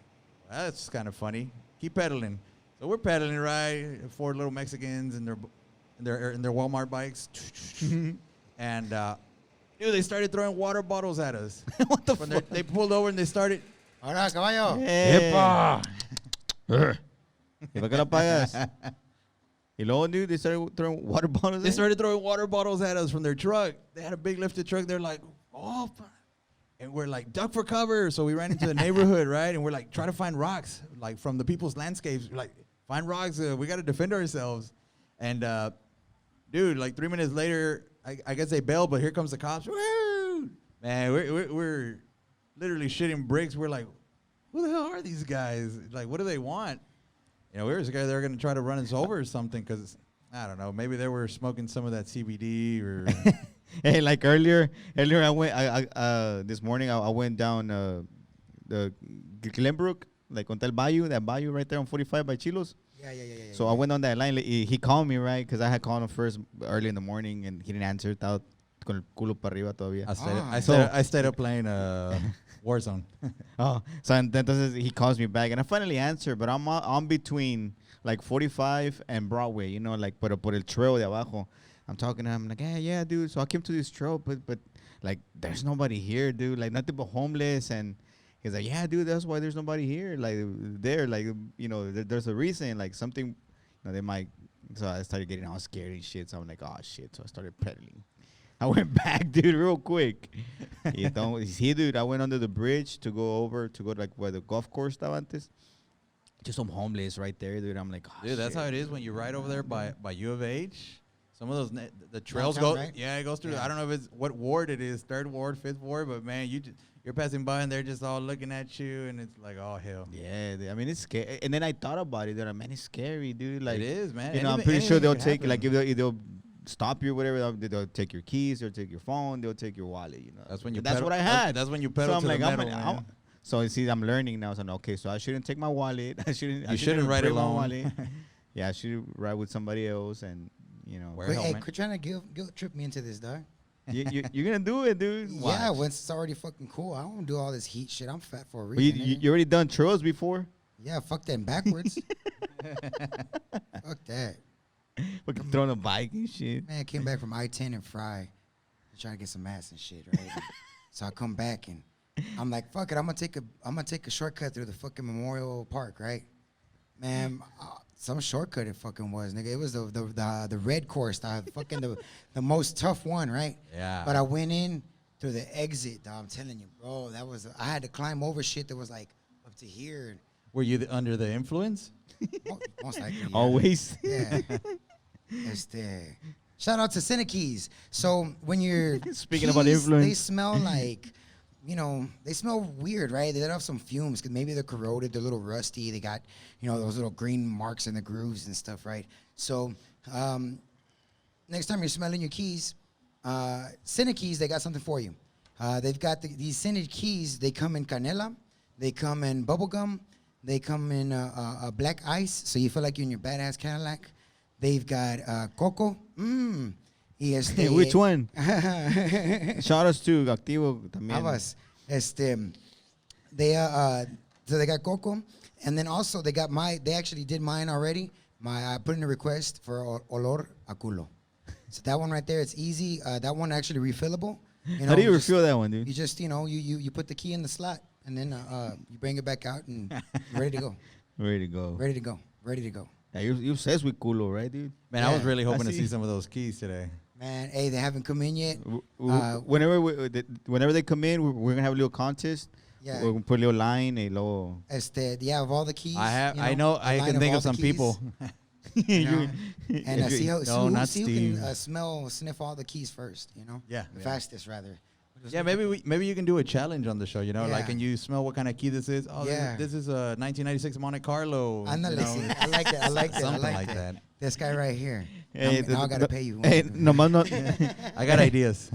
Speaker 3: well, that's kind of funny. Keep pedaling. So we're pedaling, right? 4 little Mexicans in their Walmart bikes. And dude, they started throwing water bottles at us.
Speaker 2: What the
Speaker 3: When
Speaker 2: fuck?
Speaker 3: they pulled over and they started.
Speaker 1: Ahora, caballo.
Speaker 2: ¡Epa! ¿Y por qué lo pagas? Y luego, dude, they started throwing water bottles.
Speaker 3: They started throwing water bottles at us from their truck. They had a big lifted truck. They're like, oh, and we're like, duck for cover. So we ran into the neighborhood, right? And we're like, try to find rocks, like from the people's landscapes. We're like, find rocks. We got to defend ourselves. And dude, like 3 minutes later, I guess they bailed, but here comes the cops. Woo! Man, we're literally shitting bricks. We're like, who the hell are these guys? Like, what do they want? We were scared they were going to try to run us over or something because, I don't know, maybe they were smoking some of that CBD or...
Speaker 2: Hey, like earlier I went, this morning I went down the Glenbrook, like on that bayou right there on 45 by Chilos.
Speaker 1: Yeah.
Speaker 2: So I went on that line. He called me, right? Because I had called him first early in the morning, and he didn't answer. Estaba con el culo para arriba todavía.
Speaker 3: I stayed up playing Warzone.
Speaker 2: Oh, so entonces he calls me back, and I finally answer, but I'm between like 45 and Broadway, like por el trail de abajo. I'm talking to him like, hey, yeah, dude. So I came to this trail, but like there's nobody here, dude. Like nothing but homeless, and he's like, yeah, dude, that's why there's nobody here. Like there's a reason, like something, they might. So I started getting all scared and shit. So I'm like, oh shit. So I started pedaling. I went back, dude, real quick. Dude, I went under the bridge to go like where the golf course estaba antes. just some homeless right there, dude. I'm like, oh,
Speaker 3: Dude, that's
Speaker 2: shit.
Speaker 3: how it is when you ride over there by U of H. Some of those the trails
Speaker 1: Downtown,
Speaker 3: go.
Speaker 1: right?
Speaker 3: Yeah, it goes through.
Speaker 1: Yeah.
Speaker 3: I don't know if it's what ward it is, 3rd ward, 5th ward, but man, you're passing by and they're just all looking at you, and it's like, oh hell.
Speaker 2: Yeah, I mean it's scary. And then I thought about it. Dude, man, it's scary, dude. Like
Speaker 3: It is, man.
Speaker 2: You know, I'm
Speaker 3: Anything-
Speaker 2: pretty sure
Speaker 3: anything
Speaker 2: they'll
Speaker 3: could
Speaker 2: take like
Speaker 3: happen.
Speaker 2: if they'll stop you or whatever. They'll take your keys. They'll take your phone. They'll take your wallet. You know.
Speaker 3: That's when you.
Speaker 2: That's
Speaker 3: pedal,
Speaker 2: what I had.
Speaker 3: That's when you
Speaker 2: So
Speaker 3: pedal
Speaker 2: I'm
Speaker 3: to
Speaker 2: like,
Speaker 3: the
Speaker 2: I'm
Speaker 3: metal,
Speaker 2: gonna-
Speaker 3: man.
Speaker 2: So you see, I'm learning now. So okay, so I shouldn't take my wallet. I
Speaker 3: You shouldn't ride
Speaker 2: bring my
Speaker 3: alone.
Speaker 2: wallet. Yeah, I should ride with somebody else, and you know.
Speaker 3: Wear
Speaker 1: Wait, hey,
Speaker 3: helmet.
Speaker 1: quit trying to guilt trip me into this, dog.
Speaker 2: You're gonna do it, dude.
Speaker 1: Yeah,
Speaker 2: Watch.
Speaker 1: when it's already fucking cool. I don't do all this heat shit. I'm fat for a
Speaker 2: But
Speaker 1: reason.
Speaker 2: you
Speaker 1: nigga.
Speaker 2: already done churros before.
Speaker 1: Yeah, fuck that backwards. Fuck that.
Speaker 2: Fucking throwing a bike and shit.
Speaker 1: Man, I came back from I-10 and Fry. Trying to get some ass and shit, right? So I come back and I'm like, fuck it, I'm gonna take a shortcut through the fucking Memorial Park, right? Man, some shortcut it fucking was, nigga. It was the red course, the most tough one, right?
Speaker 3: Yeah.
Speaker 1: But I went in through the exit, dog. I'm telling you, bro, I had to climb over shit that was like up to here.
Speaker 3: Were you under the influence?
Speaker 1: Most likely, yeah.
Speaker 2: Always.
Speaker 1: Yeah. Shout out to Cinekeys. So when you're
Speaker 2: Speaking about
Speaker 1: keys,
Speaker 2: influence.
Speaker 1: they smell like, they smell weird, right? They let off some fumes because maybe they're corroded, they're a little rusty. They got, those little green marks in the grooves and stuff, right? So next time you're smelling your keys, Cinekeys, they got something for you. They've got these scented keys. They come in canela, they come in bubblegum, they come in black ice, so you feel like you're in your badass Cadillac. They've got coco.
Speaker 2: Which one? Shout outs to Activo también.
Speaker 1: Habas. So they got coco, and then also they actually did mine already. I put in a request for olor a culo. So that one right there, it's easy. That one actually refillable.
Speaker 2: How do you refill that one, dude?
Speaker 1: You just you put the key in the slot, and then you bring it back out, and you're ready to go.
Speaker 2: Ready to go.
Speaker 1: Ready to go. Ready to go.
Speaker 2: Yeah, you says with culo, right, dude?
Speaker 3: Man, I was
Speaker 1: Yeah,
Speaker 3: really hoping to
Speaker 2: see.
Speaker 3: see some of those keys today.
Speaker 1: Man, hey, they haven't come in yet.
Speaker 2: Whenever they come in, we're gonna have a little contest.
Speaker 1: Yeah.
Speaker 2: We're gonna put a little line, a little.
Speaker 1: Of all the keys.
Speaker 3: I know.
Speaker 1: a
Speaker 3: I
Speaker 1: line
Speaker 3: can think
Speaker 1: all
Speaker 3: of
Speaker 1: the
Speaker 3: some
Speaker 1: keys,
Speaker 3: people.
Speaker 1: you know? And see
Speaker 3: No,
Speaker 1: who
Speaker 3: not
Speaker 1: who
Speaker 3: Steve.
Speaker 1: can sniff all the keys first,
Speaker 3: Yeah.
Speaker 1: The fastest, rather.
Speaker 3: Yeah, maybe you can do a challenge on the show. Like,
Speaker 1: Yeah.
Speaker 3: can you smell what kind of key this is? Oh,
Speaker 1: Yeah.
Speaker 3: this is a 1996 Monte Carlo.
Speaker 1: I'm not
Speaker 3: you know?
Speaker 1: listening. I like that. I like that. I
Speaker 3: Something
Speaker 1: like
Speaker 3: like
Speaker 1: that.
Speaker 3: that.
Speaker 1: This guy right here.
Speaker 2: Hey,
Speaker 1: Now I gotta pay you.
Speaker 2: Hey, nomás no,
Speaker 3: I got ideas.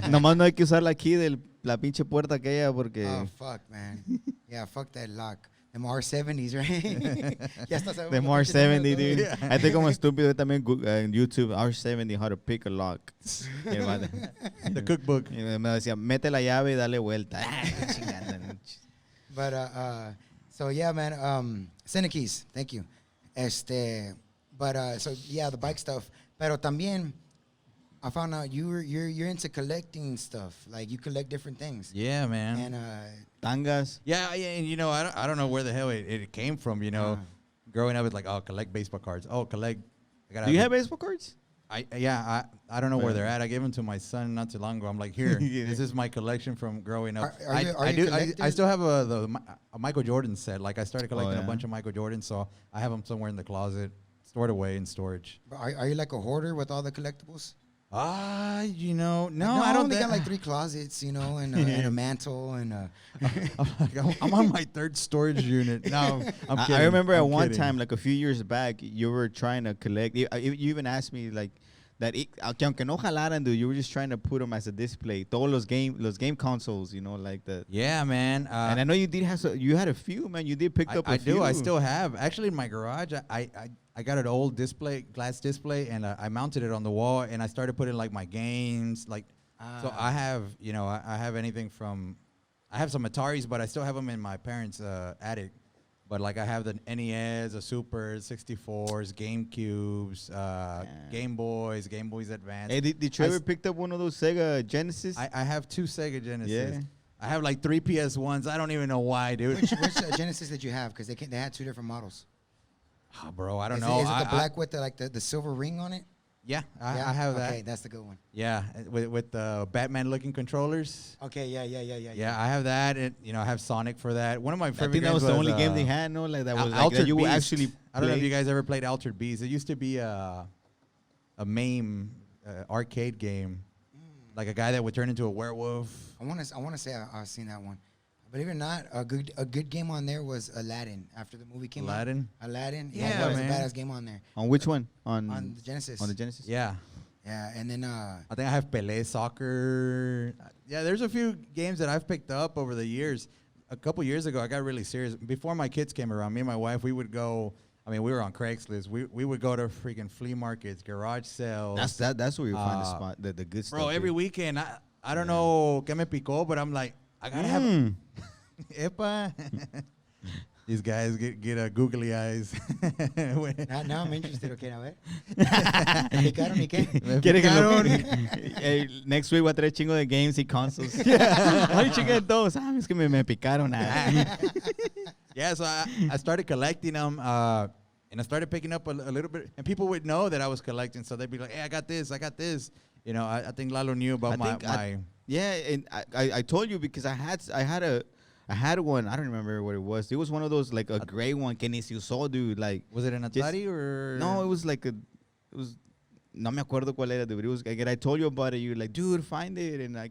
Speaker 2: nomás no hay que usar la key de la pinche puerta aquella porque.
Speaker 1: Oh fuck, man. Yeah, fuck that lock. Them R70s, right? Ya hasta sabemos
Speaker 2: Them
Speaker 1: los pinches
Speaker 2: R70,
Speaker 1: números,
Speaker 2: dude.
Speaker 1: ¿no?
Speaker 2: I think I'm estúpido también en YouTube, R70, how to pick a lock.
Speaker 3: The cookbook.
Speaker 2: Y me decía, mete la llave y dale vuelta. Chingada.
Speaker 1: But so yeah, man. Cinekeys, thank you. So yeah, the bike stuff. Pero también, I found out you're into collecting stuff. Like you collect different things.
Speaker 3: Yeah, man.
Speaker 1: And
Speaker 2: Tangas.
Speaker 3: Yeah, and I don't know where the hell it came from. Growing up, it's like, oh, collect baseball cards. Oh, collect.
Speaker 2: Do you have baseball cards?
Speaker 3: I don't know where they're at. I gave them to my son not too long ago. I'm like, here,
Speaker 2: Yeah.
Speaker 3: this is my collection from growing up.
Speaker 1: Are you
Speaker 3: I
Speaker 1: collectors?
Speaker 3: still have a Michael Jordan set. Like I started collecting
Speaker 2: yeah.
Speaker 3: a bunch of Michael Jordans, so I have them somewhere in the closet, stored away in storage.
Speaker 1: are you like a hoarder with all the collectibles?
Speaker 3: No,
Speaker 1: I
Speaker 3: I don't.
Speaker 1: only got like 3 closets, and a mantle and.
Speaker 3: I'm on my 3rd storage unit. No, I'm kidding.
Speaker 2: I remember at
Speaker 3: I'm
Speaker 2: one
Speaker 3: kidding.
Speaker 2: time, like a few years back, you were trying to collect. You even asked me like that. Aunque no jalaran, dude, you were just trying to put them as a display. Todos los game consoles, like the.
Speaker 3: Yeah, man.
Speaker 2: And I know you did have. You had a few, man. You did pick up.
Speaker 3: I
Speaker 2: a few.
Speaker 3: do. I still have. Actually, in my garage, I got an old glass display, and I mounted it on the wall, and I started putting like my games, like. So I have, I have anything from, I have some Ataris, but I still have them in my parents' attic. But like I have the NES, the Super 64s, GameCubes, Game Boys Advance.
Speaker 2: Hey, did you ever picked up one of those Sega Genesis?
Speaker 3: I have 2 Sega Genesis.
Speaker 2: Yeah.
Speaker 3: I have like 3 PS1s. I don't even know why, dude.
Speaker 1: Which Genesis did you have? Because they had 2 different models.
Speaker 3: Bro, I don't
Speaker 1: Is
Speaker 3: know.
Speaker 1: it the black with the silver ring on it?
Speaker 3: Yeah, I
Speaker 1: Yeah?
Speaker 3: have that.
Speaker 1: Okay, that's the good one.
Speaker 3: Yeah, with the Batman-looking controllers.
Speaker 1: Okay, yeah.
Speaker 3: Yeah, I have that. And, I have Sonic for that. One of my
Speaker 2: I
Speaker 3: favorite
Speaker 2: think that
Speaker 3: games
Speaker 2: was the only game they had, no? Like that was like
Speaker 3: Altered
Speaker 2: that you
Speaker 3: Beast.
Speaker 2: actually
Speaker 3: I don't know if
Speaker 2: play.
Speaker 3: you guys ever played Altered Beast. It used to be a MAME arcade game. Like a guy that would turn into a werewolf.
Speaker 1: I want to say I've seen that one. Believe it or not, a good game on there was Aladdin. After the movie came out. Aladdin.
Speaker 3: Yeah,
Speaker 1: that was
Speaker 3: man.
Speaker 1: a badass game on there.
Speaker 2: On which one? On
Speaker 1: On the Genesis.
Speaker 2: On the Genesis.
Speaker 3: Yeah.
Speaker 1: Yeah, and then
Speaker 3: I think I have Pelé Soccer. Yeah, there's a few games that I've picked up over the years. A couple years ago, I got really serious. Before my kids came around, me and my wife, we would go. I mean, we were on Craigslist. We would go to freaking flea markets, garage sales.
Speaker 2: That's where you find the spot, the good stuff.
Speaker 3: Bro, every
Speaker 2: dude.
Speaker 3: weekend, I don't know qué me picó, but I'm like, I gotta have. Epa. These guys get googly eyes.
Speaker 1: now I'm interested. Okay, now ¿Me picaron y qué?
Speaker 2: Quiere que next week voy a traer chingo de games y consoles. Ay, chingo de todos. Es que me picaron.
Speaker 3: Yeah, so I started collecting them, and I started picking up a little bit, and people would know that I was collecting, so they'd be like, "Hey, I got this." I think Lalo knew about my.
Speaker 2: Yeah, and I told you because I had one. I don't remember what it was. It was one of those like a gray one que ni se usó, dude. Like,
Speaker 3: Was it an Atari or?
Speaker 2: no, it was like it was. No me acuerdo cuál era, dude. It was like I told you about it. You were like, dude, find it, and I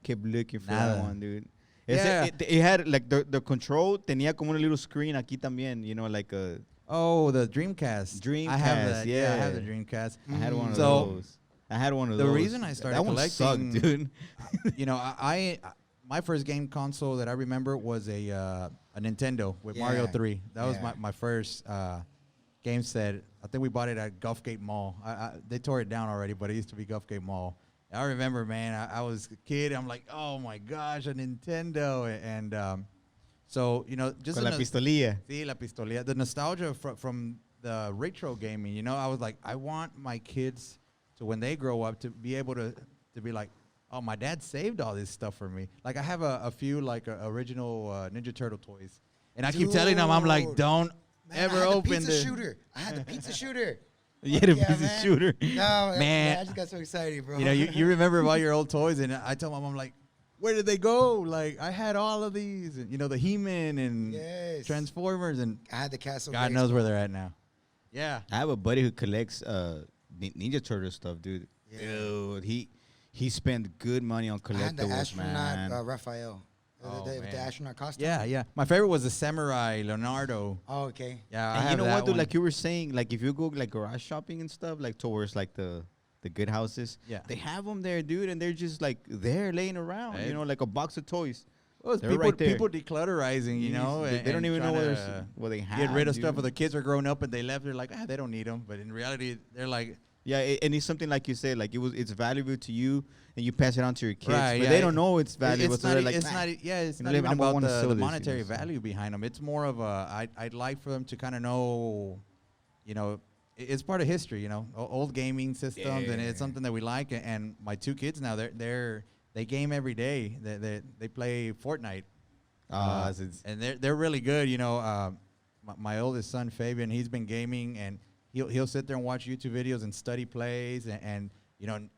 Speaker 2: kept looking for that one, dude.
Speaker 3: Yeah.
Speaker 2: It had like the control tenía como una little screen aquí también, like a.
Speaker 3: Oh, the Dreamcast. I have
Speaker 2: Dreamcast,
Speaker 3: that. Yeah, I have the
Speaker 2: yeah.
Speaker 3: Dreamcast.
Speaker 2: I had one of
Speaker 3: So,
Speaker 2: those. I had one of
Speaker 3: the
Speaker 2: those.
Speaker 3: reason I started
Speaker 2: that one
Speaker 3: collecting-
Speaker 2: sucked, dude.
Speaker 3: My first game console that I remember was a Nintendo with Mario
Speaker 1: Yeah.
Speaker 3: 3. That was
Speaker 1: Yeah.
Speaker 3: my first game set. I think we bought it at Gulfgate Mall. They tore it down already, but it used to be Gulfgate Mall. I remember, man, I was a kid. I'm like, oh my gosh, a Nintendo. And so, just
Speaker 2: Con la pistolilla.
Speaker 3: Sí, la pistolilla. The nostalgia from the retro gaming, I was like, I want my kids to, when they grow up, to be able to be like, oh, my dad saved all this stuff for me. Like, I have a few, like, original Ninja Turtle toys. And I keep telling them, I'm like,
Speaker 1: Dude.
Speaker 3: don't
Speaker 1: Man,
Speaker 3: ever open
Speaker 1: the
Speaker 3: the...
Speaker 1: shooter. I had the pizza shooter.
Speaker 2: You had a
Speaker 1: Yeah,
Speaker 2: pizza
Speaker 1: man.
Speaker 2: shooter.
Speaker 1: No,
Speaker 3: Man.
Speaker 1: I just got so excited, bro.
Speaker 3: You remember all your old toys, and I tell them, I'm like, where did they go? Like, I had all of these, and, the He-Man and
Speaker 1: Yes.
Speaker 3: Transformers, and
Speaker 1: I had the Castle.
Speaker 3: God knows where they're at now. Yeah.
Speaker 2: I have a buddy who collects Ninja Turtle stuff, dude.
Speaker 1: Yeah.
Speaker 2: Dude, he spent good money on
Speaker 1: I had the
Speaker 2: collectibles,
Speaker 1: astronaut
Speaker 2: man.
Speaker 1: Raphael.
Speaker 3: Oh,
Speaker 1: the
Speaker 3: man.
Speaker 1: astronaut costume.
Speaker 3: Yeah. My favorite was the Samurai Leonardo.
Speaker 1: Oh, okay.
Speaker 3: Yeah, I
Speaker 2: And you
Speaker 3: have
Speaker 2: know
Speaker 3: that
Speaker 2: what, dude?
Speaker 3: one.
Speaker 2: Like you were saying, like if you go like garage shopping and stuff, like towards like the good houses,
Speaker 3: Yeah.
Speaker 2: they have them there, dude, and they're just like there laying around,
Speaker 3: Hey.
Speaker 2: like a box of toys.
Speaker 3: Well, it's
Speaker 2: They're
Speaker 3: people,
Speaker 2: right there.
Speaker 3: people declutterizing,
Speaker 2: They don't even know
Speaker 3: trying
Speaker 2: what they have.
Speaker 3: get rid of stuff.
Speaker 2: dude.
Speaker 3: Or the kids are growing up and they left. They're like, they don't need them. But in reality, they're like,
Speaker 2: Yeah, and it's something like you said, like it's valuable to you, and you pass it on to your kids,
Speaker 3: Right,
Speaker 2: but
Speaker 3: yeah,
Speaker 2: they don't know it's valuable.
Speaker 3: It's
Speaker 2: so
Speaker 3: not,
Speaker 2: they're like,
Speaker 3: it's
Speaker 2: "Nah."
Speaker 3: not, yeah, it's
Speaker 2: You
Speaker 3: not
Speaker 2: know,
Speaker 3: even
Speaker 2: I
Speaker 3: about
Speaker 2: wanna
Speaker 3: the
Speaker 2: sell this,
Speaker 3: monetary
Speaker 2: so.
Speaker 3: value behind them. It's more of I'd like for them to kind of know, it's part of history, old gaming systems, and it's
Speaker 2: Yeah.
Speaker 3: something that we like. And my two kids now, they game every day. They play Fortnite. And they're really good. My oldest son Fabian, he's been gaming, and he'll sit there and watch YouTube videos and study plays, and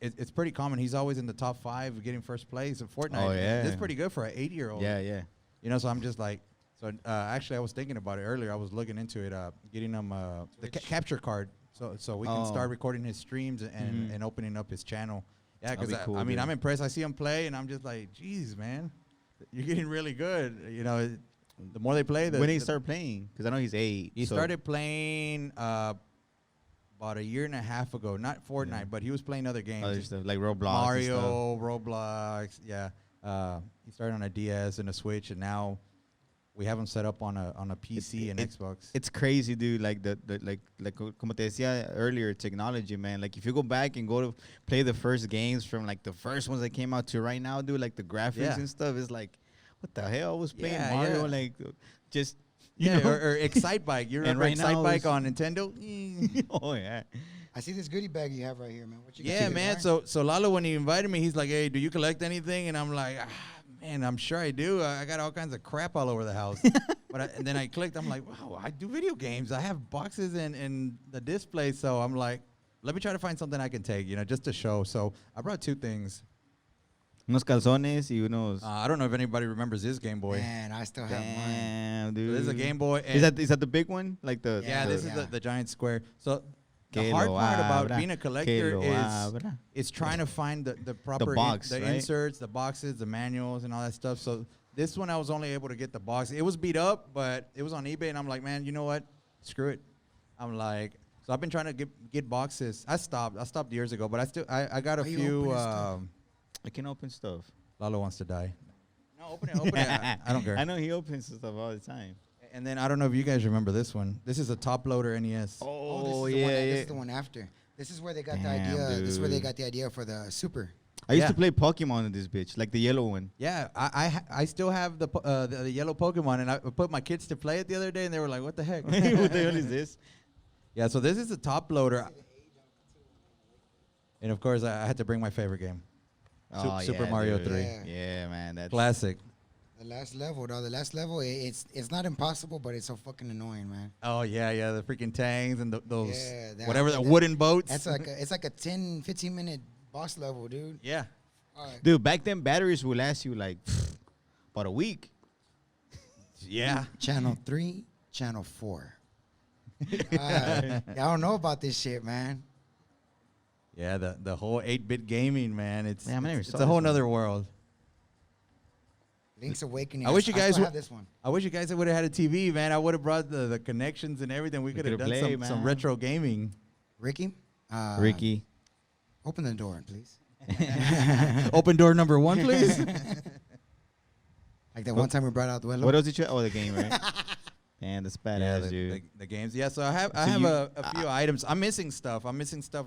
Speaker 3: it's pretty common. He's always in the top 5 getting first place in Fortnite.
Speaker 2: Oh, yeah.
Speaker 3: That's pretty good for an 8-year-old.
Speaker 2: yeah.
Speaker 3: So I'm just like, actually I was thinking about it earlier. I was looking into it, getting him the capture card, so we can start recording his streams and opening up his channel. Yeah,
Speaker 2: That'd
Speaker 3: because
Speaker 2: be cool,
Speaker 3: I mean,
Speaker 2: dude.
Speaker 3: I'm impressed. I see him play, and I'm just like, geez, man, you're getting really good. The more they play,
Speaker 2: When did he start playing? Because I know he's 8.
Speaker 3: He
Speaker 2: so-
Speaker 3: started playing about a year and a half ago. Not Fortnite, but he was playing other games.
Speaker 2: other stuff like Roblox. and stuff.
Speaker 3: Mario, Roblox. Yeah. He started on a DS and a Switch, and now we have him set up on a PC and Xbox.
Speaker 2: It's crazy, dude. Like like como te decía earlier, technology, man. Like if you go back and go to play the first games from like the first ones that came out to right now, dude, like the graphics
Speaker 3: Yeah.
Speaker 2: and stuff is like, what the hell? I was playing
Speaker 3: Yeah,
Speaker 2: Mario,
Speaker 3: yeah.
Speaker 2: like just
Speaker 3: or Excite Bike. You remember
Speaker 2: right now
Speaker 3: Excite Bike
Speaker 2: is-
Speaker 3: on Nintendo?
Speaker 2: oh yeah.
Speaker 1: I see this goodie bag you have right here, man. What you got?
Speaker 3: Yeah,
Speaker 1: You
Speaker 3: man.
Speaker 1: got?
Speaker 3: So Lalo, when he invited me, he's like, "Hey, do you collect anything?" And I'm like, "Man, I'm sure I do. I got all kinds of crap all over the house." And then I clicked. I'm like, "Wow, I do video games. I have boxes and the display." So I'm like, let me try to find something I can take, just to show. So I brought two things.
Speaker 2: Unos calzones y unos.
Speaker 3: I don't know if anybody remembers this Game Boy.
Speaker 1: Man, I still have mine.
Speaker 2: Damn,
Speaker 3: So
Speaker 2: dude.
Speaker 3: this is a Game Boy.
Speaker 2: Is that the big one? Like the.
Speaker 3: Yeah, this
Speaker 1: Yeah.
Speaker 3: is the giant square. So the
Speaker 2: Que
Speaker 3: hard
Speaker 2: lo
Speaker 3: part about
Speaker 2: abra,
Speaker 3: being a
Speaker 2: que
Speaker 3: collector
Speaker 2: lo abra.
Speaker 3: is trying to find the proper
Speaker 2: box,
Speaker 3: the
Speaker 2: right?
Speaker 3: inserts, the boxes, the manuals, and all that stuff. So this one I was only able to get the box. It was beat up, but it was on eBay, and I'm like, man, you know what? Screw it. I'm like, so I've been trying to get boxes. I stopped years ago, but I got a
Speaker 1: Why you
Speaker 3: few.
Speaker 1: opening stuff?
Speaker 2: I can open stuff.
Speaker 3: Lalo wants to die. No, open it. I don't care.
Speaker 2: I know he opens stuff all the time.
Speaker 3: And then I don't know if you guys remember this one. This is a top loader NES.
Speaker 1: Oh, this is the one. This is the one after. This is where they got
Speaker 2: Damn,
Speaker 1: the idea. This is where they
Speaker 2: dude.
Speaker 1: got the idea for the Super.
Speaker 2: I used
Speaker 3: Yeah.
Speaker 2: to play Pokemon in this bitch, like the yellow one.
Speaker 3: Yeah, I still have the yellow Pokemon, and I put my kids to play it the other day, and they were like, "What the heck?"
Speaker 2: What the hell is this?
Speaker 3: Yeah, so this is a top loader, and of course I had to bring my favorite game, Super Mario
Speaker 2: dude.
Speaker 3: 3,
Speaker 2: Yeah, man. That's
Speaker 3: classic.
Speaker 1: The last level, though. The last level, it's not impossible, but it's so fucking annoying, man.
Speaker 3: Oh yeah, the freaking tanks and those
Speaker 1: Yeah,
Speaker 3: whatever the
Speaker 1: that-
Speaker 3: wooden boats.
Speaker 1: That's like it's like a 10, 15 minute boss level, dude.
Speaker 3: yeah.
Speaker 1: All right.
Speaker 2: Dude, back then batteries would last you like about a week.
Speaker 3: Yeah.
Speaker 1: Channel 3, Channel 4. I don't know about this shit, man.
Speaker 3: Yeah, the whole 8-bit gaming, man. It's
Speaker 2: Man, I never
Speaker 3: it's
Speaker 2: saw
Speaker 3: a whole
Speaker 2: this one.
Speaker 3: nother world.
Speaker 1: Link's Awakening.
Speaker 3: I wish you guys
Speaker 1: still
Speaker 3: would-
Speaker 1: have this one.
Speaker 3: I wish you guys would have had a TV, man. I would have brought the connections and everything. We could have
Speaker 2: could've
Speaker 3: done
Speaker 2: played,
Speaker 3: some
Speaker 2: man.
Speaker 3: retro gaming.
Speaker 1: Ricky?
Speaker 2: Ricky.
Speaker 1: Open the door, please.
Speaker 3: Open door number 1, please.
Speaker 1: Like that one time we brought out the window.
Speaker 2: What else did you? Oh, the game, right? Man, that's
Speaker 3: Yeah,
Speaker 2: badass, dude.
Speaker 3: the games. Yeah, so I have
Speaker 2: you-
Speaker 3: a few items. I'm missing stuff.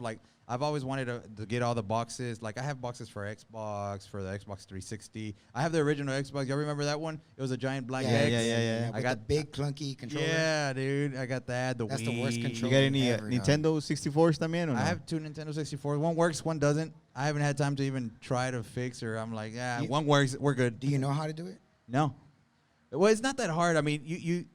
Speaker 3: Like I've always wanted to get all the boxes. Like I have boxes for Xbox, for the Xbox 360. I have the original Xbox. Y'all remember that one? It was a giant black X.
Speaker 2: yeah.
Speaker 1: With
Speaker 3: I got
Speaker 1: the big clunky controller.
Speaker 3: Yeah, dude. I got that.
Speaker 1: That's
Speaker 3: Wii.
Speaker 1: the worst
Speaker 2: You
Speaker 1: controller.
Speaker 2: got any
Speaker 1: Ever, dog.
Speaker 2: Nintendo 64s también or no?
Speaker 3: I have 2 Nintendo 64s. One works, one doesn't. I haven't had time to even try to fix, or I'm like, yeah,
Speaker 1: You-
Speaker 3: one works, we're good.
Speaker 1: Do you know how to do it?
Speaker 3: No. Well, it's not that hard. I mean,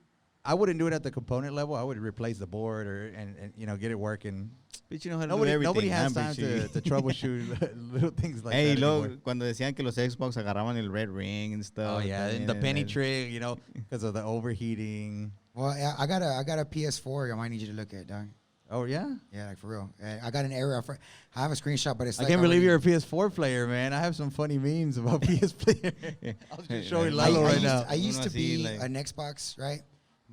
Speaker 3: I wouldn't do it at the component level. I would replace the board and get it working.
Speaker 2: But you know how to do
Speaker 3: Nobody
Speaker 2: everything.
Speaker 3: has
Speaker 2: man,
Speaker 3: time
Speaker 2: bitch.
Speaker 3: to troubleshoot little things like
Speaker 2: Hey,
Speaker 3: that.
Speaker 2: luego,
Speaker 3: anymore.
Speaker 2: cuando decían que los Xbox agarraban el red ring and stuff.
Speaker 3: Oh yeah,
Speaker 2: también,
Speaker 3: and the penny
Speaker 2: and-
Speaker 3: trick, because of the overheating.
Speaker 1: Well, yeah, I got a PS4. I might need you to look at, dog.
Speaker 3: Oh yeah.
Speaker 1: Yeah, like for real. I got an error. I have a screenshot, but it's
Speaker 3: I
Speaker 1: like
Speaker 3: can't believe
Speaker 1: already-
Speaker 3: you're a PS4 player, man. I have some funny memes about PS player. I was just showing
Speaker 2: I-
Speaker 3: Lalo
Speaker 1: I
Speaker 3: right
Speaker 1: used,
Speaker 3: now.
Speaker 1: I used
Speaker 2: Uno
Speaker 1: to be
Speaker 2: así, like-
Speaker 1: an Xbox, right?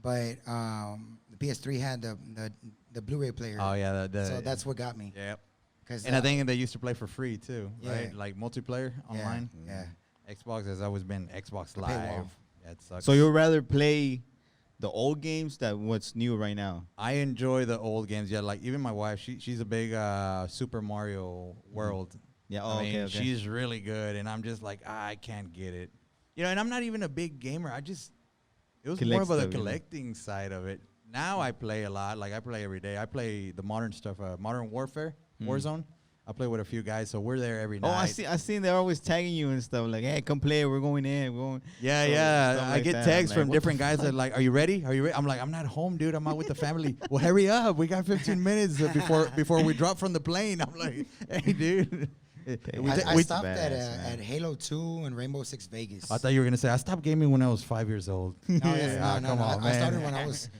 Speaker 1: But the PS3 had the Blu-ray player.
Speaker 3: Oh yeah,
Speaker 1: So that's what got me.
Speaker 3: yeah.
Speaker 1: 'Cause,
Speaker 3: And I think they used to play for free too,
Speaker 1: Yeah.
Speaker 3: right? Like multiplayer online.
Speaker 1: Yeah.
Speaker 3: Xbox has always been Xbox
Speaker 1: The
Speaker 3: Live.
Speaker 1: paywall.
Speaker 3: Yeah, it sucks.
Speaker 2: So you'd rather play the old games than what's new right now?
Speaker 3: I enjoy the old games. Yeah, like even my wife, she's a big Super Mario World.
Speaker 2: Yeah,
Speaker 3: I mean,
Speaker 2: okay.
Speaker 3: she's really good, and I'm just like, I can't get it. And I'm not even a big gamer. It was more
Speaker 2: Collect
Speaker 3: about the
Speaker 2: stuff, you know.
Speaker 3: collecting side of it. Now I play a lot. Like I play every day. I play the modern stuff, Modern Warfare, Warzone. I play with a few guys, so we're there every night.
Speaker 2: Oh, I seen they're always tagging you and stuff like, hey, come play. We're going in. We're going.
Speaker 3: Yeah,
Speaker 2: So,
Speaker 3: yeah.
Speaker 2: stuff
Speaker 3: I
Speaker 2: like
Speaker 3: get
Speaker 2: that.
Speaker 3: texts
Speaker 2: I'm like,
Speaker 3: from
Speaker 2: what
Speaker 3: different
Speaker 2: the
Speaker 3: guys that
Speaker 2: fuck?
Speaker 3: are like, "Are you ready? Are you ready?" I'm like, "I'm not home, dude. I'm out with the family." Well, hurry up. We got 15 minutes before we drop from the plane. I'm like, "Hey, dude."
Speaker 1: I stopped
Speaker 2: Badass,
Speaker 1: at Halo 2 and Rainbow Six Vegas.
Speaker 3: I thought you were gonna say I stopped gaming when I was 5 years old.
Speaker 1: No, that's,
Speaker 3: Ah,
Speaker 1: no.
Speaker 3: come on,
Speaker 1: I
Speaker 3: man.
Speaker 1: started when I was, I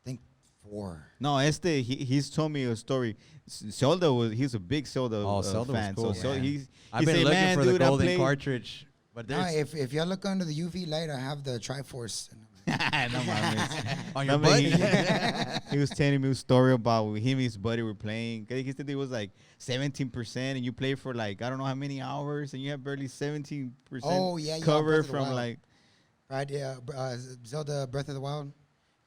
Speaker 1: think, 4.
Speaker 2: No, he's told me a story. Zelda he's a big Zelda,
Speaker 3: Zelda was
Speaker 2: fan.
Speaker 3: cool,
Speaker 2: So
Speaker 1: man.
Speaker 2: he's
Speaker 3: I've
Speaker 2: he
Speaker 3: been
Speaker 2: say,
Speaker 3: looking
Speaker 2: man,
Speaker 3: for
Speaker 2: dude,
Speaker 3: the
Speaker 2: I
Speaker 3: golden
Speaker 2: play-"
Speaker 3: cartridge, but
Speaker 1: No,
Speaker 3: there's
Speaker 1: if y'all look under the UV light, I have the Triforce.
Speaker 2: no mames.
Speaker 3: on your
Speaker 2: No, but
Speaker 3: butt.
Speaker 2: he was telling me a story about him and his buddy were playing. He said it was like 17%, and you play for like I don't know how many hours, and you have barely 17%
Speaker 1: Oh, yeah,
Speaker 2: cover
Speaker 1: Breath of the
Speaker 2: from
Speaker 1: Wild.
Speaker 2: like.
Speaker 1: Right, yeah. Zelda Breath of the Wild,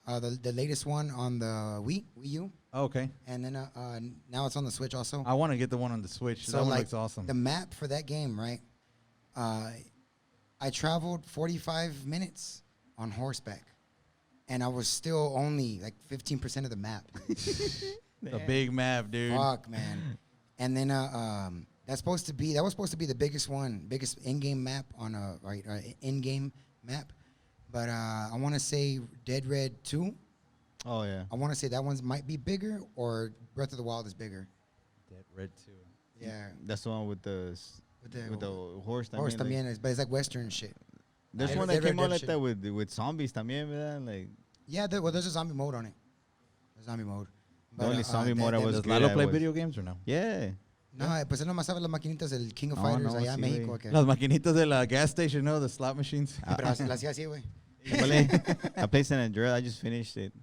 Speaker 1: the latest one on the Wii U,
Speaker 3: Okay,
Speaker 1: and then now it's on the Switch also.
Speaker 3: I want to get the one on the Switch.
Speaker 1: So
Speaker 3: that one
Speaker 1: like
Speaker 3: looks awesome.
Speaker 1: the map for that game, right? I traveled 45 minutes on horseback, and I was still only like 15% of the map.
Speaker 3: The big map, dude.
Speaker 1: Fuck, man. And then that was supposed to be the biggest in-game map on in-game map. But I want to say Dead Red 2.
Speaker 2: Oh yeah.
Speaker 1: I want to say that one's might be bigger, or Breath of the Wild is bigger.
Speaker 3: Red 2.
Speaker 1: Yeah.
Speaker 2: That's the one with the horse.
Speaker 1: Horse
Speaker 2: también, like,
Speaker 1: también, but it's like Western shit.
Speaker 2: there's one that came out like that with zombies también, ¿verdad? Like
Speaker 1: Yeah, there's a zombie mode on it. A zombie mode.
Speaker 2: the only zombie mode I was
Speaker 3: Does
Speaker 2: good
Speaker 3: Lalo
Speaker 2: at
Speaker 3: play
Speaker 2: was-
Speaker 3: video games or no?
Speaker 2: Yeah.
Speaker 1: No, pues él nomás sabe las maquinitas del King of
Speaker 2: No,
Speaker 1: Fighters
Speaker 2: no,
Speaker 1: allá en
Speaker 2: sí,
Speaker 1: México.
Speaker 2: güey.
Speaker 1: que-
Speaker 3: Las maquinitas de la gas station, no, the slot machines.
Speaker 1: Pero la hacía así, güey.
Speaker 2: I played San Andreas. I just finished it.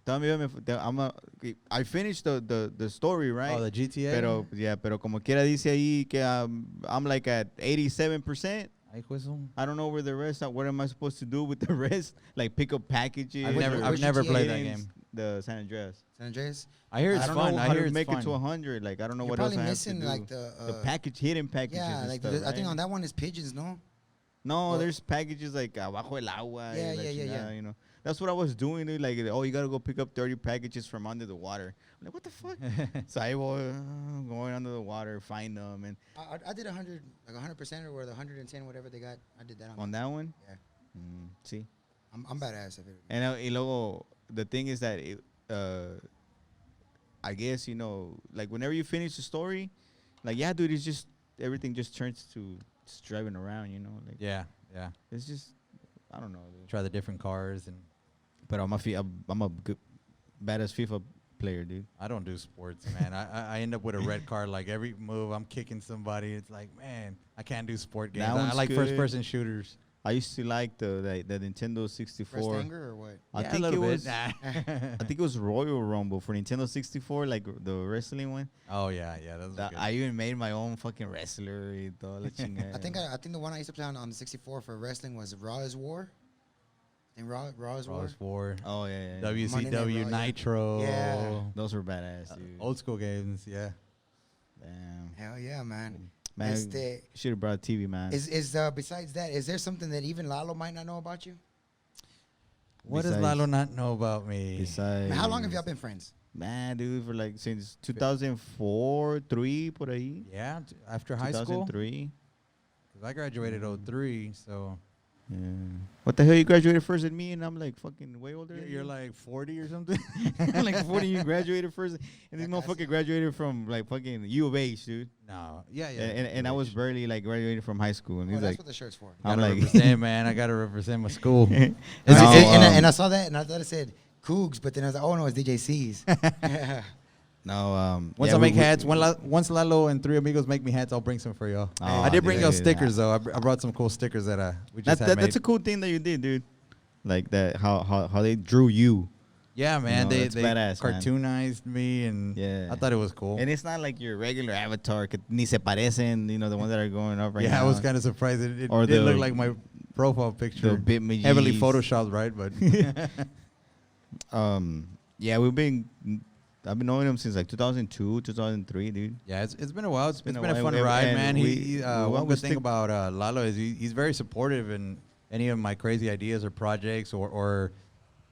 Speaker 2: I finished the story, right?
Speaker 3: Oh, the GTA.
Speaker 2: Pero como quiera dice ahí que I'm like at 87%.
Speaker 3: Ay, juez,
Speaker 2: I don't know where the rest are. What am I supposed to do with the rest? Like pick up packages.
Speaker 3: I've never
Speaker 1: GTA
Speaker 3: played that
Speaker 2: games,
Speaker 3: game.
Speaker 2: The San Andreas.
Speaker 1: San Andreas.
Speaker 3: I hear it's
Speaker 2: I don't
Speaker 3: fun.
Speaker 2: know
Speaker 3: I
Speaker 2: how
Speaker 3: hear
Speaker 2: to
Speaker 3: it's
Speaker 2: make
Speaker 3: fun.
Speaker 2: it to 100. Like I don't know
Speaker 1: You're
Speaker 2: what else
Speaker 1: probably
Speaker 2: I have to
Speaker 1: missing
Speaker 2: do.
Speaker 1: like the
Speaker 2: package hidden packages.
Speaker 1: yeah,
Speaker 2: and
Speaker 1: like
Speaker 2: stuff,
Speaker 1: I think
Speaker 2: right?
Speaker 1: on that one is pigeons, no?
Speaker 2: No,
Speaker 1: Well-
Speaker 2: there's packages like abajo el agua.
Speaker 1: Yeah,
Speaker 2: y la
Speaker 1: yeah, yeah,
Speaker 2: chingada,
Speaker 1: yeah.
Speaker 2: You know, that's what I was doing. Dude. Like, oh, you gotta go pick up 30 packages from under the water. I'm like, what the fuck? So I was going under the water, find them, and
Speaker 1: I did 100, like 100% or the 110, whatever they got. I did that
Speaker 2: on that one,
Speaker 1: Yeah.
Speaker 2: see.
Speaker 1: I'm badass at it.
Speaker 2: And y luego, the thing is that I guess, you know, like whenever you finish the story, like, yeah, dude, it's just everything just turns to just driving around, you know, like
Speaker 3: Yeah.
Speaker 2: it's just I don't know, dude.
Speaker 3: Try the different cars, and
Speaker 2: But I'm a good badass FIFA player, dude.
Speaker 3: I don't do sports, man. I end up with a red card. Like every move, I'm kicking somebody. It's like, man, I can't do sport games.
Speaker 2: That
Speaker 3: I
Speaker 2: one's
Speaker 3: like
Speaker 2: good.
Speaker 3: first-person shooters.
Speaker 2: I used to like the Nintendo 64.
Speaker 1: First anger or what?
Speaker 2: I
Speaker 3: Yeah, a
Speaker 2: think it
Speaker 3: little bit.
Speaker 2: was I think it was Royal Rumble for Nintendo 64, like the wrestling one.
Speaker 3: Oh yeah, that's good.
Speaker 2: I even made my own fucking wrestler y toda la chingada.
Speaker 1: I think the one I used to play on the 64 for wrestling was Raw is War. And Raw is War.
Speaker 3: Raw's War,
Speaker 2: Oh yeah, yeah.
Speaker 1: Monday Night Raw,
Speaker 3: WCW
Speaker 1: yeah.
Speaker 3: Nitro.
Speaker 1: Yeah.
Speaker 2: Those were badass, dude.
Speaker 3: Old school games, yeah.
Speaker 2: Damn.
Speaker 1: Hell yeah, man.
Speaker 2: Man,
Speaker 1: Este,
Speaker 2: should have brought TV, man.
Speaker 1: is besides that, is there something that even Lalo might not know about you?
Speaker 3: What does
Speaker 2: Besides-
Speaker 3: Lalo not know about me?
Speaker 2: Besides,
Speaker 1: Man, how long have y'all been friends?
Speaker 2: Man, dude, for like since 2004, 3, por ahí.
Speaker 3: Yeah, after high school.
Speaker 2: 2003.
Speaker 3: 'Cause I graduated 03, so
Speaker 2: Yeah. What the hell? You graduated first than me, and I'm like fucking way older.
Speaker 3: you're like 40 or something.
Speaker 2: I'm like 40. You graduated first, and this
Speaker 1: Yeah, casi.
Speaker 2: motherfucker graduated from like fucking U of H, dude.
Speaker 3: No, yeah.
Speaker 2: And I was barely like graduated from high school, and
Speaker 1: Oh,
Speaker 2: he's
Speaker 1: that's
Speaker 2: like,
Speaker 1: what the shirt's for.
Speaker 2: I'm
Speaker 3: Gotta
Speaker 2: like,
Speaker 3: represent, man. I gotta represent my school.
Speaker 1: And,
Speaker 2: No,
Speaker 1: and I saw that, and I thought it said Cougs, but then I was like, oh no, it's DJ C's.
Speaker 2: no.
Speaker 3: Once I make hats, once Lalo and 3 amigos make me hats, I'll bring some for y'all.
Speaker 2: Oh,
Speaker 3: I did bring
Speaker 2: dude,
Speaker 3: y'all
Speaker 2: dude.
Speaker 3: stickers though. I brought some cool stickers that we just had made.
Speaker 2: That's a cool thing that you did, dude. Like that, how they drew you.
Speaker 3: Yeah, man.
Speaker 2: know,
Speaker 3: They
Speaker 2: that's badass, man.
Speaker 3: cartoonized me, and
Speaker 2: Yeah.
Speaker 3: I thought it was cool.
Speaker 2: And it's not like your regular avatar, que ni se parecen, you know, the ones that are going up right
Speaker 3: yeah,
Speaker 2: now.
Speaker 3: I was kind of surprised. It
Speaker 2: Or
Speaker 3: didn't
Speaker 2: the-
Speaker 3: look like my profile picture.
Speaker 2: the Bitmojis.
Speaker 3: Heavily photoshopped, right? But
Speaker 2: Yeah, I've been knowing him since like 2002, 2003, dude.
Speaker 3: yeah, it's been a while. It's been a
Speaker 2: while.
Speaker 3: fun
Speaker 2: And-
Speaker 3: ride,
Speaker 2: and
Speaker 3: man.
Speaker 2: we
Speaker 3: One
Speaker 2: always
Speaker 3: good thing
Speaker 2: stick-
Speaker 3: about Lalo is he's very supportive in any of my crazy ideas or projects or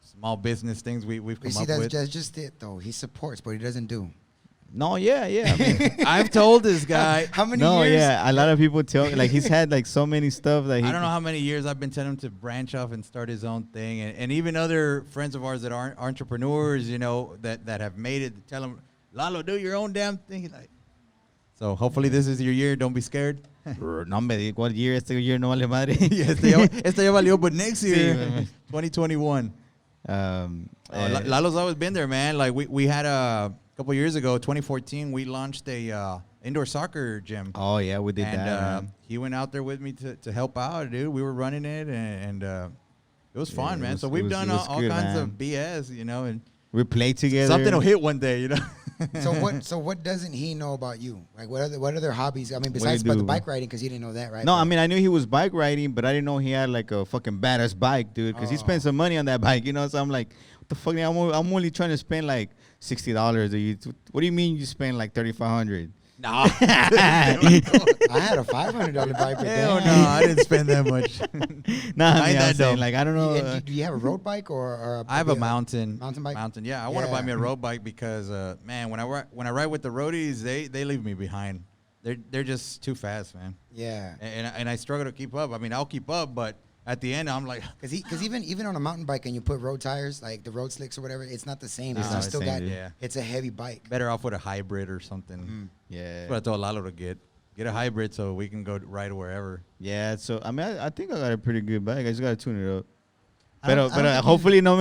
Speaker 3: small business things we've
Speaker 1: You
Speaker 3: come
Speaker 1: see,
Speaker 3: up
Speaker 1: that's
Speaker 3: with.
Speaker 1: just it, though. He supports, but he doesn't do.
Speaker 2: No, yeah. I mean,
Speaker 3: I've told this guy.
Speaker 1: How many
Speaker 2: no,
Speaker 1: years?
Speaker 2: yeah. A lot of people tell like he's had like so many stuff that he.
Speaker 3: I don't know how many years I've been telling him to branch off and start his own thing, and even other friends of ours that aren't entrepreneurs, you know, that have made it. Tell him, Lalo, do your own damn thing. He's like, so hopefully this is your year. Don't be scared.
Speaker 2: No, hombre, ¿cuál year? Este year no vale madre.
Speaker 3: Yeah, este ya valió, but next year,
Speaker 2: man.
Speaker 3: 2021.
Speaker 2: Eh,
Speaker 3: Lalo's always been there, man. Like we had a couple years ago, 2014, we launched a indoor soccer gym.
Speaker 2: oh yeah, we did
Speaker 3: And
Speaker 2: that. man.
Speaker 3: he went out there with me to help out, dude. We were running it, and it was
Speaker 2: Yeah,
Speaker 3: fun,
Speaker 2: it
Speaker 3: man.
Speaker 2: was-
Speaker 3: So
Speaker 2: it
Speaker 3: we've
Speaker 2: was-
Speaker 3: done
Speaker 2: it was
Speaker 3: all
Speaker 2: good,
Speaker 3: kinds
Speaker 2: man.
Speaker 3: of BS, you know, and
Speaker 2: We played together.
Speaker 3: something will hit one day, you know.
Speaker 1: So what doesn't he know about you? Like what other hobbies? I mean, besides
Speaker 2: do you
Speaker 1: about the
Speaker 2: do?
Speaker 1: bike riding, because he didn't know that, right?
Speaker 2: No,
Speaker 1: But-
Speaker 2: I mean I knew he was bike riding, but I didn't know he had like a fucking badass bike, dude. Because he
Speaker 1: Oh.
Speaker 2: spent some money on that bike, you know. So I'm like, what the fuck? I'm only trying to spend like $60. What do you mean you spend like $3,500?
Speaker 3: No,
Speaker 1: I had a $500 bike. But
Speaker 3: hell
Speaker 1: damn.
Speaker 3: no, I didn't spend that much.
Speaker 2: Nah, I
Speaker 3: I
Speaker 2: mean,
Speaker 3: ain't
Speaker 2: I'm
Speaker 3: that
Speaker 2: saying,
Speaker 3: dumb.
Speaker 2: like I don't know.
Speaker 1: Do you have a road bike or
Speaker 3: I have a
Speaker 1: maybe
Speaker 3: mountain
Speaker 1: bike?
Speaker 3: Yeah, I want to buy
Speaker 1: Yeah.
Speaker 3: me a road bike because, man, when I ride with the roadies, they leave me behind. They're just too fast, man.
Speaker 1: Yeah.
Speaker 3: And I struggle to keep up. I mean, I'll keep up, but at the end, I'm like,
Speaker 1: Because even on a mountain bike and you put road tires, like the road slicks or whatever, it's not the same. It's
Speaker 3: No,
Speaker 1: still
Speaker 3: it's
Speaker 1: got,
Speaker 3: same, yeah.
Speaker 1: it's a heavy bike.
Speaker 3: better off with a hybrid or something.
Speaker 2: Yeah.
Speaker 3: That's what I told Lalo to get. Get a hybrid so we can go ride wherever.
Speaker 2: Yeah, so I mean, I think I got a pretty good bike. I just gotta tune it up.
Speaker 1: I don't
Speaker 2: Pero
Speaker 1: think
Speaker 2: hopefully no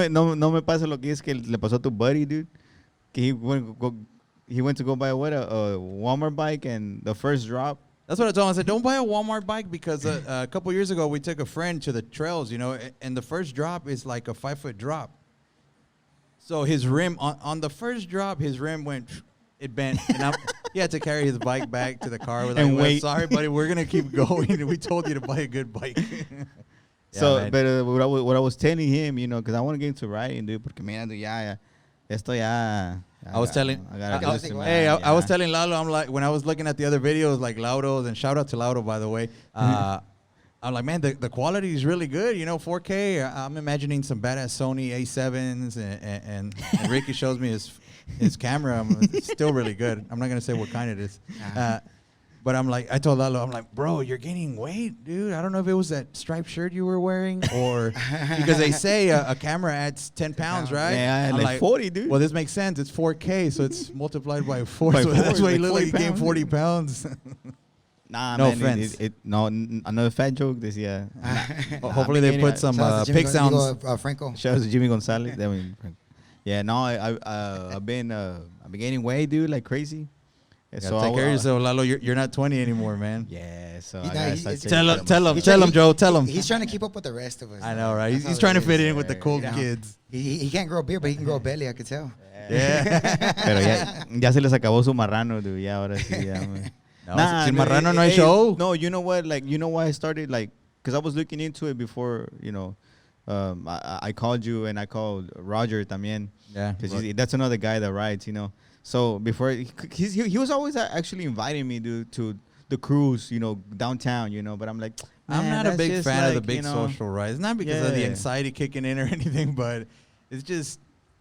Speaker 2: me pasa lo que es que le pasó a tu buddy, dude. Que he went to go buy a Walmart bike, and the first drop.
Speaker 3: That's what I told him. I said, don't buy a Walmart bike because a couple years ago we took a friend to the trails, you know, and the first drop is like a 5-foot drop. So his rim on the first drop, his rim it bent, and he had to carry his bike back to the car. We're like,
Speaker 2: And wait.
Speaker 3: sorry, buddy, we're gonna keep going. We told you to buy a good bike.
Speaker 2: So,
Speaker 3: man.
Speaker 2: but what I was telling him, you know, because I want to get into riding, dude, porque mira, dude, esto ya.
Speaker 3: I was telling,
Speaker 2: I
Speaker 3: was telling Lalo, I'm like, when I was looking at the other videos, like Laudo's, and shout out to Laudo, by the way, I'm like, man, the quality is really good, you know, 4K. I'm imagining some badass Sony A7s, and Ricky shows me his camera. It's still really good. I'm not going to say what kind it is. But I'm like, I told Lalo, I'm like, bro, you're gaining weight, dude. I don't know if it was that striped shirt you were wearing or because they say a camera adds 10 pounds, right?
Speaker 2: Yeah, I had
Speaker 3: I'm
Speaker 2: like 40, dude.
Speaker 3: Well, this makes sense. It's 4K, so it's multiplied by 4.
Speaker 2: By
Speaker 3: So
Speaker 2: 4,
Speaker 3: that's why you
Speaker 2: like
Speaker 3: look like you
Speaker 2: 40
Speaker 3: gained 40 pounds.
Speaker 2: Nah,
Speaker 3: No
Speaker 2: man,
Speaker 3: offense.
Speaker 2: no, another fat joke. This, yeah.
Speaker 3: Hopefully they put some
Speaker 1: Shout out to Jimmy
Speaker 3: pig sounds.
Speaker 1: Franco.
Speaker 2: Shout out to Jimmy Gonzalez. Yeah, no, I've been gaining weight, dude, like crazy.
Speaker 3: So take care of yourself, Lalo. You're not 20 anymore, man.
Speaker 2: Yeah, so
Speaker 1: He-
Speaker 2: I
Speaker 1: no,
Speaker 2: gotta
Speaker 1: he-
Speaker 2: start
Speaker 1: it's-
Speaker 2: taking
Speaker 3: Tell him,
Speaker 1: He's
Speaker 3: tell
Speaker 1: trying-
Speaker 3: him, Joe. Tell him.
Speaker 1: He's trying to keep up with the rest of us.
Speaker 3: I know, right?
Speaker 1: That's
Speaker 3: He's
Speaker 1: how
Speaker 3: trying to
Speaker 1: it
Speaker 3: fit
Speaker 1: is.
Speaker 3: in with the cool kids.
Speaker 1: He can't grow a beard, but he can grow a belly. I could tell.
Speaker 3: Yeah.
Speaker 2: Pero ya se les acabó su marrano, dude. Ya ahora sí, ya. Man.
Speaker 3: No, sin marrano no hay
Speaker 2: hey,
Speaker 3: show.
Speaker 2: No, you know what? Like, you know why I started? Like, because I was looking into it before, you know, I called you and I called Roger también.
Speaker 3: Yeah.
Speaker 2: Because that's another guy that rides, you know. So before, he was always actually inviting me to the cruise, you know, downtown, you know. But I'm like,
Speaker 3: I'm
Speaker 2: man,
Speaker 3: not a
Speaker 2: that's
Speaker 3: big
Speaker 2: just
Speaker 3: fan of the
Speaker 2: like,
Speaker 3: big
Speaker 2: you know,
Speaker 3: social ride. It's not because of the
Speaker 2: Yeah.
Speaker 3: anxiety kicking in or anything, but it's just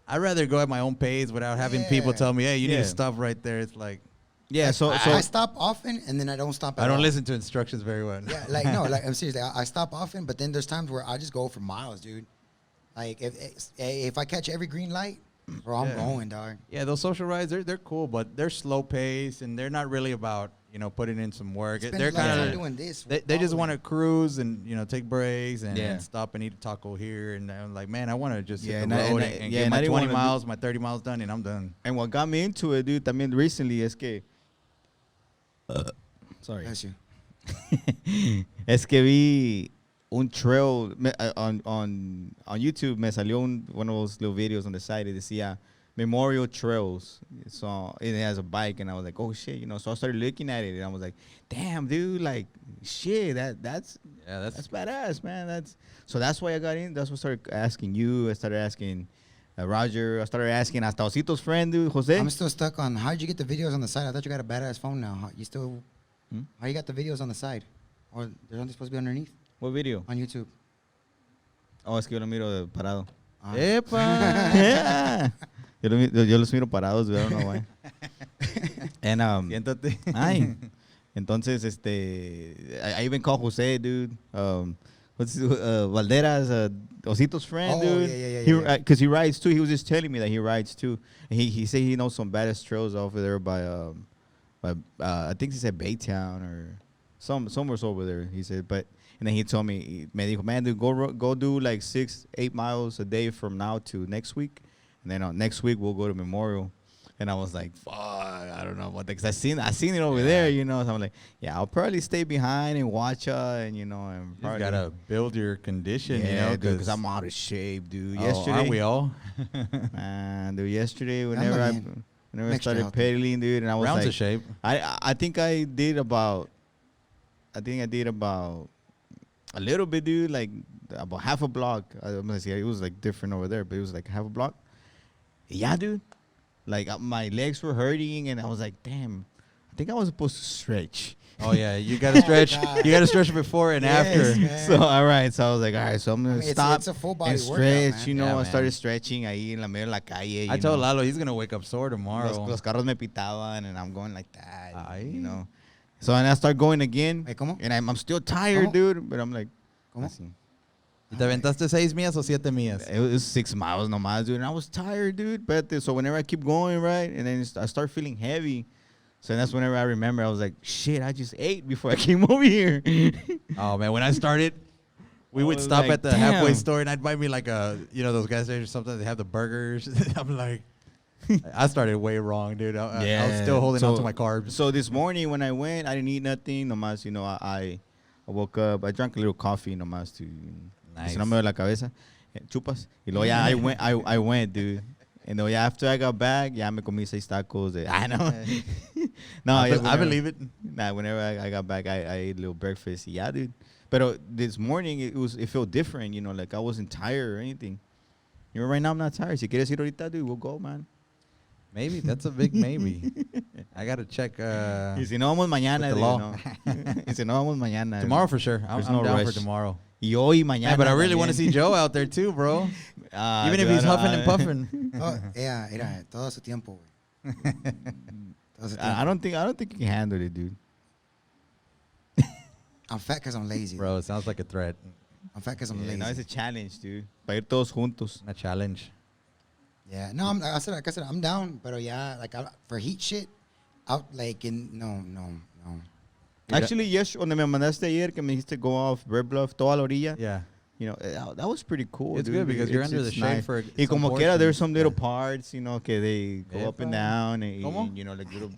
Speaker 3: I'd rather go at my own pace without having people
Speaker 1: Yeah.
Speaker 3: tell me, "Hey, you need
Speaker 2: Yeah.
Speaker 3: to stop right there." It's like
Speaker 2: Yeah, so
Speaker 1: I stop often and then I don't stop at
Speaker 3: I don't
Speaker 1: all.
Speaker 3: listen to instructions very well.
Speaker 1: Yeah, like no, like I'm serious. I stop often, but then there's times where I just go for miles, dude. Like if I catch every green light, bro, I'm
Speaker 3: Yeah.
Speaker 1: going, dog.
Speaker 3: Yeah, those social rides, they're cool, but they're slow pace and they're not really about, you know, putting in some work.
Speaker 1: Spend
Speaker 3: They're
Speaker 1: a lot of time
Speaker 3: kind
Speaker 1: doing this.
Speaker 3: they just want to cruise and, you know, take breaks and,
Speaker 2: Yeah.
Speaker 3: and stop and eat a taco here. And I'm like, man, I want to just hit
Speaker 2: Yeah,
Speaker 3: the
Speaker 2: and I-
Speaker 3: road
Speaker 2: and I-
Speaker 3: and
Speaker 2: yeah,
Speaker 3: get
Speaker 2: and I
Speaker 3: my
Speaker 2: didn't
Speaker 3: 20
Speaker 2: wanna do-
Speaker 3: miles, my 30 miles done, and I'm done.
Speaker 2: and what got me into it, dude, también recently es que sorry.
Speaker 1: Bless you.
Speaker 2: Es que vi un trail on YouTube. Me salió one of those little videos on the side. It decía Memorial Trails. So it has a bike, and I was like, oh shit, you know. So I started looking at it, and I was like, damn, dude, like shit, that's badass, man. That's why I got in. That's why I started asking you. I started asking Roger. I started asking hasta Osito's friend, dude, Jose.
Speaker 1: I'm still stuck on how'd you get the videos on the side? I thought you got a badass phone now. You still? How you got the videos on the side? Or they're only supposed to be underneath
Speaker 2: What video?
Speaker 1: on YouTube?
Speaker 2: Oh, es que yo lo miro parado.
Speaker 1: Ah.
Speaker 3: Epa.
Speaker 2: Yeah. Yo los miro parados, dude, I don't know why. And
Speaker 3: Siéntate.
Speaker 2: ay, entonces I even called Jose, dude. What's Valderas, Osito's friend,
Speaker 1: Oh,
Speaker 2: dude.
Speaker 1: yeah.
Speaker 2: Because he rides too. He was just telling me that he rides too. And he said he knows some badass trails over there by I think he said Baytown or somewhere over there. He said, and then he told me, man, dude, go do like 6-8 miles a day from now to next week, and then next week we'll go to Memorial. And I was like, fuck, I don't know about that, because I seen it over there, you know. So I'm like, yeah, I'll probably stay behind and watch and you know, and
Speaker 3: You
Speaker 2: probably
Speaker 3: gotta build your condition, you
Speaker 2: yeah,
Speaker 3: know,
Speaker 2: because I'm out of shape, dude.
Speaker 3: Oh,
Speaker 2: Yesterday,
Speaker 3: aren't we all?
Speaker 2: man, dude, yesterday
Speaker 1: I'm
Speaker 2: whenever
Speaker 1: not
Speaker 2: I
Speaker 1: being
Speaker 2: started
Speaker 1: healthy.
Speaker 2: pedaling, dude, and I was
Speaker 3: Rounds
Speaker 2: like,
Speaker 3: of shape.
Speaker 2: I think I did about a little bit, dude, like about half a block. I'm gonna say it was like different over there, but it was like half a block. Yeah, dude. Like my legs were hurting, and I was like, damn, I think I was supposed to stretch.
Speaker 3: Oh yeah, you gotta stretch.
Speaker 1: God.
Speaker 3: You gotta stretch before and
Speaker 1: Yes,
Speaker 3: after.
Speaker 1: man.
Speaker 2: So all right, so I was like, all right, so I'm gonna stop
Speaker 1: It's a full body
Speaker 2: and
Speaker 1: workout,
Speaker 2: stretch.
Speaker 1: man.
Speaker 2: You know,
Speaker 3: Yeah,
Speaker 2: I
Speaker 3: man.
Speaker 2: started stretching ahí en la medio de la calle.
Speaker 3: I
Speaker 2: you
Speaker 3: told
Speaker 2: know.
Speaker 3: Lalo he's gonna wake up sore tomorrow.
Speaker 2: Los carros me pitaban, and I'm going like that,
Speaker 3: Ay.
Speaker 2: you know. So and I start going again,
Speaker 1: Hey, ¿cómo?
Speaker 2: and I'm still tired,
Speaker 1: ¿Cómo?
Speaker 2: dude. But I'm like,
Speaker 1: ¿Cómo?
Speaker 2: así.
Speaker 3: ¿Y te aventaste 6 millas o 7 millas?
Speaker 2: It was 6 miles nomás, dude. And I was tired, dude. But so whenever I keep going, right, and then I start feeling heavy. So that's whenever I remember, I was like, shit, I just ate before I came over here.
Speaker 3: Oh, man. When I started, we would stop
Speaker 2: like,
Speaker 3: at the halfway store, and I'd buy me like those gas stations or something. They have the burgers. I'm like, I started way wrong, dude. I was still holding on to my carbs.
Speaker 2: So this morning when I went, I didn't eat nothing. Nomás, I woke up. I drank a little coffee nomás to...
Speaker 3: Nice.
Speaker 2: Si no me duele la cabeza, chupas. Y luego ya I went, dude. And then after I got back, ya me comí 6 tacos. I know. No,
Speaker 3: I believe it.
Speaker 2: Nah, whenever I got back, I ate a little breakfast. Yeah, dude. But this morning, it felt different, like I wasn't tired or anything. Right now I'm not tired. Si quieres ir ahorita, dude, we'll go, man.
Speaker 3: Maybe. That's a big maybe. I got to check.
Speaker 2: Y si no vamos mañana,
Speaker 3: the
Speaker 2: dude,
Speaker 3: law.
Speaker 2: no. Y si no vamos mañana.
Speaker 3: Tomorrow for sure. I'm
Speaker 2: no
Speaker 3: down
Speaker 2: rush.
Speaker 3: for tomorrow.
Speaker 2: Y hoy, mañana.
Speaker 3: Yeah, but I really want to
Speaker 2: también.
Speaker 3: see Joe out there too, bro. Even if
Speaker 2: dude,
Speaker 3: he's huffing and puffing.
Speaker 1: Oh, yeah, mira, todo su tiempo, güey. Todo su tiempo.
Speaker 2: I don't think you can handle it, dude.
Speaker 1: I'm fat because I'm lazy.
Speaker 3: Bro, it sounds like a threat.
Speaker 1: I'm fat because I'm
Speaker 2: Yeah,
Speaker 1: lazy.
Speaker 2: no, it's a challenge, dude. Para ir todos juntos.
Speaker 3: A challenge.
Speaker 1: Yeah, no, like I said, I'm down, but yeah, like for heat shit, out like no.
Speaker 2: Actually, yes, donde me mandaste ayer que me dijiste go off Red Bluff, toda la orilla.
Speaker 3: Yeah.
Speaker 2: That was pretty cool.
Speaker 3: It's
Speaker 2: dude.
Speaker 3: good because you're
Speaker 2: It's-
Speaker 3: under the
Speaker 2: it's
Speaker 3: shade
Speaker 2: nice.
Speaker 3: for
Speaker 2: Y
Speaker 3: some
Speaker 2: como quiera, there's
Speaker 3: portions.
Speaker 2: some little
Speaker 3: Yeah.
Speaker 2: parts, que they go up and down. And,
Speaker 3: ¿Cómo?
Speaker 2: like little.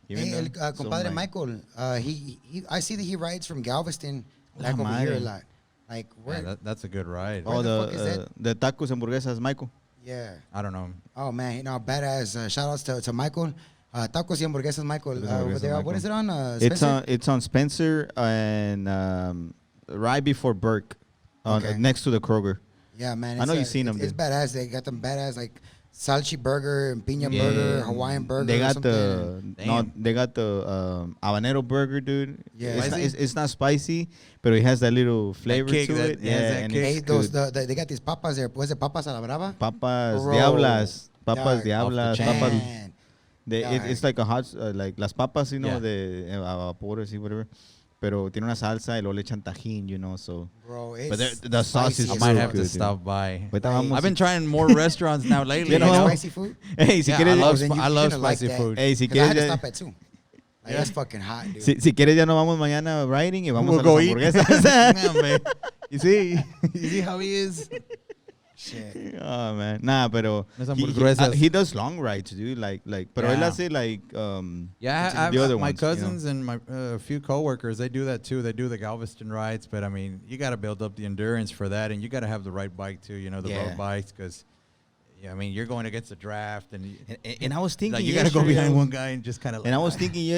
Speaker 1: Hey, el
Speaker 2: some,
Speaker 1: compadre
Speaker 2: like-
Speaker 1: Michael, he I see that he rides from Galveston back
Speaker 2: La
Speaker 1: over here a
Speaker 2: madre.
Speaker 1: lot. Like where?
Speaker 3: Yeah, that's a good ride.
Speaker 1: Where
Speaker 2: Oh,
Speaker 1: the fuck is
Speaker 2: the tacos hamburguesas, Michael.
Speaker 1: Yeah.
Speaker 3: I don't know.
Speaker 1: Oh man, badass. Shout outs to Michael. Tacos y hamburguesas, Michael.
Speaker 3: Tacos y
Speaker 1: Over
Speaker 3: hamburguesas,
Speaker 1: there.
Speaker 3: Michael.
Speaker 1: What is it on?
Speaker 2: It's on Spencer and right before Burke,
Speaker 1: Okay.
Speaker 2: next to the Kroger.
Speaker 1: Yeah, man.
Speaker 2: I know you've seen them,
Speaker 1: It's
Speaker 2: dude.
Speaker 1: badass. They got them badass like salchi burger and piña burger, Hawaiian burger.
Speaker 2: They
Speaker 1: or
Speaker 2: got
Speaker 1: something.
Speaker 2: the habanero burger, dude.
Speaker 1: Yeah.
Speaker 2: It's not spicy, but it has that little flavor
Speaker 3: kick,
Speaker 2: to
Speaker 3: that-
Speaker 2: it.
Speaker 3: yeah,
Speaker 2: Yeah,
Speaker 3: that
Speaker 2: and
Speaker 3: kick.
Speaker 1: Hey,
Speaker 2: it's
Speaker 1: those
Speaker 2: good.
Speaker 1: they got these papas there. Was it papas a la brava?
Speaker 2: Papas
Speaker 1: Bro.
Speaker 2: diablas,
Speaker 1: Dog.
Speaker 2: diablas,
Speaker 3: chain.
Speaker 2: papas.
Speaker 1: Man.
Speaker 2: It's like a hot, like las papas,
Speaker 3: Yeah.
Speaker 2: de a vapor, así, whatever. Pero tiene una salsa y luego le echan tajín, so.
Speaker 1: Bro,
Speaker 2: But
Speaker 1: it's
Speaker 2: the sauce
Speaker 1: spicy
Speaker 2: is
Speaker 3: I
Speaker 1: as
Speaker 3: might
Speaker 2: so
Speaker 1: fuck.
Speaker 3: have to
Speaker 2: good, dude.
Speaker 3: stop by.
Speaker 2: Ahorita
Speaker 1: Hey,
Speaker 2: vamos
Speaker 3: I've been
Speaker 2: y-
Speaker 3: trying more restaurants now lately.
Speaker 2: You
Speaker 1: You like
Speaker 2: know?
Speaker 1: spicy food?
Speaker 2: Hey, si
Speaker 3: Yeah,
Speaker 2: quieres,
Speaker 3: I love,
Speaker 1: then you
Speaker 3: I love
Speaker 1: shouldn't like
Speaker 3: spicy
Speaker 1: that.
Speaker 3: food.
Speaker 2: hey, si
Speaker 1: 'Cause I had
Speaker 2: quieres,
Speaker 1: to stop at 2. Like, that's fucking hot, dude.
Speaker 2: si quieres ya nos vamos mañana riding y vamos
Speaker 3: We'll
Speaker 2: a
Speaker 3: go
Speaker 2: las
Speaker 3: eat.
Speaker 2: hamburguesas.
Speaker 3: Yeah, man. You see how he is?
Speaker 1: Shit.
Speaker 2: Oh man, nah, pero
Speaker 3: Las
Speaker 2: he,
Speaker 3: hamburguesas.
Speaker 2: he does long rides, dude. Like, pero él
Speaker 3: Yeah.
Speaker 2: hace like
Speaker 3: Yeah,
Speaker 2: the other
Speaker 3: my
Speaker 2: ones,
Speaker 3: cousins and my few coworkers, they do that too. They do the Galveston rides, but I mean, you got to build up the endurance for that, and you got to have the right bike too. The
Speaker 2: Yeah.
Speaker 3: road bikes, because I mean, you're going against the draft, and
Speaker 2: And I was thinking,
Speaker 3: like you got to go
Speaker 2: yesterday,
Speaker 3: behind one guy and just kind of.
Speaker 2: And I was thinking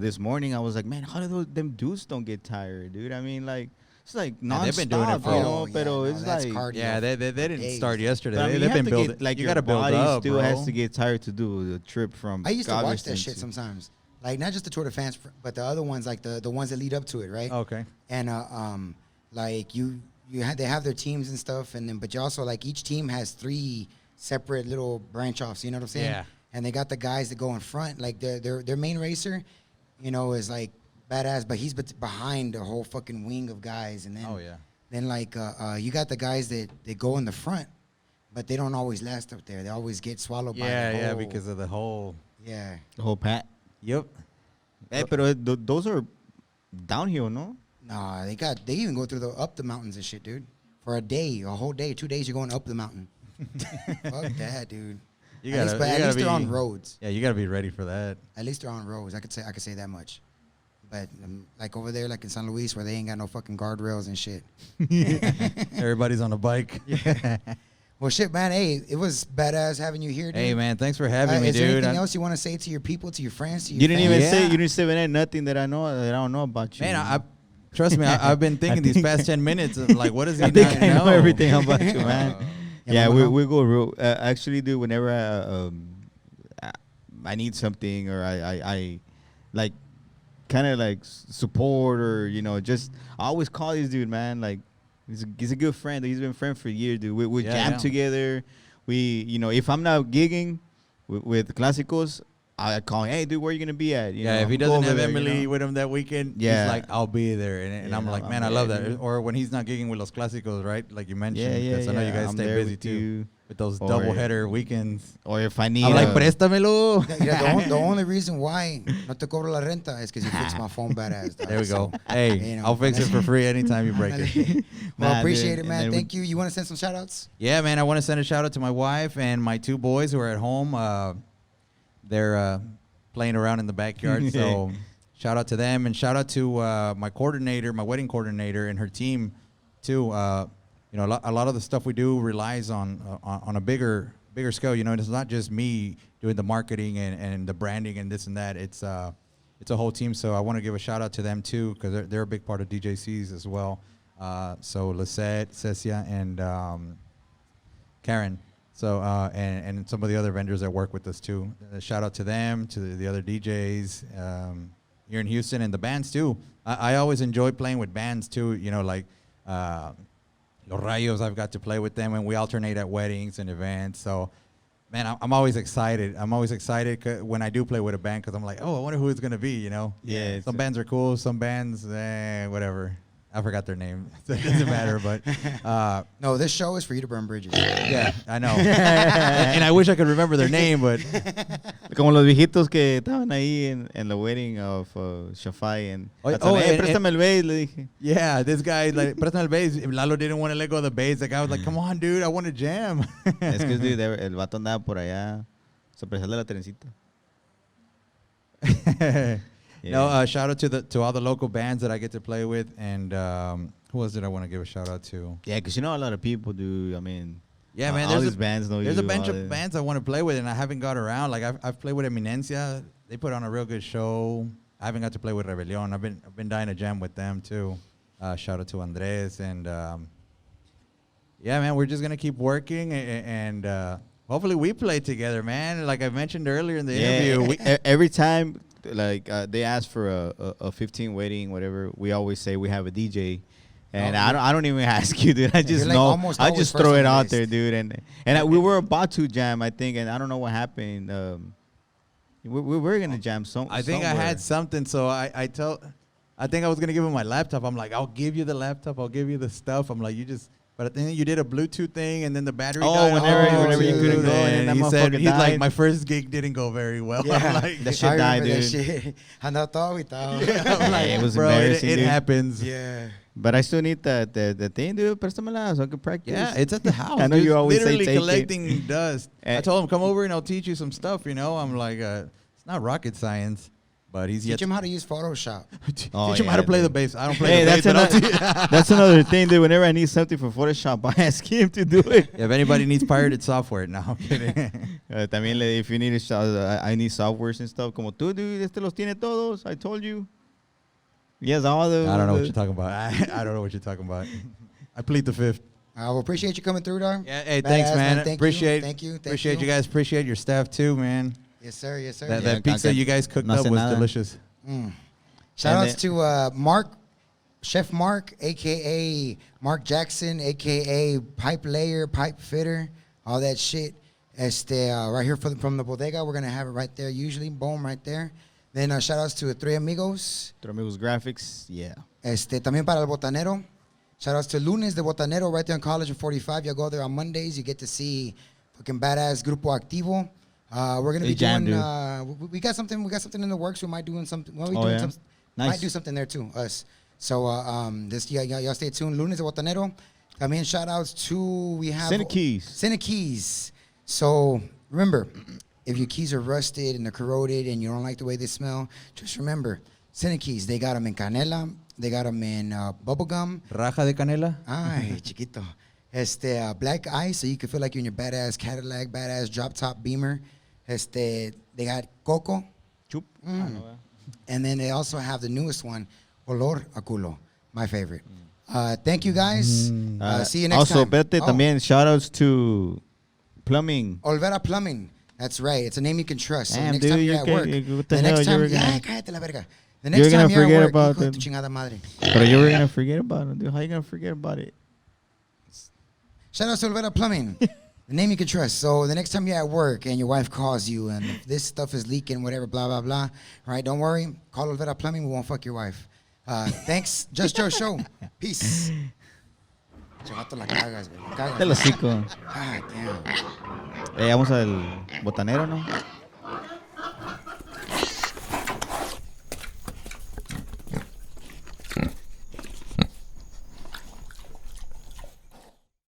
Speaker 2: this morning, I was like, man, how do them dudes don't get tired, dude? I mean, like it's like
Speaker 3: Yeah,
Speaker 2: nonstop,
Speaker 3: they've been doing it for-
Speaker 2: pero
Speaker 1: yeah,
Speaker 2: it's
Speaker 1: no, that's
Speaker 2: like.
Speaker 1: cardio.
Speaker 3: Yeah, they didn't
Speaker 1: days.
Speaker 3: start yesterday.
Speaker 2: But I mean,
Speaker 3: They've
Speaker 2: you
Speaker 3: been
Speaker 2: have to
Speaker 3: building.
Speaker 2: get, like
Speaker 3: you
Speaker 2: your
Speaker 3: got to build
Speaker 2: body
Speaker 3: up,
Speaker 2: still
Speaker 3: bro.
Speaker 2: has to get tired to do the trip from.
Speaker 1: I used to watch that
Speaker 2: Galveston
Speaker 1: shit
Speaker 2: to-
Speaker 1: sometimes. Like, not just the Tour de France, but the other ones, like the ones that lead up to it, right?
Speaker 3: Okay.
Speaker 1: And like they have their teams and stuff, and then but you also like each team has 3 separate little branch offs. You know what I'm saying?
Speaker 3: Yeah.
Speaker 1: And they got the guys that go in front, like their main racer, is like badass, but he's behind a whole fucking wing of guys, and then
Speaker 3: Oh yeah.
Speaker 1: then like you got the guys that go in the front, but they don't always last up there. They always get swallowed by the
Speaker 3: Yeah,
Speaker 1: whole,
Speaker 3: because of the whole.
Speaker 1: yeah.
Speaker 2: The whole pat.
Speaker 3: Yep.
Speaker 2: Pero those are downhill, no?
Speaker 1: Nah, they even go through up the mountains and shit, dude. For a whole day, 2 days, you're going up the mountain. Fuck that, dude.
Speaker 3: You
Speaker 1: At
Speaker 3: gotta.
Speaker 1: least,
Speaker 3: you
Speaker 1: at
Speaker 3: gotta
Speaker 1: least
Speaker 3: be,
Speaker 1: they're on roads.
Speaker 3: Yeah, you got to be ready for that.
Speaker 1: At least they're on roads. I could say that much. But like over there, like in San Luis, where they ain't got no fucking guardrails and shit.
Speaker 3: Everybody's on a bike.
Speaker 1: Well, shit, man. Hey, it was badass having you here, dude.
Speaker 3: Hey, man, thanks for having me,
Speaker 1: is there
Speaker 3: dude.
Speaker 1: anything
Speaker 3: I'm-
Speaker 1: else you want to say to your people, to your friends, to your
Speaker 2: You didn't even
Speaker 1: family?
Speaker 2: say
Speaker 3: Yeah.
Speaker 2: you didn't say nothing that I don't know about you.
Speaker 3: Man, I trust me. I've been thinking these past 10 minutes of like, what does he
Speaker 2: I think
Speaker 3: not
Speaker 2: I know
Speaker 3: know?
Speaker 2: everything about you, man.
Speaker 1: Yeah,
Speaker 2: Yeah,
Speaker 1: Mama.
Speaker 2: we go real. Actually, dude, whenever I need something or I like kind of like support or just I always call this dude, man. Like he's a good friend. He's been a friend for years, dude. We
Speaker 3: Yeah,
Speaker 2: jam
Speaker 3: yeah.
Speaker 2: together. We if I'm not gigging with Clásicos, I call him, hey, dude, where are you going to be at? You know,
Speaker 3: If he
Speaker 2: go
Speaker 3: doesn't
Speaker 2: over
Speaker 3: have
Speaker 2: there, you
Speaker 3: Emily
Speaker 2: know?
Speaker 3: with him that weekend,
Speaker 2: Yeah.
Speaker 3: he's like, I'll be there. And
Speaker 2: Yeah,
Speaker 3: I'm
Speaker 2: no,
Speaker 3: like,
Speaker 2: I'm
Speaker 3: man, I
Speaker 2: there,
Speaker 3: love that.
Speaker 2: dude.
Speaker 3: Or when he's not gigging with Los Clásicos, right? Like you mentioned.
Speaker 2: Yeah,
Speaker 3: Because I know you guys
Speaker 2: I'm
Speaker 3: stay
Speaker 2: there
Speaker 3: busy
Speaker 2: with
Speaker 3: too.
Speaker 2: you.
Speaker 3: With those
Speaker 2: Or-
Speaker 3: doubleheader weekends.
Speaker 2: Or if I need
Speaker 3: I'm like, préstamelo.
Speaker 1: The only reason why no te cobro la renta is because you fixed my phone badass. dog.
Speaker 3: There we go.
Speaker 1: So,
Speaker 3: Hey,
Speaker 1: you know,
Speaker 3: I'll fix it for free anytime you break it.
Speaker 1: well,
Speaker 2: Nah,
Speaker 1: appreciate
Speaker 2: dude,
Speaker 1: it,
Speaker 2: and
Speaker 1: man.
Speaker 2: then
Speaker 1: Thank you. You want to send some shout outs?
Speaker 3: Yeah, man, I want to send a shout out to my wife and my 2 boys who are at home. They're playing around in the backyard. So shout out to them, and shout out to my coordinator, my wedding coordinator, and her team too. You know, a lot of the stuff we do relies on a bigger scale. You know, it's not just me doing the marketing and the branding and this and that. It's a whole team. So I want to give a shout out to them too, because they're a big part of DJCs as well. So Lisette, Cecia, and Karen. So and some of the other vendors that work with us too. Shout out to them, to the other DJs here in Houston, and the bands too. I always enjoy playing with bands too. You know, like Los Rayos. I've got to play with them, and we alternate at weddings and events. So, man, I'm always excited. I'm always excited when I do play with a band, because I'm like, oh, I wonder who it's gonna be. You know?
Speaker 2: Yeah.
Speaker 3: Some bands are cool. Some bands, whatever. I forgot their name. So it doesn't matter. But
Speaker 1: No, this show is for you to burn bridges.
Speaker 3: yeah, I know. And I wish I could remember their name, but
Speaker 2: Como los viejitos que estaban ahí en the wedding of Shafai. And hey, préstame el bass, le dije.
Speaker 3: yeah, this guy, like, préstame el bass. Lalo didn't want to let go of the bass. The guy was like, come on, dude, I want to jam.
Speaker 2: Es que, dude, el vato andaba por allá. Se presale la trencita.
Speaker 3: No, shout out to all the local bands that I get to play with, and who else did I want to give a shout out to?
Speaker 2: Yeah, because you know a lot of people do. I mean,
Speaker 3: Yeah, man.
Speaker 2: all these bands know
Speaker 3: There's
Speaker 2: you.
Speaker 3: a bunch
Speaker 2: all
Speaker 3: of bands I want to play with, and I haven't got around. Like I've played with Eminencia. They put on a real good show. I haven't got to play with Rebellion. I've been dying to jam with them too. Shout out to Andres, and yeah, man. We're just gonna keep working, and hopefully we play together, man. Like I mentioned earlier in the interview.
Speaker 2: Every time, like they ask for a 15 wedding, whatever, we always say we have a DJ. And I don't even ask you, dude. I just
Speaker 1: like
Speaker 2: know.
Speaker 1: almost
Speaker 2: I
Speaker 1: always
Speaker 2: just
Speaker 1: first
Speaker 2: throw
Speaker 1: on
Speaker 2: it
Speaker 1: the
Speaker 2: out
Speaker 1: list.
Speaker 2: there, dude. And we were about to jam, I think, and I don't know what happened. We were gonna jam
Speaker 3: I think I had something, so I think I was gonna give him my laptop. I'm like, I'll give you the laptop. I'll give you the stuff. I'm like, but I think you did a Bluetooth thing, and then the battery. died.
Speaker 2: Whenever you couldn't go, and then
Speaker 3: he
Speaker 2: that
Speaker 3: said,
Speaker 2: motherfucker
Speaker 3: he's like,
Speaker 2: died.
Speaker 3: my first gig didn't go very well.
Speaker 1: Yeah.
Speaker 3: I'm like,
Speaker 2: That shit died, dude.
Speaker 1: Shit. Andaba todo agüitado.
Speaker 3: I'm like,
Speaker 2: it was
Speaker 3: bro,
Speaker 2: embarrassing,
Speaker 3: it
Speaker 2: dude.
Speaker 3: happens.
Speaker 1: Yeah.
Speaker 2: But I still need the thing, dude. Préstamela so I can practice.
Speaker 3: Yeah, it's at the house.
Speaker 2: I know
Speaker 3: dude.
Speaker 2: you always say
Speaker 3: literally
Speaker 2: take it.
Speaker 3: collecting dust. I
Speaker 2: Eh.
Speaker 3: told him, come over and I'll teach you some stuff. You know, I'm like, it's not rocket science, but he's yet
Speaker 1: Teach him how to use Photoshop.
Speaker 3: teach
Speaker 2: Oh,
Speaker 3: him how
Speaker 2: yeah,
Speaker 3: to play
Speaker 2: dude.
Speaker 3: the bass. I don't play
Speaker 2: Hey,
Speaker 3: the
Speaker 2: that's
Speaker 3: bass. but I'll
Speaker 2: that's another thing, dude. Whenever I need something for Photoshop, I ask him to do it.
Speaker 3: if anybody needs pirated software, no, I'm kidding.
Speaker 2: También, if you need I need softwares and stuff. Como tú, dude, los tiene todos. I told you. Yes, all the.
Speaker 3: I don't know what you're talking about. I don't know what you're talking about. I plead the fifth.
Speaker 1: Well, appreciate you coming through, dog.
Speaker 3: Yeah, hey,
Speaker 1: Badass,
Speaker 3: thanks, man.
Speaker 1: Thank
Speaker 3: Appreciate,
Speaker 1: you. Thank
Speaker 3: appreciate you guys. Appreciate your staff too, man.
Speaker 1: Yes, sir. Yes, sir.
Speaker 3: That,
Speaker 2: Yeah,
Speaker 3: that pizza you guys cooked
Speaker 2: no
Speaker 3: up
Speaker 2: hace
Speaker 3: was
Speaker 2: nada.
Speaker 3: delicious.
Speaker 1: Shout
Speaker 2: And
Speaker 1: outs to Mark, Chef Mark, aka Mark Jackson, aka pipe layer, pipe fitter, all that shit. Right here from the bodega, we're gonna have it right there. Usually, boom, right there. Then shout outs to Tres Amigos.
Speaker 2: Tres Amigos Graphics, yeah.
Speaker 1: También para el Botanero. Shout outs to Lunes de Botanero right there in College of 45. You go there on Mondays, you get to see fucking badass Grupo Activo. We're gonna
Speaker 2: They
Speaker 1: be
Speaker 2: jam,
Speaker 1: doing. We got something in the works. We might doing something.
Speaker 2: Yeah? Nice.
Speaker 1: Might do something there too. Us. So y'all stay tuned. Lunes de Botanero. También shout outs to we have
Speaker 2: Cine
Speaker 1: keys. So remember, if your keys are rusted and they're corroded and you don't like the way they smell, just remember, Cine keys. They got them in canela. They got them in bubblegum.
Speaker 3: Raja de canela.
Speaker 1: Ay, chiquito. Black ice, so you can feel like you're in your badass Cadillac, badass drop top Beamer. They got coco.
Speaker 2: Chup.
Speaker 1: And then they also have the newest one, Olor a Culo, my favorite. Thank you guys. See you next
Speaker 2: also,
Speaker 1: time.
Speaker 2: Bete, también shout outs to Plumbing.
Speaker 1: Olvera Plumbing. That's right. It's a name you can trust. So
Speaker 2: Damn,
Speaker 1: next
Speaker 2: dude,
Speaker 1: time
Speaker 2: you
Speaker 1: you're at
Speaker 2: can't-
Speaker 1: work.
Speaker 2: what the
Speaker 1: The
Speaker 2: hell,
Speaker 1: next
Speaker 2: you
Speaker 1: time,
Speaker 2: were gonna-
Speaker 1: cállate la verga. The
Speaker 2: You're
Speaker 1: next
Speaker 2: gonna
Speaker 1: time you're
Speaker 2: forget
Speaker 1: at work,
Speaker 2: about
Speaker 1: hijo de
Speaker 2: them.
Speaker 1: tu chingada madre.
Speaker 2: But you were gonna forget about it, dude. How you gonna forget about it?
Speaker 1: Shout out to Olvera Plumbing. The name you can trust. So the next time you're at work and your wife calls you and if this stuff is leaking, whatever, blah, blah, blah, right? Don't worry. Call Olvera Plumbing. We won't fuck your wife. Thanks. Just Joe Show. Peace. Chavato, la cagas, güey. La cagas.
Speaker 2: Te lo hocico.
Speaker 1: God damn.
Speaker 2: Vamos al botanero, ¿no?